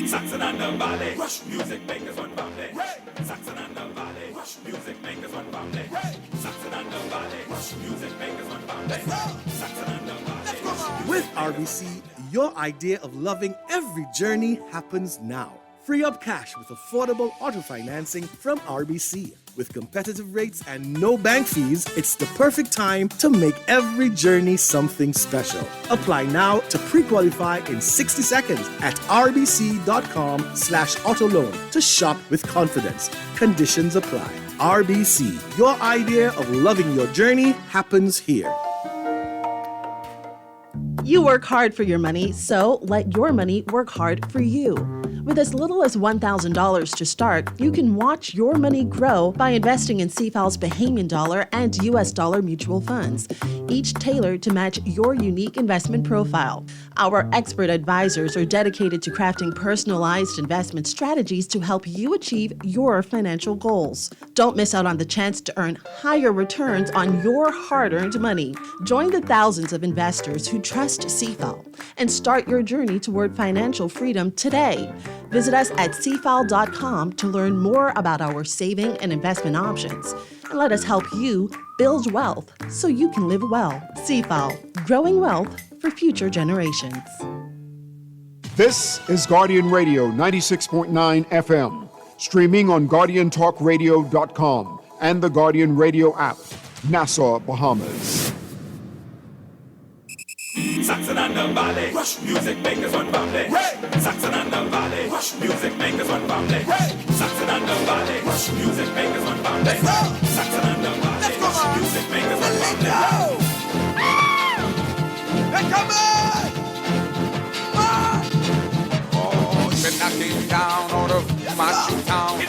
Saxon and the Valley, Rush music makers one family. Saxon and the Valley, Rush music makers one family. Saxon and the Valley, Rush music makers one family. Saxon and the Valley. With RBC, your idea of loving every journey happens now. Free up cash with affordable auto financing from RBC. With competitive rates and no bank fees, it's the perfect time to make every journey something special. Apply now to pre-qualify in 60 seconds at rbc.com/auto loan to shop with confidence. Conditions apply. RBC, your idea of loving your journey happens here. You work hard for your money, so let your money work hard for you. With as little as $1,000 to start, you can watch your money grow by investing in CFAL's Bahamian dollar and US dollar mutual funds, each tailored to match your unique investment profile. Our expert advisors are dedicated to crafting personalized investment strategies to help you achieve your financial goals. Don't miss out on the chance to earn higher returns on your hard-earned money. Join the thousands of investors who trust CFAL and start your journey toward financial freedom today. Visit us at cfal.com to learn more about our saving and investment options. And let us help you build wealth so you can live well. CFAL, growing wealth for future generations. This is Guardian Radio 96.9 FM, streaming on GuardianTalkRadio.com and the Guardian Radio app, Nassau, Bahamas. Saxon and the Valley, Rush music makers one family. Saxon and the Valley, Rush music makers one family. Saxon and the Valley, Rush music makers one family. Saxon and the Valley, Rush music makers one family. They're coming! Oh, been knocking down out of my town.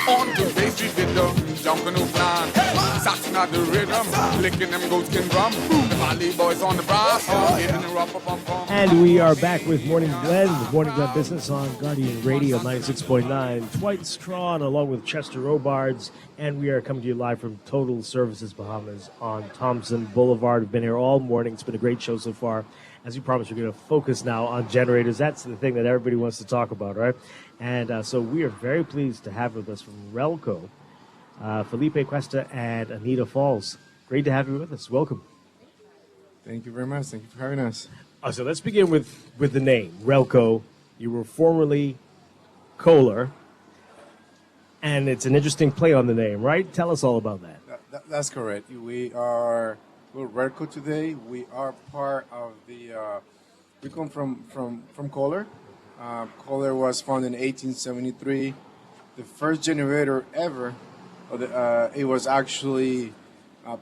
On to Bay Street with the Junkanoo plan. Saxon at the rhythm, licking them goatskin drum. The Valley boys on the brass, hitting the rough bum bum. And we are back with Morning Blend, Morning Blend Business on Guardian Radio 96.9. Dwight Strachan along with Chester Robards, and we are coming to you live from Total Services Bahamas on Thompson Boulevard. We've been here all morning. It's been a great show so far. As you promised, we're going to focus now on generators. That's the thing that everybody wants to talk about, right? And so we are very pleased to have with us from Relco, Felipe Cuesta and Anita Falls. Great to have you with us. Welcome. Thank you very much. Thank you for having us. So let's begin with the name, Relco. You were formerly Kohler, and it's an interesting play on the name, right? Tell us all about that. That's correct. We're Relco today. We are part of the, we come from Kohler. Kohler was founded in 1873. The first generator ever, it was actually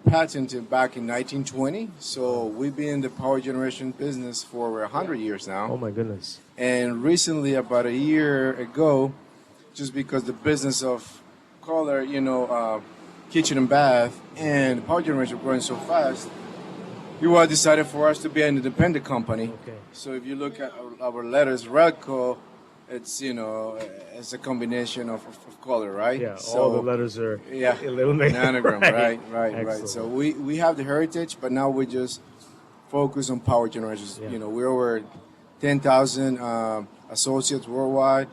patented back in 1920. So we've been in the power generation business for over 100 years now. Oh my goodness. And recently, about a year ago, just because the business of Kohler, kitchen and bath and power generation growing so fast, it was decided for us to be an independent company. Okay. So if you look at our letters, Relco, it's a combination of Kohler, right? Yeah, so, all the letters are a little anagram, right. Excellent. So we have the heritage, but now we just focus on power generations. Yeah. We're over 10,000 associates worldwide.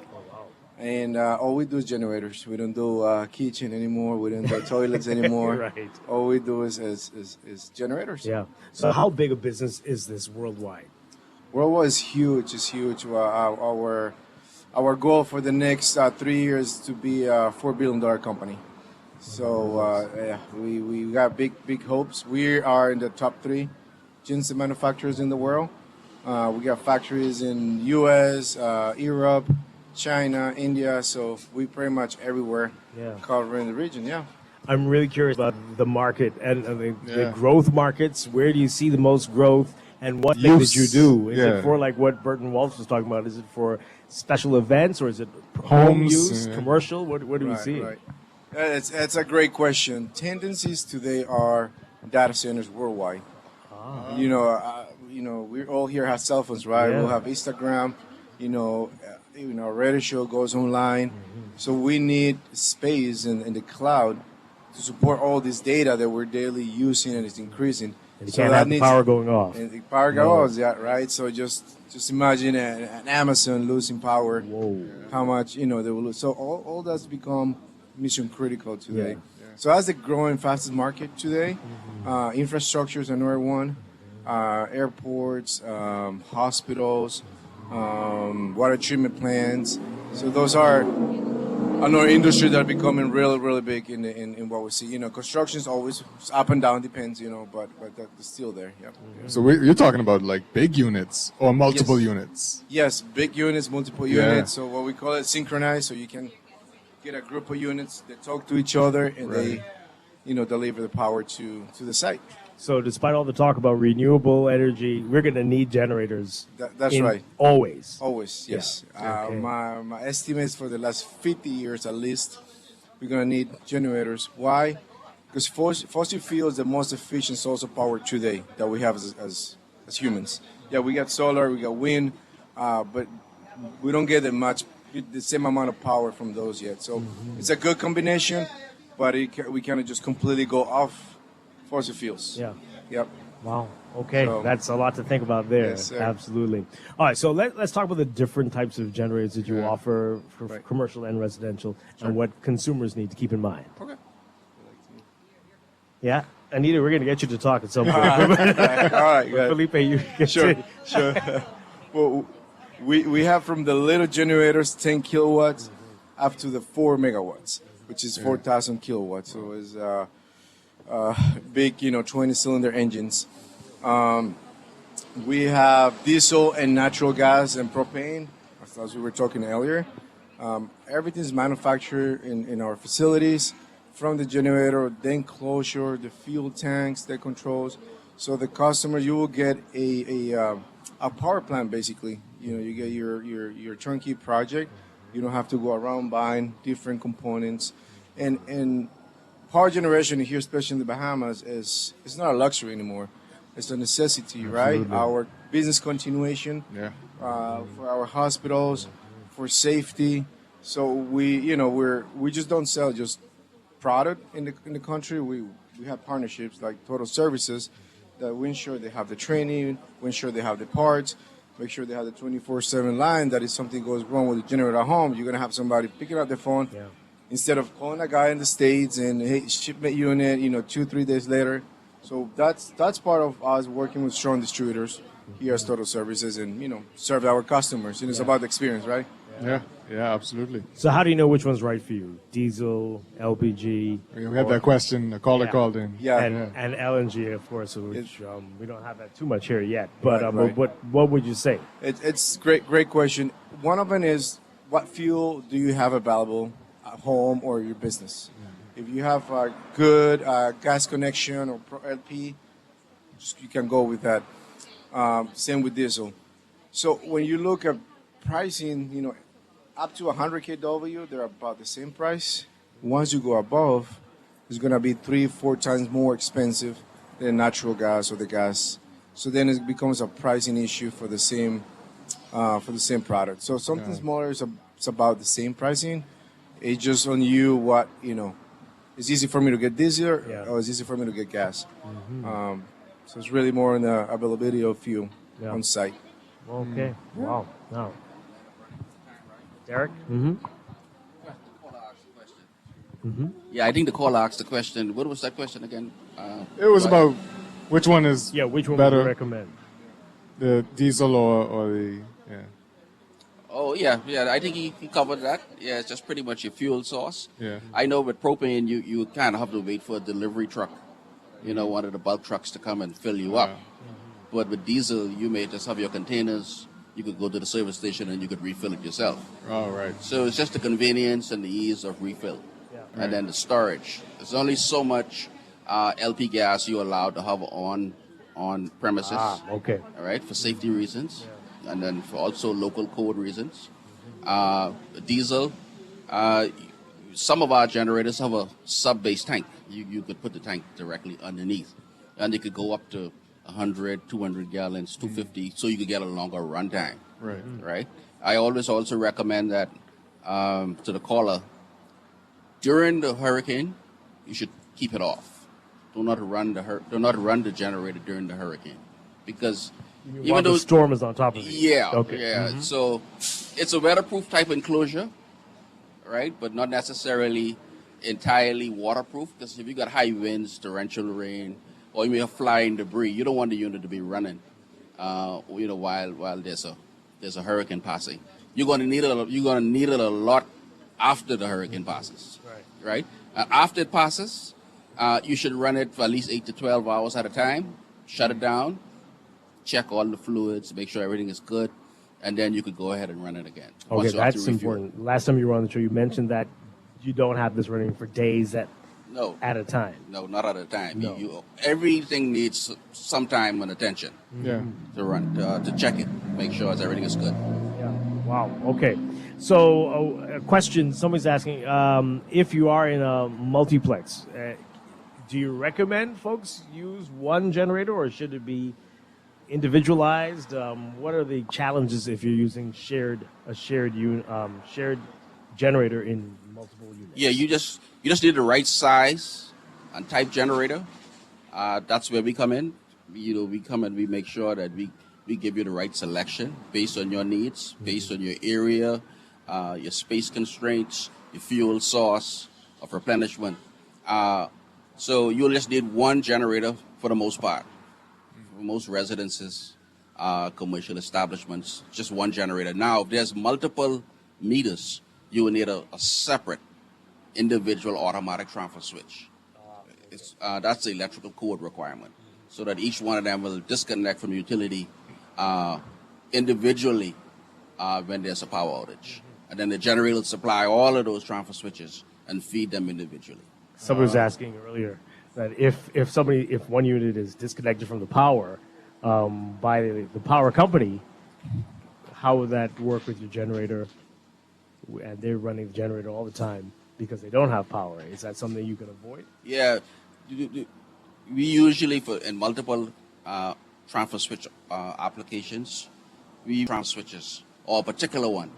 And all we do is generators. We don't do kitchen anymore. We don't do toilets anymore. Right. All we do is generators. Yeah. So how big a business is this worldwide? Worldwide is huge. It's huge. Our goal for the next 3 years to be a $4 billion company. So we got big hopes. We are in the top 3 ginseng manufacturers in the world. We got factories in U.S., Europe, China, India, so we pretty much everywhere covering the region, I'm really curious about the market and the growth markets. Where do you see the most growth, and what things did you do? Is it for like what Burton Walsh was talking about? Is it for special events, or is it home use, commercial? What do we see? Right. It's a great question. Tendencies today are data centers worldwide. We all here have cell phones, right? We'll have Instagram, our radio show goes online. So we need space in the cloud to support all this data that we're daily using, and it's increasing. And you can't have the power going off. And the power goes, right? So just imagine an Amazon losing power. Whoa. How much, they will lose. So all that's become mission critical today. So that's the growing fastest market today. Infrastructure is another one. Airports, hospitals, water treatment plants. So those are another industry that are becoming really big in what we see. Construction is always up and down, depends, but that's still there. Yeah. So you're talking about like big units or multiple units? Yes, big units, multiple units. So what we call it synchronized. So you can get a group of units that talk to each other, and they, deliver the power to the site. So despite all the talk about renewable energy, we're going to need generators. That's right. Always. Always, yes. Okay. My estimates for the last 50 years at least, we're going to need generators. Why? Because fossil fuel is the most efficient source of power today that we have as humans. Yeah, we got solar, we got wind, but we don't get the same amount of power from those yet. So it's a good combination, but we cannot just completely go off fossil fuels. Yeah. Yep. Wow. Okay. So, that's a lot to think about there. Yes, sir. Absolutely. All right. So let's talk about the different types of generators that you offer for commercial and residential, and what consumers need to keep in mind. Okay. Yeah. Anita, we're going to get you to talk at some point. All right. Good. Felipe, you get Sure. to- Well, we have from the little generators, 10 kilowatts, up to the 4 megawatts, which is 4,000 kilowatts. So it's big, 20-cylinder engines. We have diesel and natural gas and propane, as we were talking earlier. Everything's manufactured in our facilities, from the generator, the enclosure, the fuel tanks, the controls. So the customer, you will get a power plant basically. You get your turnkey project. You don't have to go around buying different components, and power generation here, especially in the Bahamas, is it's not a luxury anymore. It's a necessity, right? Absolutely. Our business continuation, Yeah. for our hospitals, for safety. So we just don't sell just product in the country. We have partnerships like Total Services that we ensure they have the training, we ensure they have the parts, make sure they have the 24/7 line. That if something goes wrong with the generator at home, you're gonna have somebody picking up the phone instead of calling a guy in the States and hey, shipment unit, 2-3 days later. So that's part of us working with strong distributors here at Total Services and serve our customers. It's about the experience, right? Yeah, absolutely. So how do you know which one's right for you? Diesel, LPG? We had that question. A caller called in. And LNG, of course, which we don't have that too much here yet. But Right. what would you say? It's great question. One of them is what fuel do you have available at home or your business? If you have a good gas connection or LP, you can go with that. Same with diesel. So when you look at pricing, up to 100 kW, they're about the same price. Once you go above, it's going to be 3-4 times more expensive than natural gas or the gas. So then it becomes a pricing issue for the same product. So something smaller is it's about the same pricing. It's just on you what It's easy for me to get diesel or it's easy for me to get gas. So it's really more on the availability of fuel on site. Okay. Wow. Now, Derek? Yeah, I think the caller asked the question. What was that question again? It was Dwight? about which one is which one better, would you recommend? the diesel or the Oh, yeah. I think he covered that. Yeah, it's just pretty much your fuel source. Yeah. I know with propane, you kind of have to wait for a delivery truck, one of the bulk trucks to come and fill you up. But with diesel, you may just have your containers. You could go to the service station and you could refill it yourself. Oh, right. So it's just the convenience and the ease of refill. Right. And then the storage. There's only so much LP gas you're allowed to have on premises. Okay. All right, for safety reasons. And then for also local code reasons. Diesel, some of our generators have a sub-base tank. You could put the tank directly underneath. And it could go up to 100, 200 gallons, 250, so you could get a longer run time. Right? I always also recommend that to the caller, during the hurricane, you should keep it off. Do not run the generator during the hurricane. Because Even though the storm is on top of you. Yeah. So it's a weatherproof type enclosure, right? But not necessarily entirely waterproof, because if you got high winds, torrential rain, or you may have flying debris, you don't want the unit to be running, while there's a hurricane passing. You're gonna need it a lot after the hurricane passes, right? After it passes, you should run it for at least 8 to 12 hours at a time. Shut it down. Check all the fluids, make sure everything is good, and then you could go ahead and run it again. Okay, that's important. Last time you were on the show, you mentioned that you don't have this running for days at a time. No, not at a time. No. Everything needs some time and attention to run, to check it, make sure everything is good. Yeah. Wow. Okay. So, a question somebody's asking, if you are in a multiplex, do you recommend folks use one generator, or should it be individualized? What are the challenges if you're using shared generator in multiple units? Yeah, you just need the right size and type generator. That's where we come in. We come and we make sure that we give you the right selection based on your needs, based on your area, your space constraints, your fuel source of replenishment. So you'll just need one generator for the most part. For most residences, commercial establishments, just one generator. Now, if there's multiple meters, you will need a separate individual automatic transfer switch. That's the electrical code requirement, so that each one of them will disconnect from the utility individually when there's a power outage. And then the generator will supply all of those transfer switches and feed them individually. Somebody was asking earlier that if one unit is disconnected from the power by the power company, how would that work with your generator? And they're running the generator all the time. because they don't have power. Is that something you can avoid? Yeah, we usually in multiple transfer switch applications, we use transfer switches or a particular one,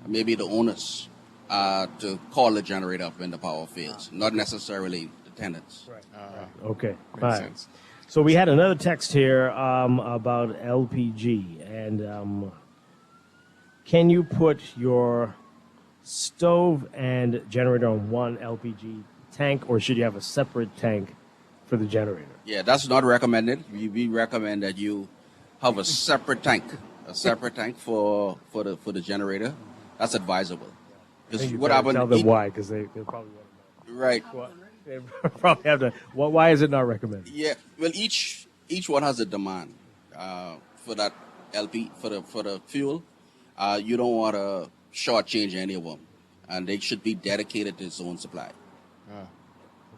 maybe the owners, to call the generator up when the power fails, not necessarily the tenants. Right. Okay. Makes All right. sense. So we had another text here about LPG, and can you put your stove and generator on one LPG tank, or should you have a separate tank for the generator? Yeah, that's not recommended. We recommend that you have a separate tank for the generator. That's advisable. Because what happened? Tell them why, because they probably want to know. Right. They probably have to. Why is it not recommended? Yeah. Well, each one has a demand for that LP for the fuel. You don't want to shortchange any of them, and they should be dedicated to its own supply.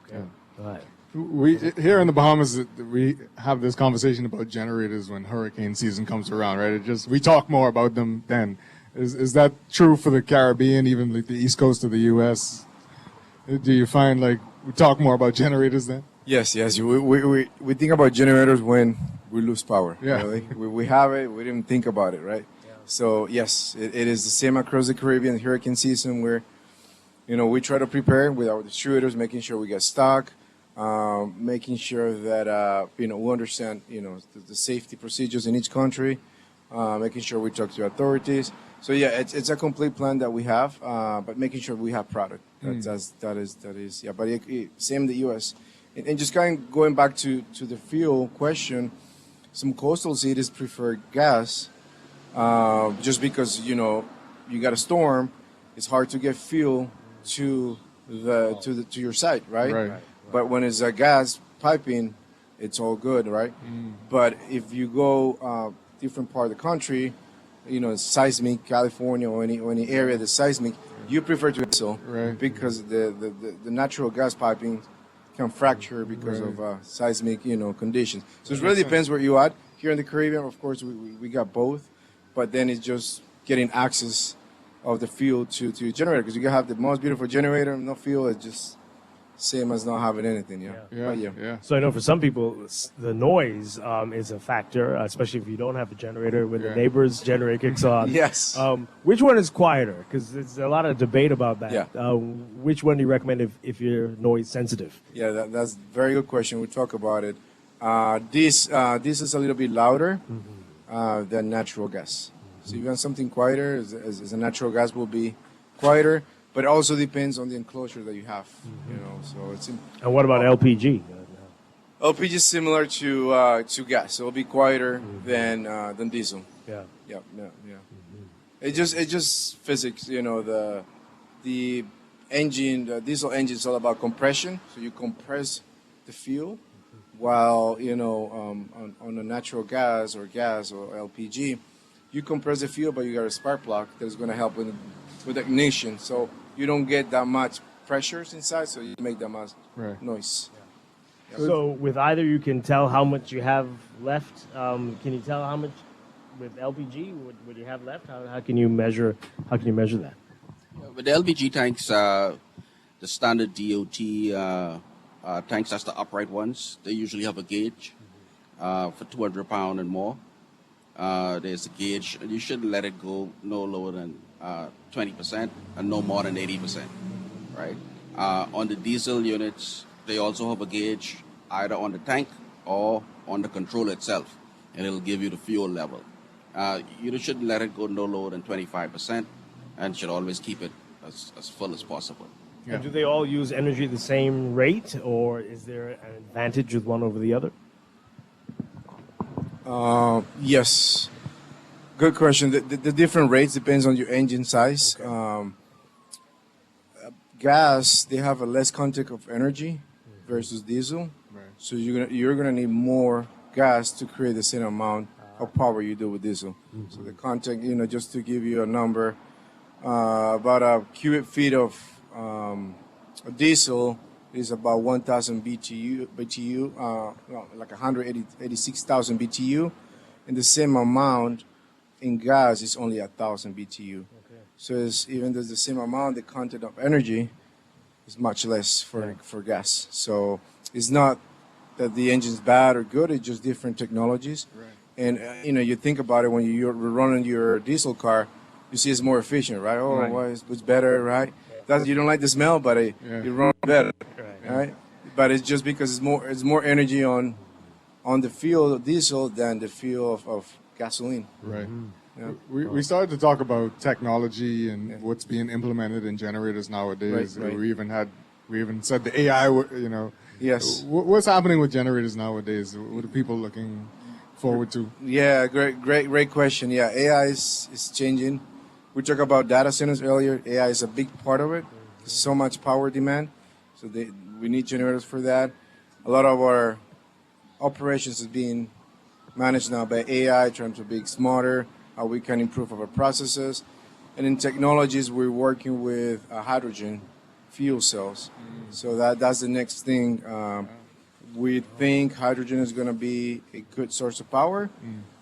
Okay. All right. We here in the Bahamas, we have this conversation about generators when hurricane season comes around, right? We talk more about them then. Is that true for the Caribbean, even like the east coast of the U.S.? Do you find like we talk more about generators then? Yes. We think about generators when we lose power. Yeah. Really. We have it. We didn't think about it, right? Yeah. So yes, it is the same across the Caribbean hurricane season where, we try to prepare with our distributors, making sure we get stock, making sure that we understand the safety procedures in each country, making sure we talk to authorities. So yeah, it's a complete plan that we have, but making sure we have product. That is yeah. But same in the U.S. And just going back to the fuel question, some coastal cities prefer gas, just because you got a storm, it's hard to get fuel to your site, right? But when it's a gas piping, it's all good, right? But if you go different part of the country, seismic, California or any area that's seismic, you prefer to diesel, because the natural gas piping can fracture because of seismic conditions. So it really depends where you are. Here in the Caribbean, of course, we got both, but then it's just getting access of the fuel to your generator, because you can have the most beautiful generator, no fuel, it's just same as not having anything. Yeah. So I know for some people, the noise is a factor, especially if you don't have a generator when the neighbor's generator kicks on. Yes. Which one is quieter? Because there's a lot of debate about that. Yeah. Which one do you recommend if you're noise sensitive? Yeah, that's a very good question. We'll talk about it. This is a little bit louder than natural gas. So if you want something quieter, as a natural gas will be quieter. But it also depends on the enclosure that you have, So it's. And what about LPG? LPG is similar to gas. So it'll be quieter than diesel. Yeah. Yeah. It's just physics. The engine, the diesel engine is all about compression. So you compress the fuel, while on a natural gas or LPG, you compress the fuel, but you got a spark plug that's going to help with ignition. So you don't get that much pressures inside, so you make that much noise. Yeah. So with either, you can tell how much you have left. Can you tell how much with LPG would you have left? How can you measure? How can you measure that? With the LPG tanks, the standard DOT tanks, that's the upright ones. They usually have a gauge for 200 pound and more. There's a gauge, and you shouldn't let it go no lower than 20% and no more than 80%, right? On the diesel units, they also have a gauge either on the tank or on the controller itself, and it'll give you the fuel level. You shouldn't let it go no lower than 25%, and should always keep it as full as possible. Yeah. And do they all use energy at the same rate, or is there an advantage with one over the other? Yes. Good question. The different rates depends on your engine size. Okay. Gas, they have a less content of energy versus diesel. Right. So you're gonna need more gas to create the same amount of power you do with diesel. Mm-hmm. So the content, just to give you a number, about a cubic feet of diesel is about 1,000 BTU, like 186,000 BTU, and the same amount in gas is only 1,000 BTU. Okay. So even though it's the same amount, the content of energy is much less for gas. So it's not that the engine's bad or good, it's just different technologies. Right. And, you think about it when you're running your diesel car, you see it's more efficient, right? Oh, Right. why it's better, right? You don't like the smell, but it runs better, right? But it's just because it's more energy on the fuel of diesel than the fuel of gasoline. Right. Yeah. We started to talk about technology and what's being implemented in generators nowadays. Right. We even said the AI. Yes. What's happening with generators nowadays? What are people looking forward to? Yeah, great question. Yeah, AI is changing. We talked about data centers earlier. AI is a big part of it. There's so much power demand, so we need generators for that. A lot of our operations is being managed now by AI, trying to be smarter, how we can improve our processes. And in technologies, we're working with hydrogen fuel cells. So that's the next thing. We think hydrogen is going to be a good source of power.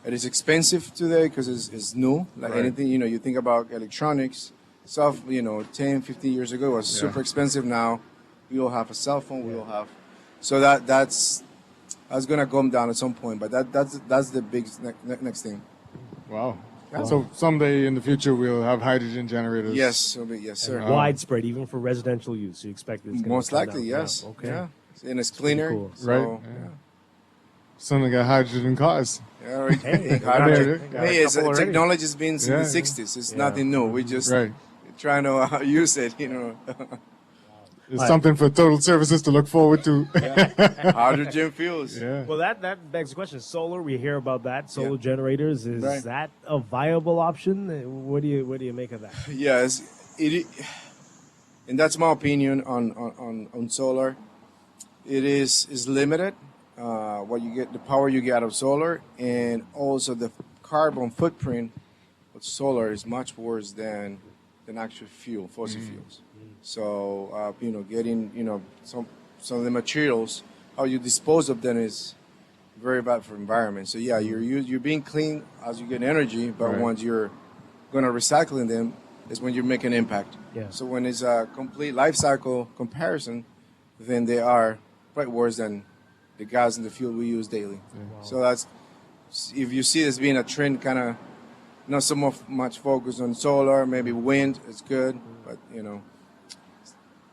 It is expensive today because it's new. Like Right. anything, you think about electronics, stuff, 10, 15 years ago was super expensive. Now we all have a cell phone. We all have. So that's going to come down at some point. But that's the big next thing. Wow. Yeah. So someday in the future we'll have hydrogen generators. Yes, yes, sir. Widespread, even for residential use. You expect it's gonna Most come likely, down. yes. Yeah, okay. Yeah. And it's cleaner. Cool. So, Right. Yeah. Someone got hydrogen cars. Yeah, right. Hey, Hydrogen. got a Hey, couple already. technology's been since Yeah. the 60s. It's Yeah. nothing new. We just trying to use it, It's something for total services to look forward to. Hydrogen fuels. Yeah. Well, that begs the question. Solar, we hear about that. Solar Yeah. generators, is Right. that a viable option? What do you make of that? Yes, and that's my opinion on solar. It is limited. What you get, the power you get out of solar, and also the carbon footprint of solar is much worse than actual fuel, fossil fuels. So getting some of the materials, how you dispose of them is very bad for environment. So yeah, you're being clean as you get energy, but Right. once you're gonna recycling them is when you make an impact. Yeah. So when it's a complete life cycle comparison, then they are quite worse than the gas and the fuel we use daily. So that's, if you see this being a trend, kind of not so much focus on solar, maybe wind is good, but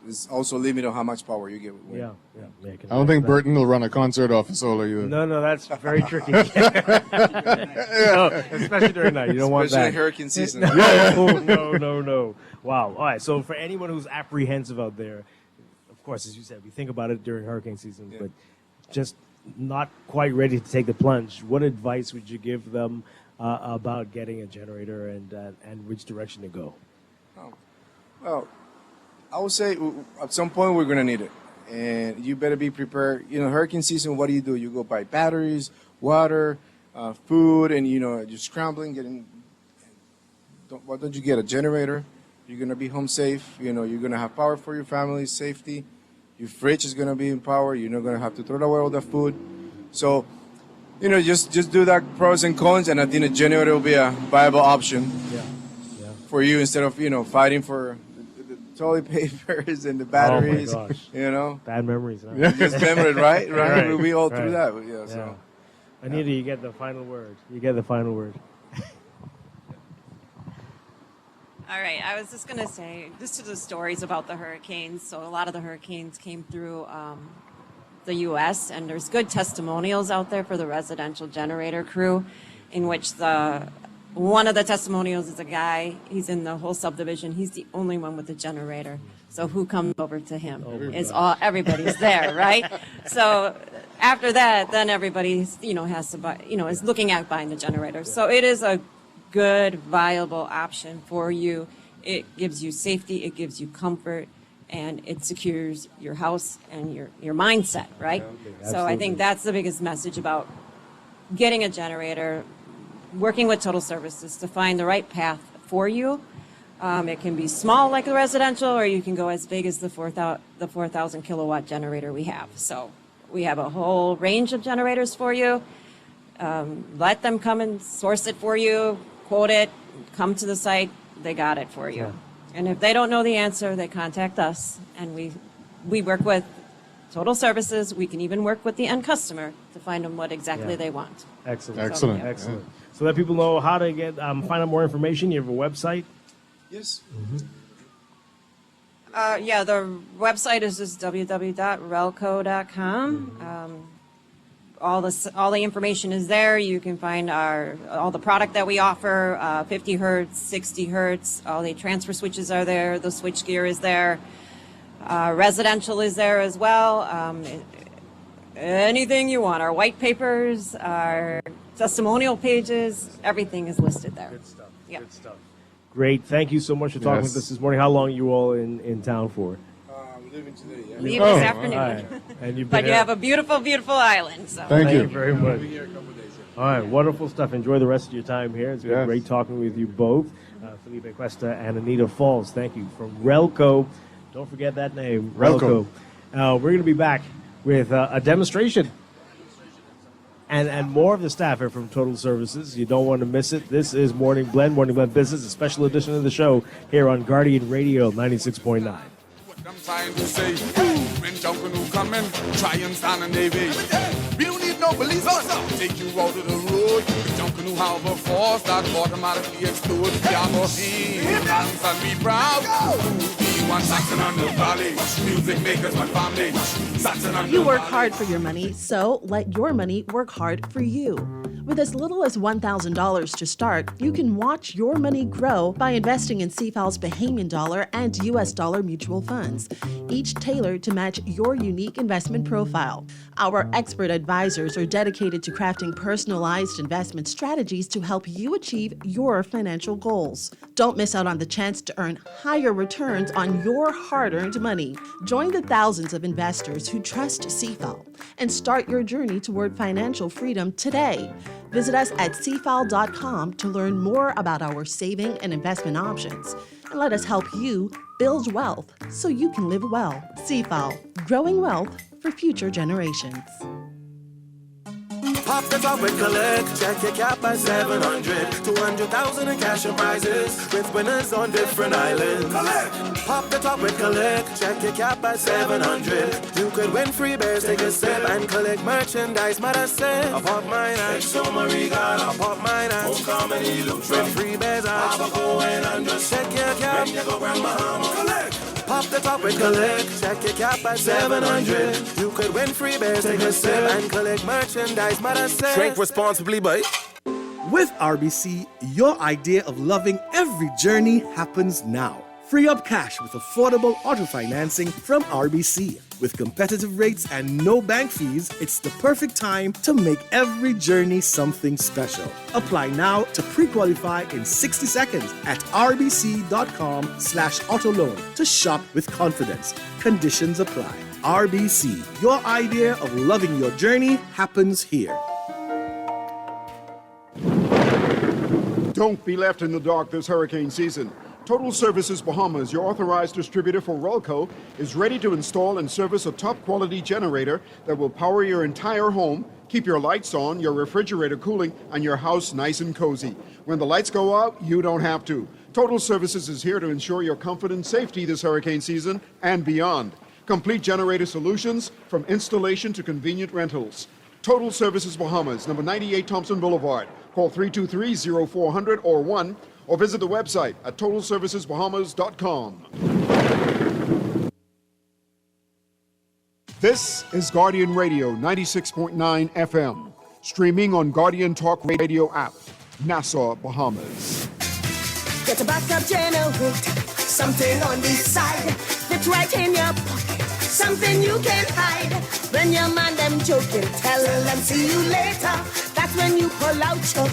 it's also limited on how much power you get with wind. Yeah. I don't think Burton will run a concert off of solar either. No, that's very tricky. No, especially during night. You don't want Especially that. hurricane season. No. Wow. All right. So for anyone who's apprehensive out there, of course, as you said, we think about it during hurricane season, but just not quite ready to take the plunge. What advice would you give them about getting a generator and which direction to go? Well, I would say at some point we're going to need it. And you better be prepared. Hurricane season, what do? You go buy batteries, water, food, and, you're scrambling, why don't you get a generator? You're going to be home safe. You're going to have power for your family, safety. Your fridge is going to be in power. You're not going to have to throw away all the food. So, just do that pros and cons, and I think a generator will be a viable option for you instead of, fighting for the toilet papers and the batteries. Oh my gosh. Bad memories. Huh? Just memory, right? Right. We all through Right. that. Yeah. So. Anita, you get the final word. All right, I was just going to say, just to the stories about the hurricanes. So a lot of the hurricanes came through the U.S., and there's good testimonials out there for the residential generator crew, in which one of the testimonials is a guy, he's in the whole subdivision, he's the only one with a generator. So who comes over to him? Everybody's there, right? So after that, then everybody, has to buy, is looking at buying the generator. So it is a good, viable option for you. It gives you safety, it gives you comfort, and it secures your house and your mindset, right? So I think that's the biggest message about getting a generator, working with Total Services to find the right path for you. It can be small like the residential, or you can go as big as the 4,000 kilowatt generator we have. So we have a whole range of generators for you. Let them come and source it for you, quote it, come to the site, they got it for you. And if they don't know the answer, they contact us, and we work with Total Services. We can even work with the end customer to find them what exactly they want. Excellent. Excellent. So, Excellent. So let people know how to get find out more information. You have a website? Yes. The website is just www.relco.com. All the information is there. You can find all the product that we offer, 50 hertz, 60 hertz. All the transfer switches are there. The switch gear is there. Residential is there as well. Anything you want. Our white papers, our testimonial pages, everything is listed there. Good stuff. Yeah. Good stuff. Great. Thank you so much for talking with us this morning. How long are you all in town for? We're leaving today, yeah. Leave this afternoon. All right. And you've But been you here- have a beautiful, beautiful island. So. Thank you very much. We'll be here a couple of days. Yeah. All right, wonderful stuff. Enjoy the rest of your time here. It's been Yes. great talking with you both. Felipe Cuesta and Anita Falls, thank you. From Relco, don't forget that name, Relco. We're going to be back with a demonstration. And more of the staff here from Total Services. You don't want to miss it. This is Morning Blend Business, a special edition of the show here on Guardian Radio 96.9. I'm trying to say, when Junkin' who come in, try and stand in their way. We don't need no police officer to take you out of the road. Junkin' who have a force that automatically explode. We are more hands and be proud. We want Saxon on the valley. Music makers, my family. Saxon on the You work valley. hard for your money, so let your money work hard for you. With as little as $1,000 to start, you can watch your money grow by investing in CFAL's Bahamian dollar and US dollar mutual funds, each tailored to match your unique investment profile. Our expert advisors are dedicated to crafting personalized investment strategies to help you achieve your financial goals. Don't miss out on the chance to earn higher returns on your hard-earned money. Join the thousands of investors who trust CFAL and start your journey toward financial freedom today. Visit us at cfal.com to learn more about our saving and investment options. And let us help you build wealth so you can live well. CFAL, growing wealth for future generations. Pop the top with collect, check your cap at 700, 200,000 in cash and prizes, with winners on different islands. Collect! Pop the top with collect, check your cap at 700. You could win free bears, take a sip, and collect merchandise, matter say. I pop mine at Exo Marigana, I pop mine at Homecoming Loop, with free bears at Abaco and just check your cap. When you go Grand Bahama, collect! Pop the top with collect, check your cap at 700. You could win free bears, take a sip, and collect merchandise, matter say. Drink responsibly, boy. With RBC, your idea of loving every journey happens now. Free up cash with affordable auto financing from RBC. With competitive rates and no bank fees, it's the perfect time to make every journey something special. Apply now to pre-qualify in 60 seconds at rbc.com/auto loan to shop with confidence. Conditions apply. RBC, your idea of loving your journey happens here. Don't be left in the dark this hurricane season. Total Services Bahamas, your authorized distributor for Relco, is ready to install and service a top-quality generator that will power your entire home, keep your lights on, your refrigerator cooling, and your house nice and cozy. When the lights go out, you don't have to. Total Services is here to ensure your comfort and safety this hurricane season and beyond. Complete generator solutions from installation to convenient rentals. Total Services Bahamas, number 98 Thompson Boulevard. Call 323-0400 or 1, or visit the website at totalservicesbahamas.com. This is Guardian Radio 96.9 FM, streaming on Guardian Talk Radio app, Nassau, Bahamas. Get a backup generator, something on the side. Fit right in your pocket, something you can't hide. When your man them joking, tell them see you later. That's when you pull out your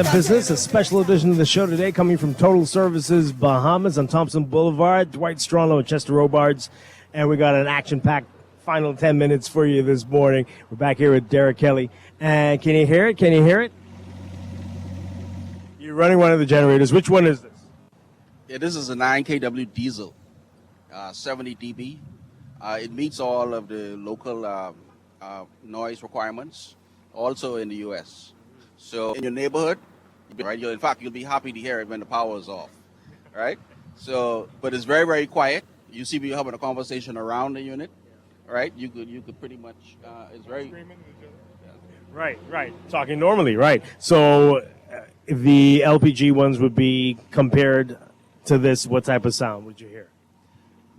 The Business, a special edition of the show today coming from Total Services Bahamas on Thompson Boulevard. Dwight Stronlo and Chester Robards. And we got an action-packed final 10 minutes for you this morning. We're back here with Derek Kelly. And can you hear it? Can you hear it? You're running one of the generators. Which one is this? Yeah, this is a 9 kW diesel, 70 dB. It meets all of the local noise requirements, also in the U.S. So in your neighborhood, right? In fact, you'll be happy to hear it when the power is off, right? So, but it's very, very quiet. You see people having a conversation around the unit, right? You could pretty much, it's very... Right. Talking normally, right. So the LPG ones would be compared to this, what type of sound would you hear?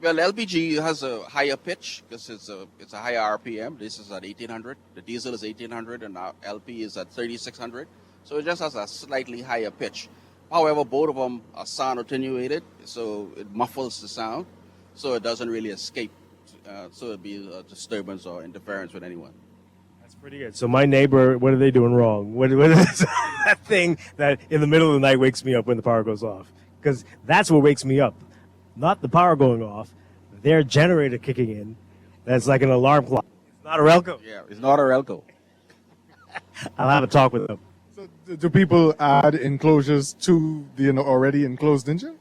Well, LPG has a higher pitch because it's a higher RPM. This is at 1800. The diesel is 1800 and our LP is at 3600. So it just has a slightly higher pitch. However, both of them are sound attenuated, so it muffles the sound, so it doesn't really escape. So it'd be a disturbance or interference with anyone. That's pretty good. So my neighbor, what are they doing wrong? What is that thing that in the middle of the night wakes me up when the power goes off? Because that's what wakes me up. Not the power going off, their generator kicking in. That's like an alarm clock. It's not a Relco. Yeah, it's not a Relco. I'll have a talk with them. So do people add enclosures to the already enclosed engine?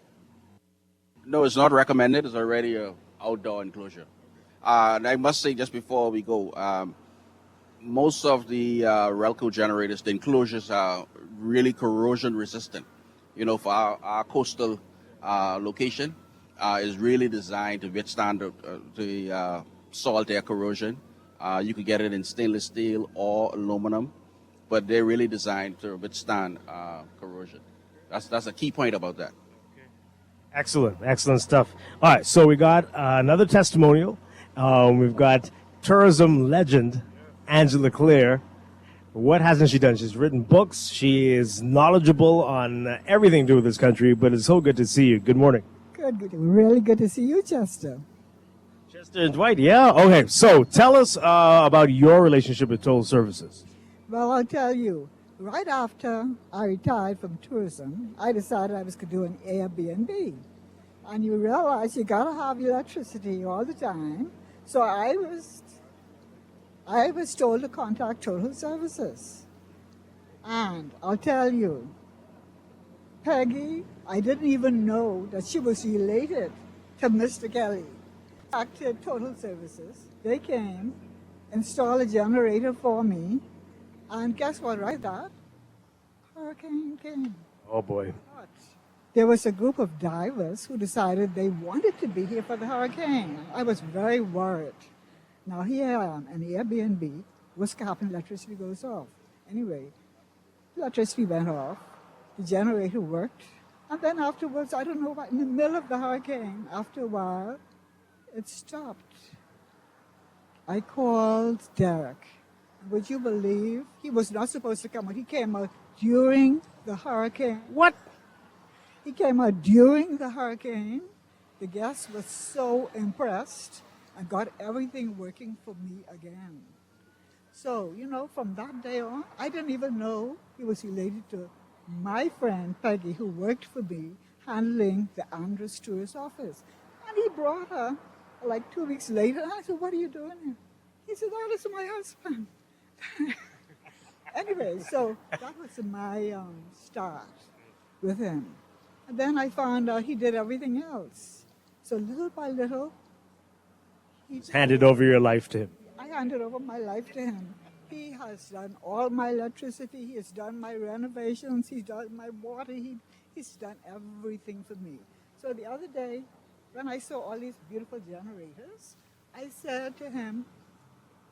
No, it's not recommended. It's already an outdoor enclosure. And I must say, just before we go, most of the Relco generators, the enclosures are really corrosion resistant. You know, for our coastal location, is really designed to withstand the salt air corrosion. You could get it in stainless steel or aluminum, but they're really designed to withstand corrosion. That's a key point about that. Excellent stuff. All right, so we got another testimonial. We've got tourism legend Angela Clare. What hasn't she done? She's written books. She is knowledgeable on everything to do with this country, but it's so good to see you. Good morning. Good. Really good to see you, Chester. Chester and Dwight, yeah? Okay, so tell us about your relationship with Total Services. Well, I'll tell you, right after I retired from tourism, I decided I was going to do an Airbnb. And you realize you got to have electricity all the time. So I was told to contact Total Services. And I'll tell you, Peggy, I didn't even know that she was related to Mr. Kelly. Contacted Total Services. They came, installed a generator for me, and guess what, right there? Hurricane came. Oh, boy. There was a group of divers who decided they wanted to be here for the hurricane. I was very worried. Now here I am, an Airbnb. What's going to happen? Electricity goes off. Anyway, electricity went off. The generator worked. And then afterwards, I don't know, in the middle of the hurricane, after a while, it stopped. I called Derek. Would you believe he was not supposed to come out? He came out during the hurricane. What? He came out during the hurricane. The guest was so impressed and got everything working for me again. So, you know, from that day on, I didn't even know he was related to my friend Peggy, who worked for me, handling the Andrews tourist office. And he brought her like 2 weeks later, and I said, what are you doing here? He said, oh, this is my husband. Anyway, so that was my start with him. And then I found out he did everything else. So little by little, he Handed over your life to him. I handed over my life to him. He has done all my electricity. He has done my renovations. He's done my water. He's done everything for me. So the other day, when I saw all these beautiful generators, I said to him,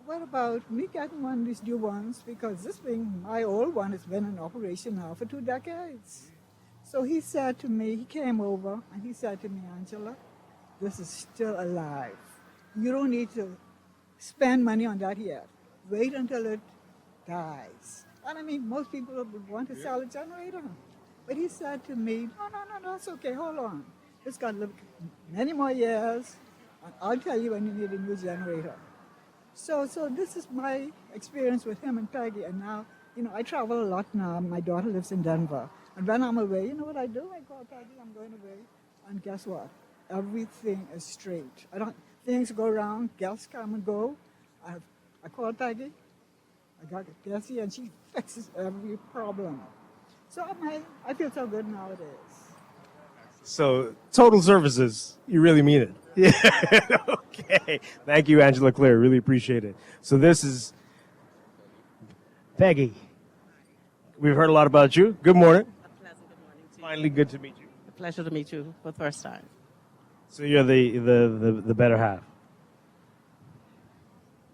what about me getting one of these new ones? Because this thing, my old one, has been in operation now for 2 decades. So he said to me, he came over and he said to me, Angela, this is still alive. You don't need to spend money on that yet. Wait until it dies. And I mean, most people would want to sell a generator. But he said to me, no, that's okay, hold on. It's got to live many more years, and I'll tell you when you need a new generator. So this is my experience with him and Peggy. And now, you know, I travel a lot now. My daughter lives in Denver. And when I'm away, you know what I do? I call Peggy, I'm going away. And guess what? Everything is straight. Things go around, guests come and go. I call Peggy, I got Bessie, and she fixes every problem. So I feel so good nowadays. So, Total Services, you really mean it. Yeah. Okay. Thank you, Angela Clare. Really appreciate it. So this is Peggy. We've heard a lot about you. Good morning. A pleasant good morning to you. Finally, good to meet you. Pleasure to meet you for the first time. So you're the better half.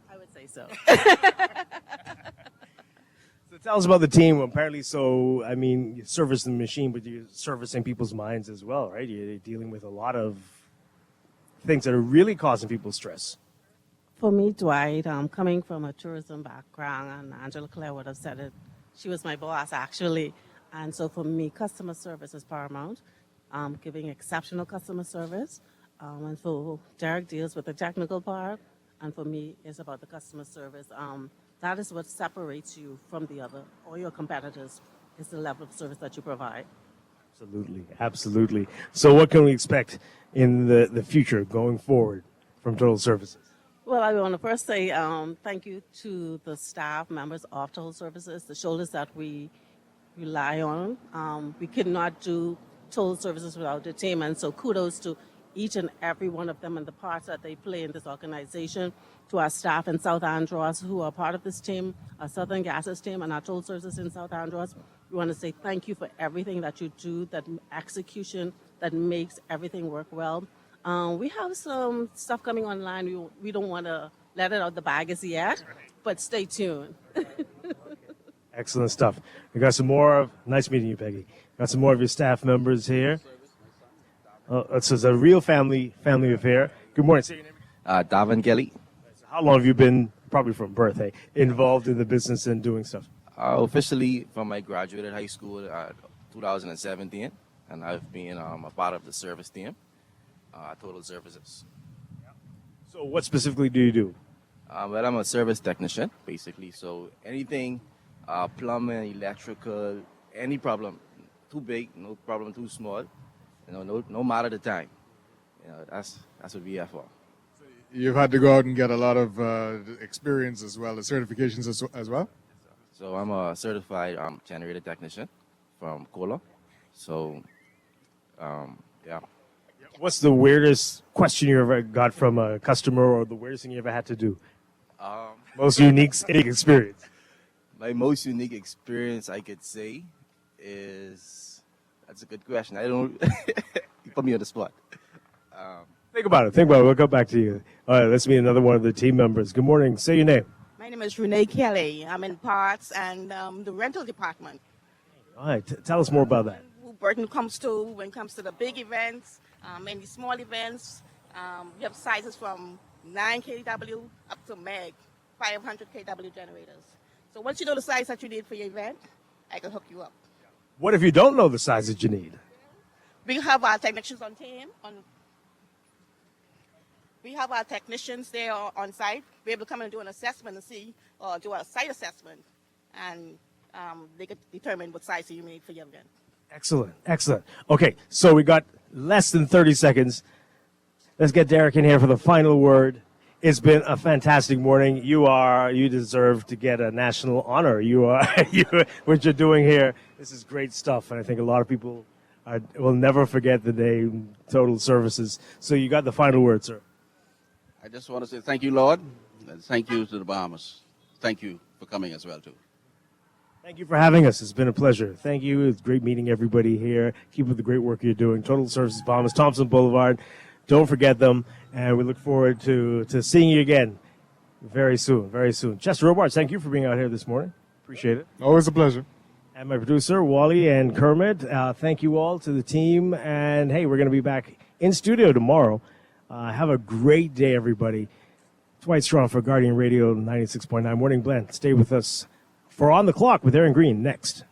I would say so. So tell us about the team. Apparently, so I mean, you service the machine, but you're servicing people's minds as well, right? You're dealing with a lot of things that are really causing people stress. For me, Dwight, coming from a tourism background, and Angela Claire would have said it, she was my boss actually. And so for me, customer service is paramount, giving exceptional customer service. And for Derek deals with the technical part, and for me, it's about the customer service. That is what separates you from the other or your competitors, is the level of service that you provide. Absolutely, absolutely. So what can we expect in the future going forward from Total Services? Well, I want to first say thank you to the staff members of Total Services, the shoulders that we rely on. We could not do Total Services without the team, and so kudos to each and every one of them and the parts that they play in this organization, to our staff in South Andros who are part of this team, our Southern Gases team, and our Total Services in South Andros. We want to say thank you for everything that you do, that execution that makes everything work well. We have some stuff coming online. We don't want to let it out the bag as yet, but stay tuned. Excellent stuff. We got some more of, nice meeting you, Peggy. Got some more of your staff members here. This is a real family affair. Good morning. Say your name. Davin Gelly. How long have you been, probably from birth, hey, involved in the business and doing stuff? Officially from I graduated high school 2017, and I've been a part of the service team, Total Services. So what specifically do you do? Well, I'm a service technician, basically. So anything, plumbing, electrical, any problem, too big, no problem too small, no matter the time. That's what we are for. You've had to go out and get a lot of experience as well as certifications as well? So I'm a certified generator technician from Cola. So, yeah. What's the weirdest question you ever got from a customer, or the weirdest thing you ever had to do? Most unique experience? My most unique experience, I could say, is... That's a good question. I don't... You put me on the spot. Think about it. We'll come back to you. All right, let's meet another one of the team members. Good morning. Say your name. My name is Renee Kelly. I'm in parts and the rental department. All right, tell us more about that. Who Burton comes to when it comes to the big events, any small events. We have sizes from 9 kW up to meg, 500 kW generators. So once you know the size that you need for your event, I can hook you up. What if you don't know the size that you need? We have our technicians on team. We have our technicians there on site. We're able to come and do an assessment and see, or do a site assessment, and they could determine what size you need for your event. Excellent, excellent. Okay, so we got less than 30 seconds. Let's get Derek in here for the final word. It's been a fantastic morning. You deserve to get a national honor. What you're doing here, this is great stuff, and I think a lot of people will never forget the name Total Services. So you got the final word, sir. I just want to say thank you, Lord, and thank you to the Bahamas. Thank you for coming as well, too. Thank you for having us. It's been a pleasure. Thank you. It's great meeting everybody here. Keep up the great work you're doing. Total Services Bahamas, Thompson Boulevard. Don't forget them, and we look forward to seeing you again very soon, very soon. Chester Robards, thank you for being out here this morning. Appreciate it. Always a pleasure. And my producer, Wally and Kermit, thank you all to the team. And, hey, we're going to be back in studio tomorrow. Have a great day, everybody. Dwight Strong for Guardian Radio 96.9 Morning Blend. Stay with us for On the Clock with Aaron Green next.